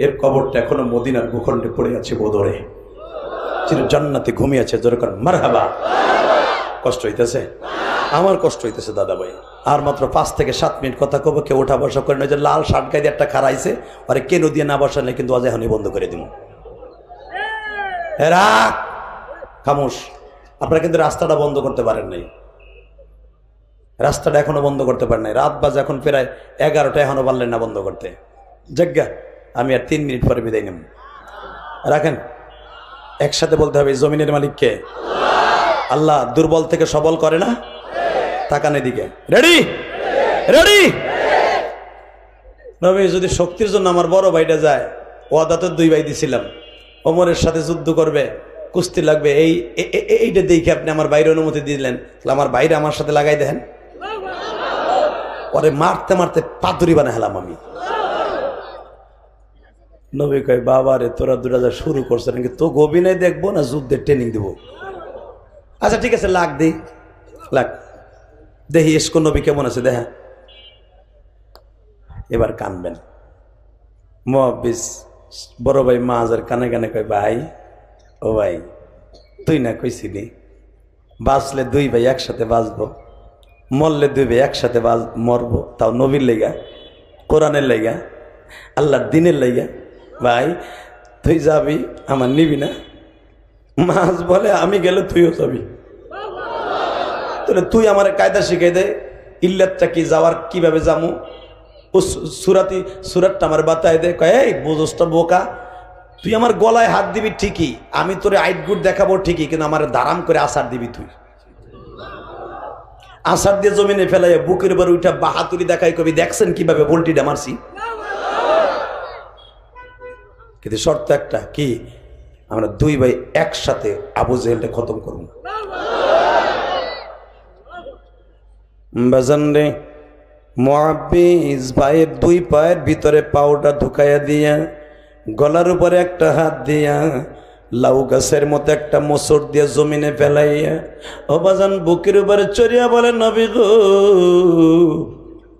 এর কবরটা এখনো মদিনার ভূখণ্ডে পড়ে আছে বদরে, চির জান্নাতে ঘুমিয়ে আছে। জোরে করেন মারহাবা। কষ্ট হইতেছে? আমার কষ্ট হইতেছে দাদা ভাই। আর মাত্র 5 থেকে 7 মিনিট কথা কব, কেউ ওঠা বসা করে না। যে লাল শার্ট গায়ে একটা খারাইছে, আরে কেন দিয়ে না বসালে কিন্তু আজ এখনই বন্ধ করে দিব। রাখ খামোশ। আপনারা কিন্তু রাস্তাটা বন্ধ করতে পারেন নাই, রাস্তাটা এখনো বন্ধ করতে পারেন নাই। রাত বাজে এখন প্রায় 11টা, এখনো পারলেন না বন্ধ করতে। যজ্ঞা আমি আর 3 মিনিট পরে বিদায় নেব। রাখেন, একসাথে বলতে হবে, জমিনের মালিককে আল্লাহ। দুর্বল থেকে সবল করে না? তাকান এদিকে। Ready ready. নবী যদি শক্তির জন্য আমার বড় ভাইটা যায়, ওয়াদা তো 2 ভাই দিছিলাম, ওমরের সাথে যুদ্ধ করবে, কুস্তি লাগবে, এইটা দেখে আপনি আমার বাইরে অনুমতি দিলেন, আমার বাইরে আমার সাথে লাগাই দেন। পরে মারতে মারতে পাতুরি বানা হেলাম আমি। নবী কয়, বাবা রে তোরা 2000 শুরু করছে নাকি, তো অভিনয় দেখবো না যুদ্ধের ট্রেনিং দিব? আচ্ছা ঠিক আছে, লাগ দিই, লাগ দেখি ইস্কো নবী কেমন আছে দেখা। এবার কানবেন। মুয়াব্বিস বড় ভাই মাযের কানে কানে কয়, ভাই ও ভাই, তুই না কইছিলি বাঁচলে 2 ভাই একসাথে বাঁচবো, মরলে 2 ভাই একসাথে মরবো, তাও নবীর লেগা, কোরআনের লেগা, আল্লাহর দিনের লেগা। ভাই তুই যাবি, আমার নিবি না? মাছ বলে, আমি গেলে তুইও যাবি। তাহলে তুই আমার কায়দা শিখাই দে, ইল্লাতটা কি, যাওয়ার কিভাবে যামু, ও সুরাতটা আমার বাতায় দে। কয়, এই বুঝোসটা বোকা, তুই আমার গলায় হাত দিবি ঠিকই, আমি তোরে আইটগুট দেখাবো ঠিকই, কিন্তু আমার দারাম করে আসার দিবি তুই। আসার দিয়ে জমিনে ফেলাই বুকের উপর উঠা বাহাতুরি দেখাই, কবি দেখছেন কিভাবে ভোল্টিটা মারছি। কিন্তু শর্ত একটা, কি? আমরা 2 ভাই একসাথে আবু জেহেলটা খতম করব। বাজান রে, মুয়াব্বিস ভাইয়ের 2 পায়ের ভিতরে পাউডা ঢুকাইয়া দিয়া, গলার উপরে একটা হাত দিয়া, লাউ গাছের মতো একটা মোচড় দিয়ে জমিনে ফেলাইয়া, ও বাজান বুকের উপরে চড়িয়া বলে, নবী গো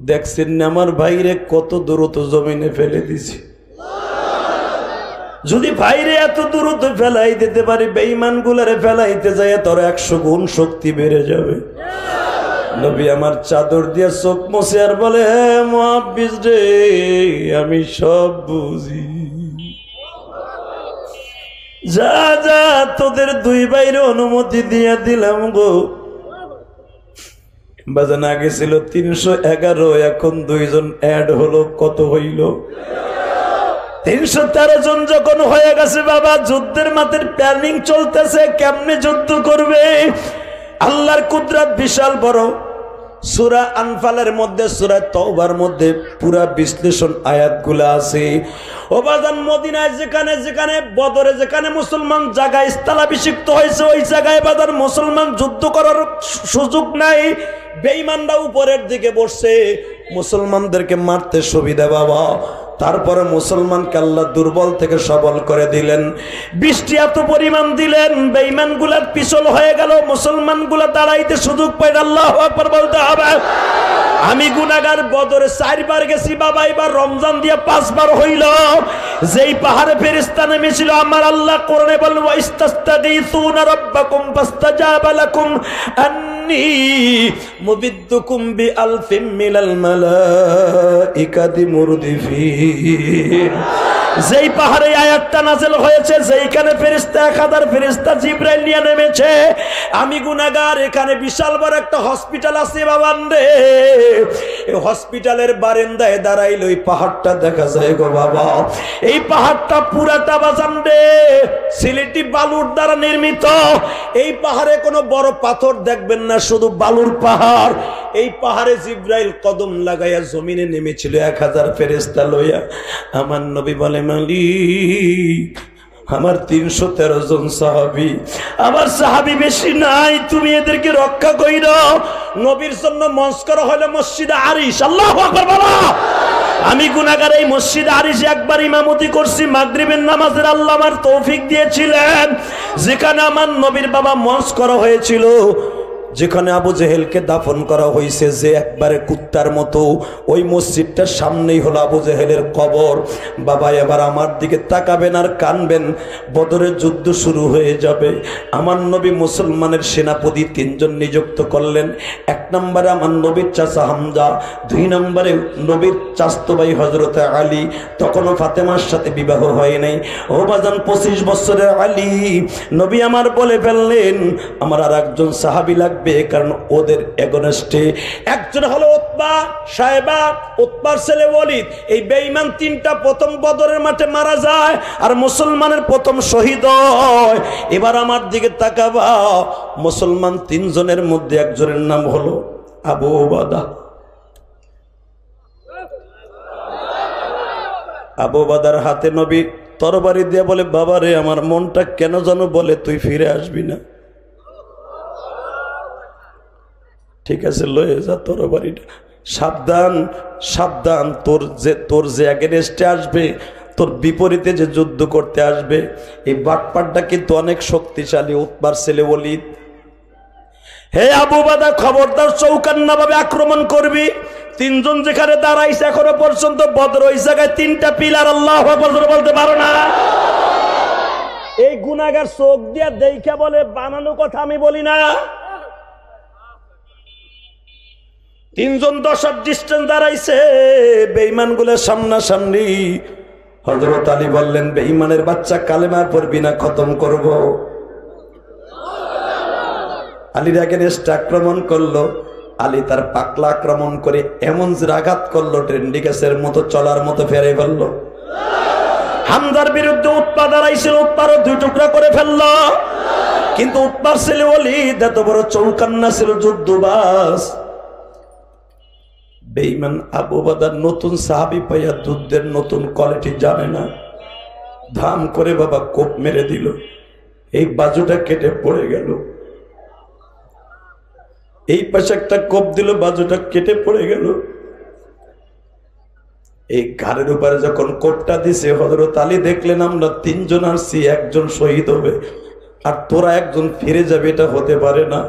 দেখছেন না আমার ভাইরে কত দ্রুত জমিনে ফেলে দিছি। যদি ভাইরে এত দ্রুত ফেলাই দিতে পারি, বেঈমান গুলারে ফেলাইতে যায় তোর 100 গুণ শক্তি বেড়ে যাবে। নবী আমার চাদর দিয়ে চোখ মুছে আর বলে, হে মুয়াব্বিস রে, আমি সব বুঝি, যা যা তোদের 2 ভাইয়ের অনুমতি দিয়ে দিলাম গো। বাজান আগে ছিল 311, এখন 2 জন অ্যাড হলো, কত হইল? 313 জন যখন হয়ে গেছে বাবা, যুদ্ধের মাঠের প্ল্যানিং চলতেছে, কেমনে যুদ্ধ করবে। আল্লাহর কুদরত বিশাল বড়। সূরা আনফালের মধ্যে, সূরা তাওবার মধ্যে পুরা বিশ্লেষণ আয়াতগুলো আছে। ও বাজান মদিনায় যেখানে যেখানে বদরে যেখানে মুসলমান জায়গায় স্থলাভিষিক্ত হয়েছে, ওই জায়গায় বাজার মুসলমান যুদ্ধ করার সুযোগ নাই। বেঈমানরা উপরের দিকে বসছে, মুসলমানদেরকে মারতে সুবিধা বাবা। তারপরে মুসলমানকে আল্লাহ দুর্বল থেকে সবল করে দিলেন, বৃষ্টি এত পরিমাণ দিলেন, বেঈমান গুলা পিছল হয়ে গেল, মুসলমান গুলা দাঁড়াইতে সুযোগ পায়। আল্লাহু আকবার বলতে হবে। আমি গুনাহগার, বদরে 4 বার গেছি বাবা, এবার রমজান দিয়ে 5 বার হইল। যেই পাহাড়ে ফেরেশতা নেমেছিল, আমার আল্লাহ কোরআনে বলেন, ওয়া ইস্তাস্তাগীসুনা রাব্বাকুম ফাস্তাজাবা লাকুম আন্নী মুবিদ্দুকুম বিআলফিম মিনাল মালাইকাতি মুরদিফিন। যেই পাহাড়ে আয়াতটা নাযিল হয়েছে, যেইখানে ফেরেশতা 1000 ফেরেশতা জিবরাইল নিয়ে নেমেছে, আমি গুনাহগার, এখানে বিশাল বড় একটা হসপিটাল আছে বাবান রে। এই হসপিটালের বারান্দায় দাঁড়াইলে ওই পাহাড়টা দেখা যায় গো বাবা। এই পাহাড়টা পুরাটা বাজান রে সিলেটি বালুর দ্বারা নির্মিত। এই পাহাড়ে কোনো বড় পাথর দেখবেন না, শুধু বালুর পাহাড়। এই পাহাড়ে জিব্রাইল কদম লাগাইয়া জমিনে নেমেছিল 1000 ফেরেশতা লইয়া। আমার নবী বলে মালিক আমার 313 জন সাহাবী, আমার সাহাবী বেশি নাই, তুমি এদেরকে রক্ষা কইরো। নবীর জন্য মঞ্চ করা হলো মসজিদে আরিশ। আল্লাহু আকবার বলো। আমি গুনাহগার এই মসজিদে আরিশে একবার ইমামতি করছি মাগরিবের নামাজের, আল্লাহ আমার তৌফিক দিয়েছিলেন। যেখানে আমার নবীর বাবা মঞ্চ করা হয়েছিল, যেখানে আবু জেহেলকে দাফন করা হয়েছে, যে একবারে কুত্তার মতো, ওই মসজিদটার সামনেই হলো আবু জেহেলের কবর। বাবা এবার আমার দিকে তাকাবেন আর কানবেন, বদরের যুদ্ধ শুরু হয়ে যাবে। আমার নবী মুসলমানের সেনাপতি 3 জন নিযুক্ত করলেন। 1 নম্বরে আমার নবীর চাচা হামজা, 2 নম্বরে নবীর চাচতো ভাই হযরত আলী, তখনও ফাতেমার সাথে বিবাহ হয় নাই। ও বাজান 25 বছরের আলী, নবী আমার বলে ফেললেন আমার আর একজন সাহাবী লাগবে, কারণ ওদের এগনেস্টে একজন হলো উতবা সাহেবা, উতবার ছেলে ওয়ালিদ। এই বেঈমান 3টা প্রথম বদরের মাঠে মারা যায় আর মুসলমানের প্রথম শহীদ হয়। এবার আমার দিকে তাকাবা, মুসলমান 3 জনের মধ্যে একজনের নাম হলো আবু ওবাদা। আবু ওবাদার হাতে নবী তরবারি দিয়ে বলে, বাবারে আমার মনটা কেন যেন বলে তুই ফিরে আসবি না। ঠিক আছে লয়ে যা তরবারিটা, সাবধান সাবধান, তোর যে এগেনস্টে আসবে, তোর বিপরীতে যে যুদ্ধ করতে আসবে, এই বাটপাটটা কিন্তু অনেক শক্তিশালী, উতবার ছেলে ওয়ালিদ। হে আবু ওবাদা খবরদার চৌকান্না ভাবে আক্রমণ করবি। 3 জন যেখানে দাঁড়াইছে এখনো পর্যন্ত বদর, ওই জায়গায় 3টা পিলার, আল্লাহু আকবার বলতে পারো না? এই গুনাহগার চোখ দিয়া দেখা বলে বানানো কথা আমি বলি না। 3 জন 10 ডিস্টেন্স দাঁড়াইছে, বেঈমান গুলো সামনাসামনি। হযরত আলী বললেন, বেঈমানের বাচ্চা কালেমা পড়বি না, খতম করব। আলীর এগেনস্টে আক্রমণ করলো। আলী তার পাকলা আক্রমণ করে এমন আঘাত করলো, ট্রেন্ডিকাসের মতো চলার মতো ফেরে ফেললো। হামজার বিরুদ্ধে উতবা দাঁড়াইছিল, উতবারও 2 টুকরা করে ফেললো। কিন্তু উতবার ছেলে ওয়ালিদ এত বড় চৌকান্না ছিল, যুদ্ধবাজ। বেঈমান আবু ওবাদার নতুন সাহাবী পাইয়া যুদ্ধের নতুন কোয়ালিটি জানে না, ধাম করে বাবা কোপ মেরে দিল, এই বাজুটা কেটে পড়ে গেল। এই পাশে একটা কোপ দিল, বাজুটা কেটে পড়ে গেল। এই ঘাড়ের উপরে যখন কোপটা দিছে, হযরত আলী দেখলেন আমরা 3 জন আসছি, একজন শহীদ হবে আর তোরা একজন ফিরে যাবে, এটা হতে পারে না।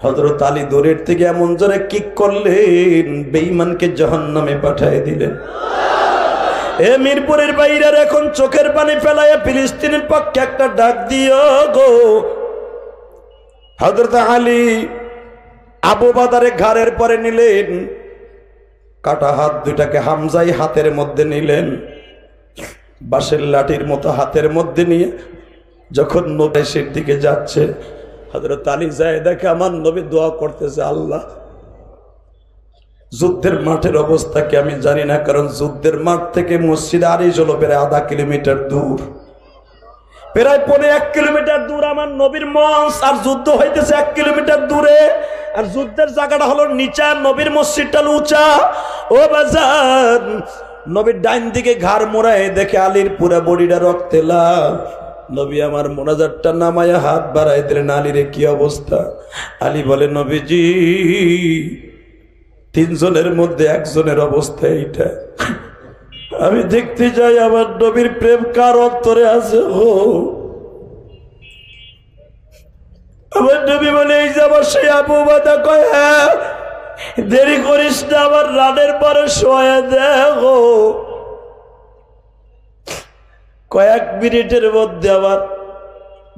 হযরত আলী দূরের থেকে এমন জোরে কিক করলেন, বেঈমানকে জাহান্নামে পাঠিয়ে দিলেন। এ মিরপুরের বাইরের এখন চোখের পানি ফেলাইয়া ফিলিস্তিনের পক্ষে একটা ডাক দিও গো। হযরত আলী আবু ওবাদারে ঘাড়ের পরে নিলেন, কাটা হাত দুইটাকে হামজাই হাতের মধ্যে নিলেন, বাঁশের লাঠির মতো হাতের মধ্যে নিয়ে যখন নবীর দিকে যাচ্ছে, হযরত আলী যায় দেখে আমার নবী দোয়া করতেছে, আল্লাহ যুদ্ধের মাঠের অবস্থা কি আমি জানি না, কারণ যুদ্ধের মাঠ থেকে মসজিদ আরিশ হলো প্রায় 0.5 কিলোমিটার দূর, প্রায় 1.5 কিলোমিটার দূর আমার নবীর মঞ্চ, আর যুদ্ধ হইতেছে 1 কিলোমিটার দূরে। আর যুদ্ধের জায়গাটা হলো নিচা, নবীর মসজিদটা উঁচা। ও বাজার, নবীর ডাইন দিকে ঘাড় মোড়ায় দেখে আলীর পুরা বডিটা রক্তে লাল। নবী আমার মোনাজাতটা নামায়া হাত বাড়াই দিলেন, আলীর কি অবস্থা? আলী বলে, নবীজি 3 জনের মধ্যে একজনের অবস্থা এইটা। আমি দেখতে যাই আমার নবীর প্রেম কার অন্তরে আছে। ও আমার নবী বলে, এই যে আমার সেই আবু ওবাদা। কয়, হ্যাঁ দেরি করিস না, আমার রানের পরে শোয়া দেখো। কয়েক মিনিটের মধ্যে আমার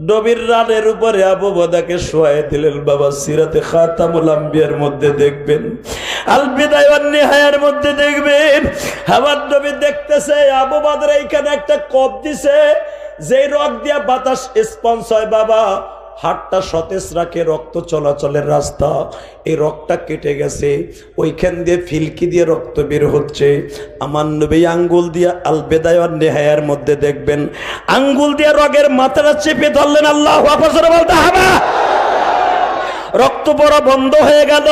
নবীর রানের উপরে আবু ওবাদাকে শোয়াই দিলেন। বাবা সিরাতে খাতামুল আম্বিয়ার মধ্যে দেখবেন, আল বিদায়া ওয়ান নিহায়ার মধ্যে দেখবেন, আমার নবী দেখতেছে আবু ওবাদার এইখানে একটা কোপ দিছে, যেই রক দিয়া বাতাস স্পঞ্জ হয় বাবা, হাতটা সতেজ রাখে, রক্ত চলাচলের রাস্তা, এই রক্তটা কেটে গেছে, ওইখান দিয়ে ফিলকি দিয়ে রক্ত বের হচ্ছে। আমার নবী আঙ্গুল দিয়ে আল বিদায়া ওয়ান নিহায়ার মধ্যে দেখবেন, আঙ্গুল দিয়ে রগের মাথাটা চেপে ধরলেন। আল্লাহু আকবার বলতে হবে, রক্ত পড়া বন্ধ হয়ে গেল।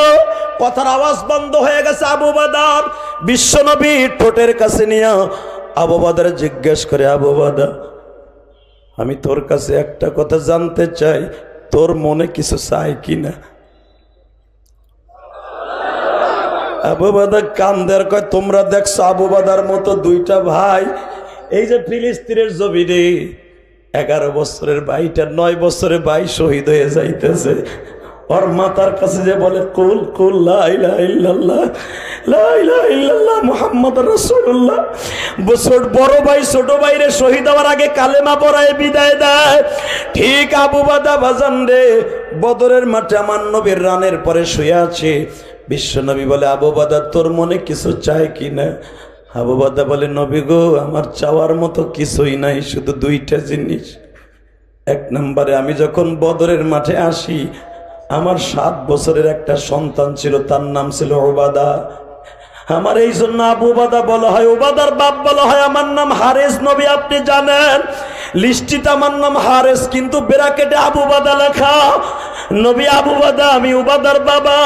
কথার আওয়াজ বন্ধ হয়ে গেছে। আবু বাদার বিশ্বনবী ঠোঁটের কাছে নিয়ে আবু বাদার জিজ্ঞেস করে, আবু বাদা, আমি তোর কাছে একটা কথা জানতে চাই, তোর মনে কিছু চাই কিনা? আবু বাদা কান্দের কয়, তোমরা দেখছো আবু বাদার মতো দুইটা ভাই এই যে ফিলিস্তিনের জমিনে 11 বছরের ভাইটা 9 বছরের ভাই শহীদ হয়ে যাইতেছে, ওর মাতার কাছে যে বলে কুল কুল লা ইলাহা ইল্লাল্লাহ লা ইলাহা ইল্লাল্লাহ মুহাম্মাদুর রাসূলুল্লাহ, বড় ভাই ছোট ভাইরে শহীদ হওয়ার আগে কালেমা পড়ায় বিদায় দেয়। ঠিক আবু বাদা বাজান রে বদরের মাঠে আমার নবীর রানের পরে শুয়ে আছে। বিশ্বনবী বলে, আবু বাদা তোর মনে কিছু চায় কিনা? আবু বাদা বলে, নবী গো, আমার চাওয়ার মতো কিছুই নাই, শুধু দুইটা জিনিস। এক নম্বরে, আমি যখন বদরের মাঠে আসি আমার 7 বছরের একটা সন্তান ছিল, তার নাম ছিল ওবাদা। আমার এই জন্য আবু বাদা বলা হয়, ওবাদার বাপ বলা হয়। আমার নাম হারেস, নবী আপনি জানেন লিস্টিতে আমার নাম হারেস, কিন্তু ব্র্যাকেটে আবু বাদা লেখা। নবী আবু বাদা, আমি ওবাদার বাবা।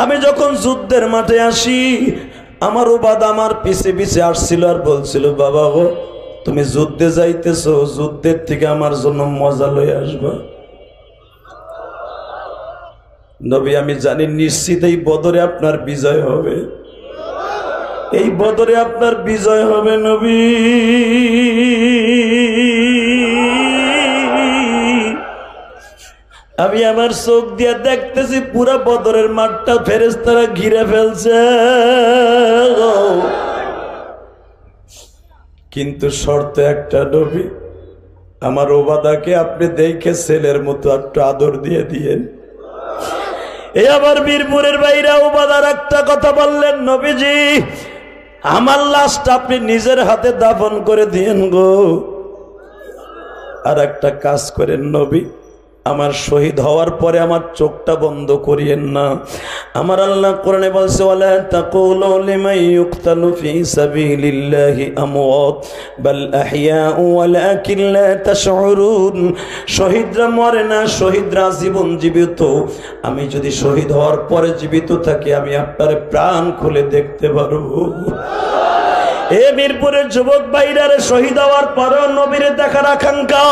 আমি যখন যুদ্ধের মাঠে আসি আমার ওবাদা আমার পিছে পিছে আসছিল আর বলছিল, বাবা গো তুমি যুদ্ধে যাইতেছো, যুদ্ধের থেকে আমার জন্য মজা লয়ে আসবা। নবী আমি জানি নিশ্চিত এই বদরে আপনার বিজয় হবে, এই বদরে আপনার বিজয় হবে নবী। আমি আমার চোখ দিয়ে দেখতেছি পুরা বদরের মাঠটা ফেরেশতারা ঘিরে ফেলছে, কিন্তু শর্ত একটা, নবী আমার ওবাদাকে আপনি দেখে ছেলের মতো একটু আদর দিয়ে দিয়েন। এই আবার বীরপুরের বাইরা ওবাদার একটা কথা বললেন, নবীজি আমার লাশটা আপনি নিজের হাতে দাফন করে দিয়েন গো। আর একটা কাজ করেন নবী, আমার শহীদ হওয়ার পরে আমার চোখটা বন্ধ করিয়েন না। আমার আল্লাহ কোরআনে বলছে, ওয়ালা তাকুলু লিমান ইউকতালু ফি সাবিলিল্লাহি আমওয়াত বাল আহইয়াউ ওয়ালাকিন লা তাশউরুন। শহীদরা মরে না, শহীদরা জীবন জীবিত। আমি যদি শহীদ হওয়ার পরে জীবিত থাকি আমি আপনার প্রাণ খুলে দেখতে পারবো। এ মিরপুরের যুবক ভাইরারে শহীদ হওয়ার পরেও নবীরে দেখার আকাঙ্ক্ষা,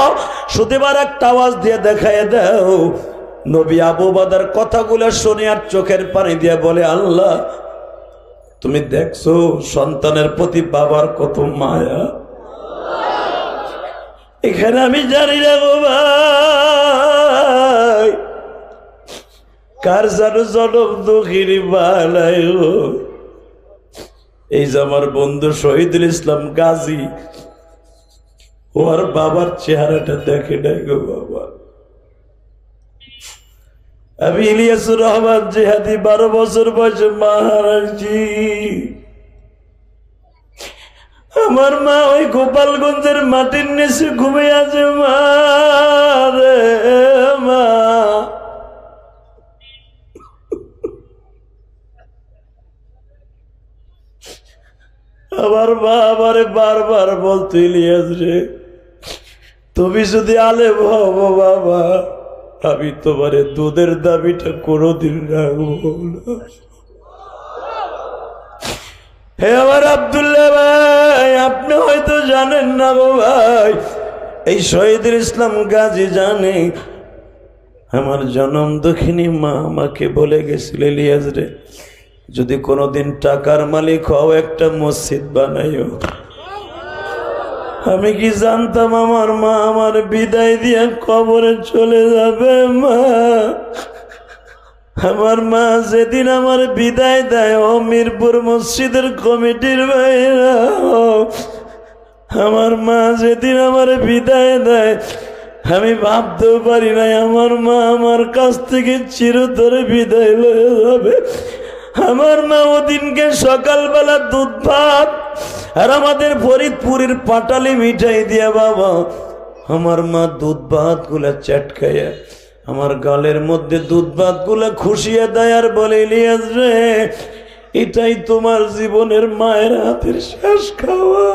শুধুবার একটা আওয়াজ দিয়ে দেখায় দাও। নবী আবু বাদার কথাগুলো শুনে আর চোখের পানি দিয়ে বলে, আল্লাহ তুমি দেখছো সন্তানের প্রতি বাবার কত মায়া। এখানে আমি জানি না গো ভাই, কার জানো জনম দুঃখিনী বালাই গো। এই যে আমার বন্ধু শহীদুল ইসলাম গাজী, ওর বাবার চেহারাটা দেখে নাই গো বাবা। আমি ইলিয়াসুর রহমান জিহাদি 12 বছর বয়সে মা হারাইছি। আমার মা ওই গোপালগঞ্জের মাটির নিচে ঘুমিয়ে আছে। মা রে মা, আমার মা আমারে বারবার বলতো, ইলিয়াস রে তুমি যদি আলেম হবো বাবা, আমি তোমারে দুধের দাবিটা কোনোদিন রাখবো না। হে আমার আব্দুল্লাহ ভাই, আপনি হয়তো জানেন না গো ভাই, এই শহীদুল ইসলাম গাজী জানে আমার জনম দক্ষিণী মা আমাকে বলে গেছিল, ইলিয়াস রে যদি কোনোদিন টাকার মালিক হও একটা মসজিদ বানাইও। আমি কি জানতাম আমার মা আমার বিদায় দিয়ে কবরে চলে যাবে। মা আমার মা যেদিন আমার বিদায় দেয়, ও মিরপুর মসজিদের কমিটির ভাইরা, আমার মা যেদিন আমার বিদায় দেয় আমি ভাবতেও পারি নাই আমার মা আমার কাছ থেকে চিরতরে বিদায় লয়ে যাবে। আমার মা ওদিনকে সকালবেলা দুধ ভাত আর আমাদের ফরিদপুরের পাটালি মিঠাই দিয়া বাবা, আমার মা দুধ ভাত গুলা চাটকাইয়া আমার গালের মধ্যে দুধ ভাত গুলা খুশিয়ে দেয় আর বলে, ইলিয়াস রে এটাই তোমার জীবনের মায়ের হাতের শেষ খাওয়া।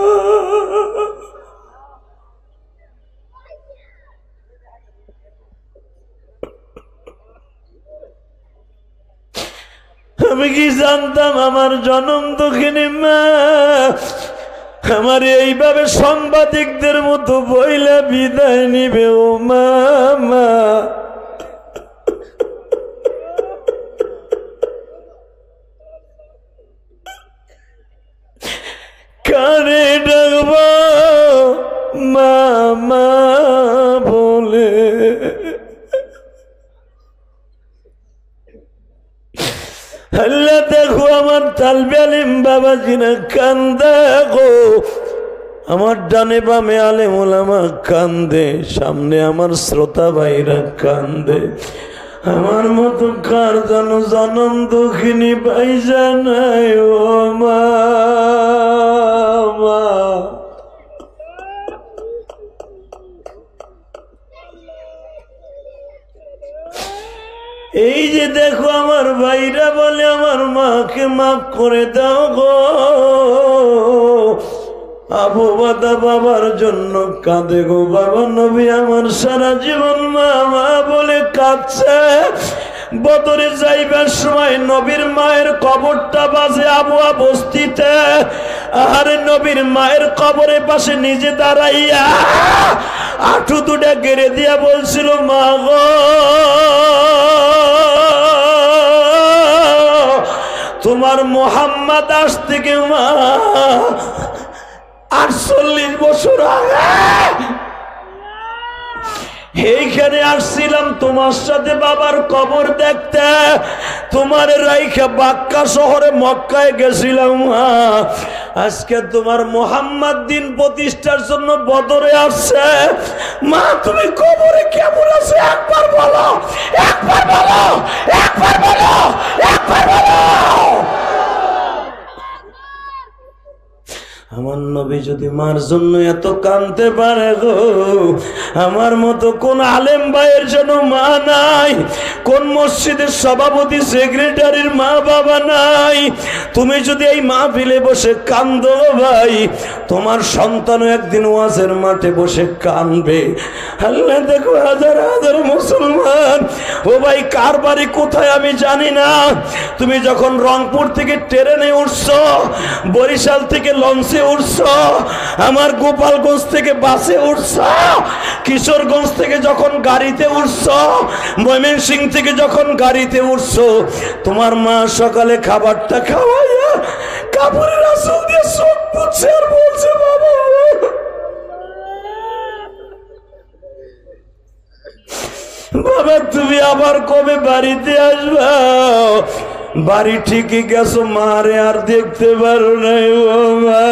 আমি কি জানতাম আমার জনম দুঃখিনী মা আমার এইভাবে সাংবাদিকদের মতো বইলা বিদায় নিবে। ও মা মা কানে ডাকব মা মা বলে। আল্লাহ দেখো আমার তালবে আলিম বাবাজিরা কান্দে গো, আমার ডানে বামে আলেম ওলামা কান্দে, সামনে আমার শ্রোতা ভাইরা কান্দে। আমার মতো কার যেন জনম দুঃখিনী পাইজা নাই। ও মা মা এই যে দেখো আমার ভাইরা বলে আমার মাকে মাফ করে দাও গো। আবু বাদা বাবার জন্য কাঁদে গো, বাবা নবী আমার সারা জীবন মা মা বলে কাঁদছে। বদরে যাইবার সময় নবীর মায়ের কবরটা বাজে আবুয়া বস্তিতে। আরে নবীর মায়ের কবরের পাশে নিজে দাঁড়াইয়া আঁঠু দুটা গেড়ে দিয়া বলছিল মা গো তোমার মোহাম্মদ আজ থেকে মা 48 বছর আগে এইখানে আসছিলাম তোমার সাথে বাবার কবর দেখতে, তোমার রাইখা বাক্কা শহরে মক্কায় গেছিলাম। আজকে তোমার মোহাম্মদ দিন প্রতিষ্ঠার জন্য বদরে আসছে। মা তুমি কবরে কেমন আছে একবার বলো, একবার বলো, একবার বলো, একবার বলো। আমার নবী যদি মার জন্য এত কাঁদতে পারে গো, আমার মতো কোন আলেম ভাইয়ের জন্য মা নাই, কোন মসজিদের সভাপতি সেক্রেটারির মা বাবা নাই। তুমি যদি এই মাহফিলে বসে কাঁদো ভাই, তোমার সন্তানও একদিন ওয়াজের মাঠে বসে কাঁদবে। আল্লাহ দেখো হাজার হাজার মুসলমান, ও ভাই কার বাড়ি কোথায় আমি জানি না, তুমি যখন রংপুর থেকে ট্রেনে উঠছো, বরিশাল থেকে লঞ্চে উঠছো, আমার গোপালগঞ্জ থেকে বাসে উঠছো, কিশোরগঞ্জ থেকে যখন গাড়িতে উঠছো, ময়মনসিংহ থেকে যখন গাড়িতে উঠছো, তোমার মা সকালে খাবারটা খাওয়াইয়া কাপড়ের আঁচল দিয়ে চোখ মুছছে আর বলছে বাবা বাবা তুমি আবার কবে বাড়িতে আসবা? বাড়ি ঠিকই গেছো, মারে আর দেখতে পারো নাই। ও মা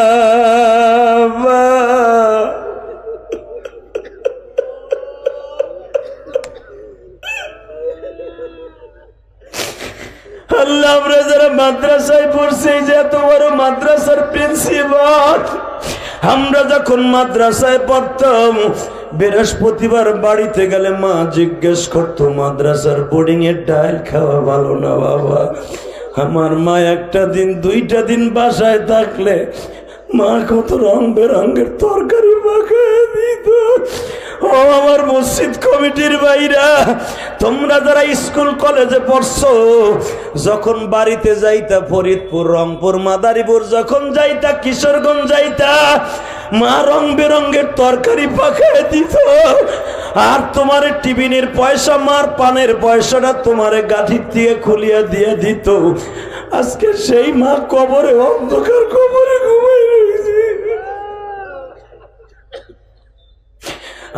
আল্লাহ, আমরা যারা মাদ্রাসায় পড়ছি, যে তোমার মাদ্রাসার প্রিন্সিপাল, আমরা যখন মাদ্রাসায় পড়তাম বৃহস্পতিবার বাড়িতে গেলে মা জিজ্ঞেস করতো মাদ্রাসার বোর্ডিং এর ডাল খাওয়া ভালো না বাবা। আমার মা একটা দিন দুইটা দিন বাসায় থাকলে মা কত রং বেরঙের তরকারি মাখায় দিত। ও আমার মসজিদ কমিটির ভাইরা, তোমরা যারা স্কুল কলেজে পড়ছো, যখন বাড়িতে যাইতা ফরিদপুর, রংপুর, মাদারীপুর, যখন যাইতা কিশোরগঞ্জ যাইতা, মা রং বেরঙের তরকারি পাকায় দিত। আর তোমার টিফিনের পয়সা, মার পানের পয়সাটা তোমার গাঠির দিয়ে খুলিয়া দিয়ে দিত। আজকে সেই মা কবরে, অন্ধকার কবরে ঘুমাই রয়েছে।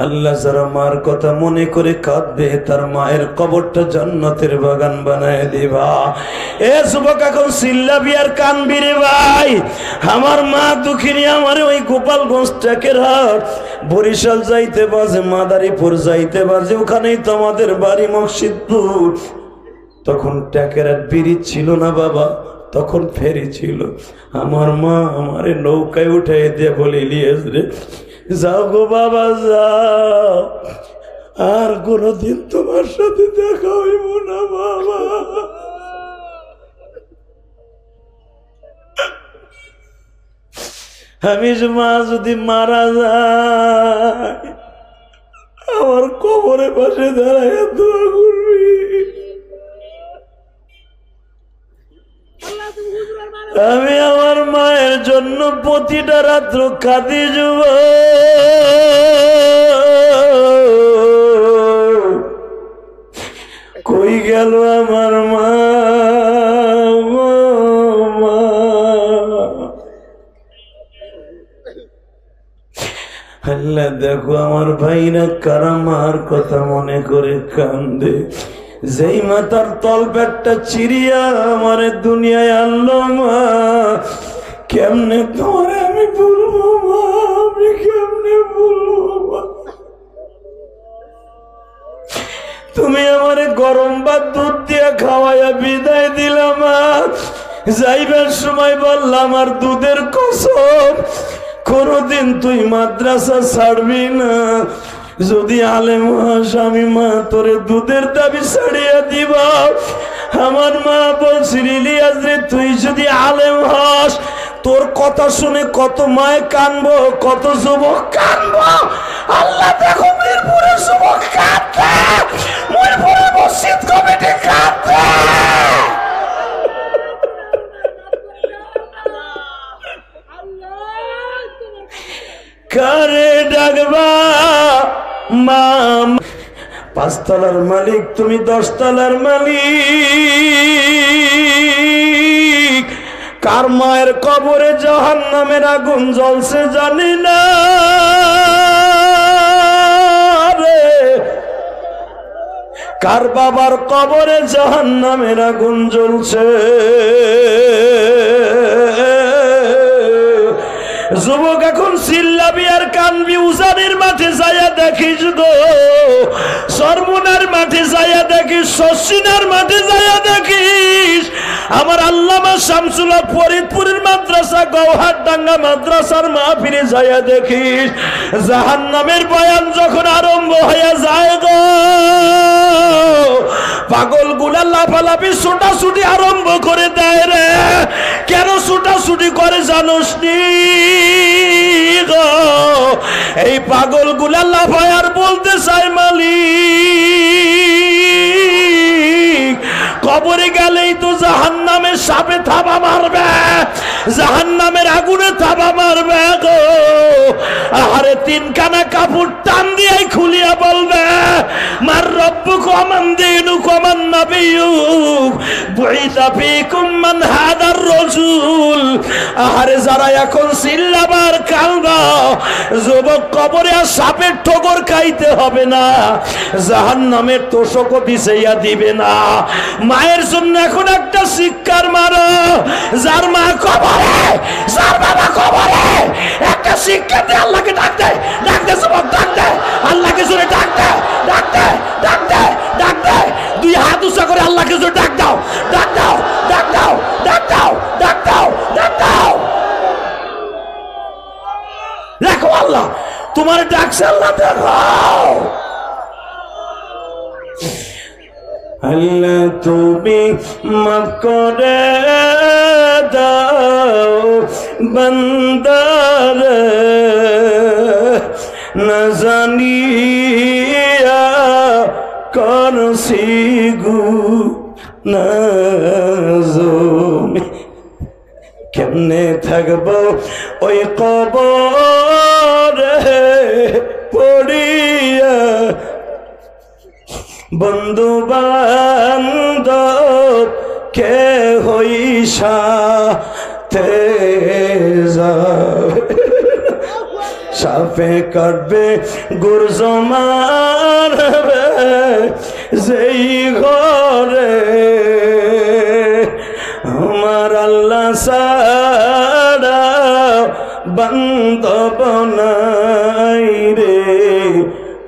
আল্লাহ যারা মার কথা মনে করে কাঁদবে, তার মায়ের কবরটা জান্নাতের বাগান বানায় দিবা। এ যুবক এখন চিল্লাবি আর কানবি রে ভাই। আমার মা দুঃখিনী, আমার ওই গোপালগঞ্জ ট্যাকের হাট, বরিশাল যাইতে বাজে, মাদারীপুর যাইতে বাজে, ওখানেই তো আমাদের বাড়ি মসজিদপুর। তখন ট্যাকের আর ব্রিজ ছিল না বাবা, তখন ফেরি ছিল। আমার মা আমারে নৌকায় উঠাই দিয়ে বলে, ইলিয়াস রে যাও গো বাবা যাও, আর কোনদিন তোমার সাথে দেখা হইব না বাবা। আমি মা যদি মারা যায়, আমার কবরের পাশে দাঁড়ায় দোয়া করবি। আমি আমার মায়ের জন্য প্রতিটা রাত্র কাঁদি যুব। কই গেল আমার মা? আল্লাহ দেখো আমার ভাইরা কারা মার কথা মনে করে কান্দে। যেই মাতার তল পেটটা চিরিয়া আমার দুনিয়ায় আনলো মা, কেমনে তোমার আমি বলবো মা, আমি কেমনে বলবো মা? তুমি আমার গরম ভাত দুধ দিয়া খাওয়াইয়া বিদায় দিলাম মা। যাইবার সময় বললাম আর দুধের কসম কোনদিন তুই মাদ্রাসা ছাড়বি না। যদি আলেম হস আমি মা তোরে দুধের দাবি ছাড়িয়া দিব। আমার মা বলছিল ইলিয়াস রে তুই যদি আলেম হস তোর কথা শুনে কত মায় কানবো, কত যুবক কানবো। আল্লাহ দেখো মিরপুরের যুবক কাঁদছে, মিরপুরের মসজিদ কমিটি কাঁদছে। কারে ডাকবা মা? 5 তলার মালিক তুমি 10 তলার মালিক। কার মায়ের কবরে জাহান্নামের আগুন জ্বলছে জানি না রে। কার বাবার কবরে জাহান্নামের আগুন জ্বলছে। যুবক এখন চিল্লাবি আর কানবি, উজানের মাঠে যাইয়া দেখিস গো, সরমুনার মাঠে যাইয়া দেখিস, শশিনার মাঠে যাইয়া দেখিস। আমার আল্লামা শামসুল হক ফরিদপুরের মাদ্রাসা গৌহারডাঙ্গা মাদ্রাসার মাহফিলে যাইয়া দেখিস। জাহান্নামের বয়ান যখন আরম্ভ হইয়া যায় গো, পাগল গুলা লাফালাফি ছোটাছুটি আরম্ভ করে দেয় রে। কেন ছোটাছুটি করে জানোস নি? এই পাগল গুলা লাফায় আর বলতে চাই মালিক কবরে গেলেই তো জাহান্নামের সাপে থাবা মারবে, জাহান্নামের আগুনে থাবা মারবে গো। আরে 3 খানা কাপড় টান দিয়ে খুলিয়া বলবে মার রব্বুক ওয়া মান দীনুক ওয়া মান নাবিয়্যুক বুইসা ফীকুম মান হাদার রাসূল। আরে যারা এখন চিল্লাবার কান্দা, যুবক কবরে আর সাপের ঠোকর খাইতে হবে না, জাহান্নামের তোষকও বিছাইয়া দিবে না। মায়ের জন্য এখন একটা শিক্ষার মারো। যার মা কবরে, যার বাবা কবরে, একটা শিক্ষা দে। আল্লাহকে ডাক দে, ডাক দে যুবক, ডাক দে আল্লাহকে জোরে, ডাক দে, ডাক দে, ডাক দে, ডাক দে। 2 হাত উঁচা করে আল্লাহকে জোরে ডাক দাও, ডাক দাও, ডাক দাও, ডাক দাও, ডাক দাও, ডাক দাও। দেখো আল্লাহ তোমার ডাকছে, আল্লাহ দেখো। আল্লাহ তুমি মাফ করে দাও বান্দার না জানিয়া করছি গুনাহ। কেমনে থাকবো ওই কবরে পড়িয়া, বন্ধু বান্ধব কে হইসা তে সাপে কাটবে গুর্জ মারবে যেই ঘরে আমার আল্লাহ সারা বান্ধব নাই রে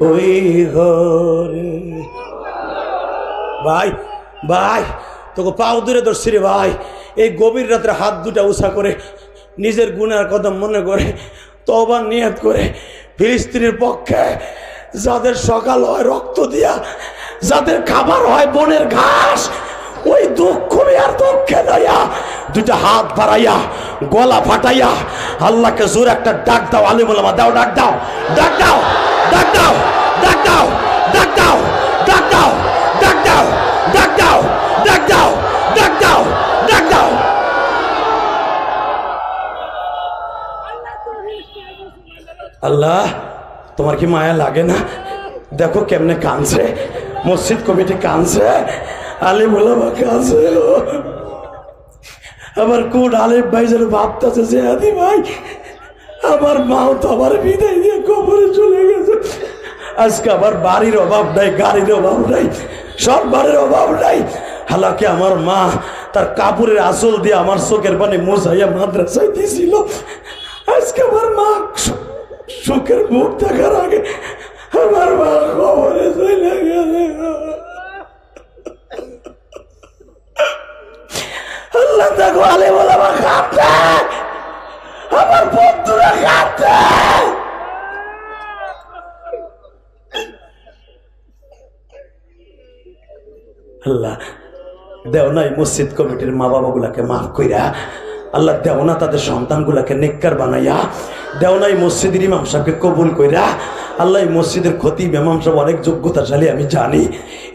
ওই ঘরে। ভাই ভাই তোকে পাও দূরে ধরছি রে ভাই। এই গভীর রাত্রে হাত দুটা উঁচা করে নিজের গুনার কথা মনে করে তওবার নিয়ত করে ফিলিস্তিনের পক্ষে, যাদের সকাল হয় রক্ত দিয়া, যাদের খাবার হয় বনের ঘাস, ওই দুঃখ আর দুঃখে লইয়া 2টা হাত বাড়াইয়া গলা ফাটাইয়া আল্লাহকে জোর একটা ডাক দাও। আলিমুল আমা দাও, ডাক দাও, ডাক দাও, ডাক দাও, ডাক দাও, ডাক দাও, ডাক দাও, ডাক দাও, ডাক দাও, ডাক দাও, ডাক দাও, ডাক দাও। তোমার কি মায়া লাগে না? দেখো কেমনে কাঁদছে, মসজিদ কমিটি কাঁদছে, আলিম ওলামা কাঁদছে। আবার কোন আলিম ভাই যেন ভাবতেছে যে আদি ভাই আমার মাও তো আমার বিদায় দিয়ে কবরে চলে গেছে, আজকে আমার বাড়ির অভাব নাই, গাড়ির অভাব নাই, সব বাড়ির অভাব নাই। হালাকি আমার মা তার কাপড়ের আঁচল দিয়ে আমার চোখের পানি মোছাইয়া মাদ্রাসায় দিয়েছিল। আজকে আমার মা সুখের মুখ দেখার আগে আমার মা কবরে চলে গেছে। আল্লাহ দেখো আলে বলে আমার কাঁদতে, আমার বন্ধুরা কাঁদতে। আল্লাহ দেও না এই মসজিদ কমিটির মা বাবা গুলাকে মাফ কইরা, আল্লাহ দেও না তাদের সন্তান গুলাকে নেককার বানাইয়া, দেও না এই মসজিদের ইমাম সাহেবকে কবুল কইরা। আল্লাহ এই মসজিদের খতিব ইমাম সাহেব অনেক যোগ্যতাশালী, আমি জানি।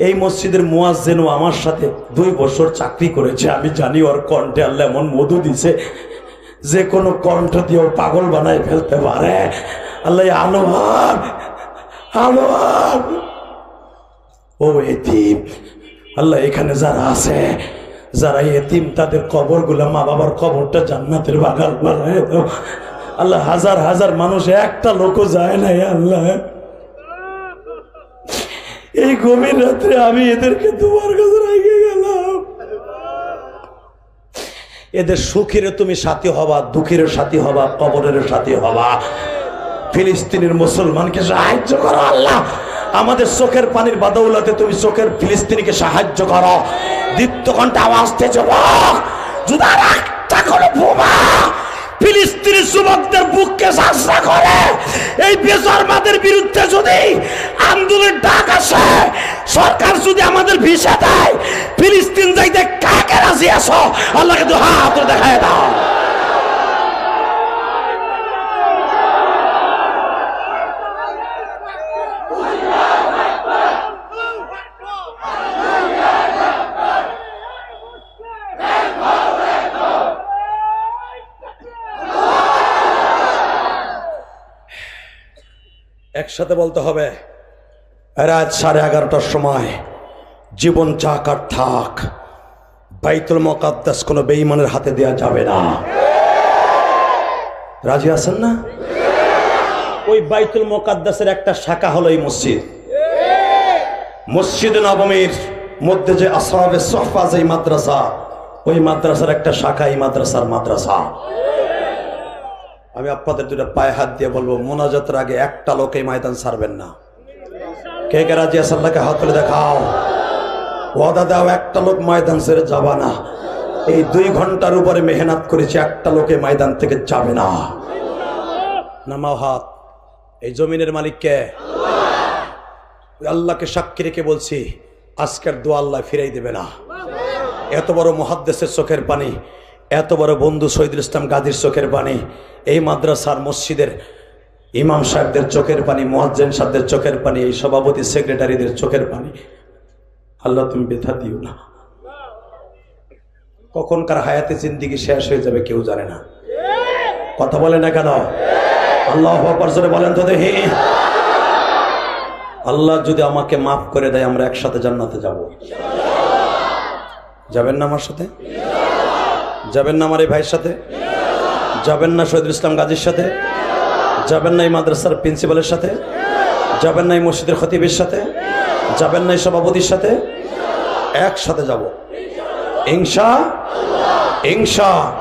এই মসজিদের মুয়াজ্জিনও আমার সাথে 2 বছর চাকরি করেছে, আমি জানি। ওর কণ্ঠে আল্লাহ এমন মধু দিছে যে কোনো কণ্ঠ দিয়েও পাগল বানাই ফেলতে পারে। আল্লাহ আনোয়ার আনোয়ার ও এতিম, আল্লাহ এখানে যারা আছে, যারা এতিম, তাদের কবরগুলা, মা বাবার কবরটা জান্নাতের বাগান বানায় দাও। আল্লাহ হাজার হাজার মানুষ, একটা লোকও যায় না। আল্লাহ এই গভীর রাত্রে আমি এদেরকে তোমার কাছে রেখে গেলাম। এদের সুখের তুমি সাথী হবা, দুঃখের সাথী হবা, কবরের সাথী হবা। ফিলিস্তিনের মুসলমানকে সাহায্য করো আল্লাহ। আমাদের চোখের পানির বাদৌলতে তুমি চোখের ফিলিস্তিনিকে সাহায্য করো। দীপ্ত কণ্ঠে আওয়াজ দিয়ে যুবক, জুদার একটা করে বোমা ফিলিস্তিনি যুবকদের বুককে শাসা করে। এই বেজন্মাদের বিরুদ্ধে যদি আন্দোলনের ডাক আসে, সরকার যদি আমাদের ভিসা দেয়, ফিলিস্তিন যাইতে কাকে রাজি আসো? আল্লাহকে তো হাত দেখায় দাও। একসাথে বলতে হবে, রাত 11:30টার সময় জীবন চাক আর থাক, বাইতুল মুকাদ্দাস কোনো বেঈমানের হাতে দেয়া যাবে না। রাজি আছেন না? ওই বাইতুল মুকাদ্দাসের একটা শাখা হলো এই মসজিদ। মসজিদে নববীর মধ্যে যে আসহাবে সুফফা যে মাদ্রাসা, ওই মাদ্রাসার একটা শাখা এই মাদ্রাসার মাদ্রাসা। আমি আপনাদের 2টা পায়ে হাত দিয়ে বলবো, মোনাজাতের আগে একটা লোক এই ময়দান ছাড়বেন না। কে কে রাজি আছেন? আল্লাহকে হাত তুলে দেখাও, ওয়াদা দাও, একটা লোক ময়দান ছেড়ে যাবে না। এই 2 ঘন্টার উপরে মেহনত করেছি, একটা লোকে ময়দান থেকে যাবে না। নামাও হাত। এই জমিনের মালিক কে? আল্লাহকে সাক্ষী রেখে বলছি, আজকের দোয়া আল্লাহ ফিরাই দেবে না। এত বড় মুহাদ্দিসের চোখের পানি, এত বড় বন্ধু শহীদুল ইসলাম গাজীর চোখের পানি, এই মাদ্রাসার মসজিদের ইমাম সাহেবদের চোখের পানি, মুয়াজ্জিন সাহেবদের চোখের পানি, এই সভাপতি সেক্রেটারিদের চোখের পানি, আল্লাহ তুমি ব্যথা দিও না। কখনকার হায়াতে জিন্দেগি শেষ হয়ে যাবে কেউ জানে না। কথা বলে না কেন? আল্লাহু আকবার জোরে বলেন তো দেখি। আল্লাহ যদি আমাকে মাফ করে দেয়, আমরা একসাথে জান্নাতে যাব। যাবেন না আমার সাথে? যাবেন না আমার এই ভাইয়ের সাথে? যাবেন না শহীদুল ইসলাম গাজীর সাথে? যাবেন না এই মাদ্রাসার প্রিন্সিপালের সাথে? যাবেন না এই মসজিদের খতিবের সাথে? যাবেন না এই সভাপতির সাথে? একসাথে যাব ইনশাআল্লাহ।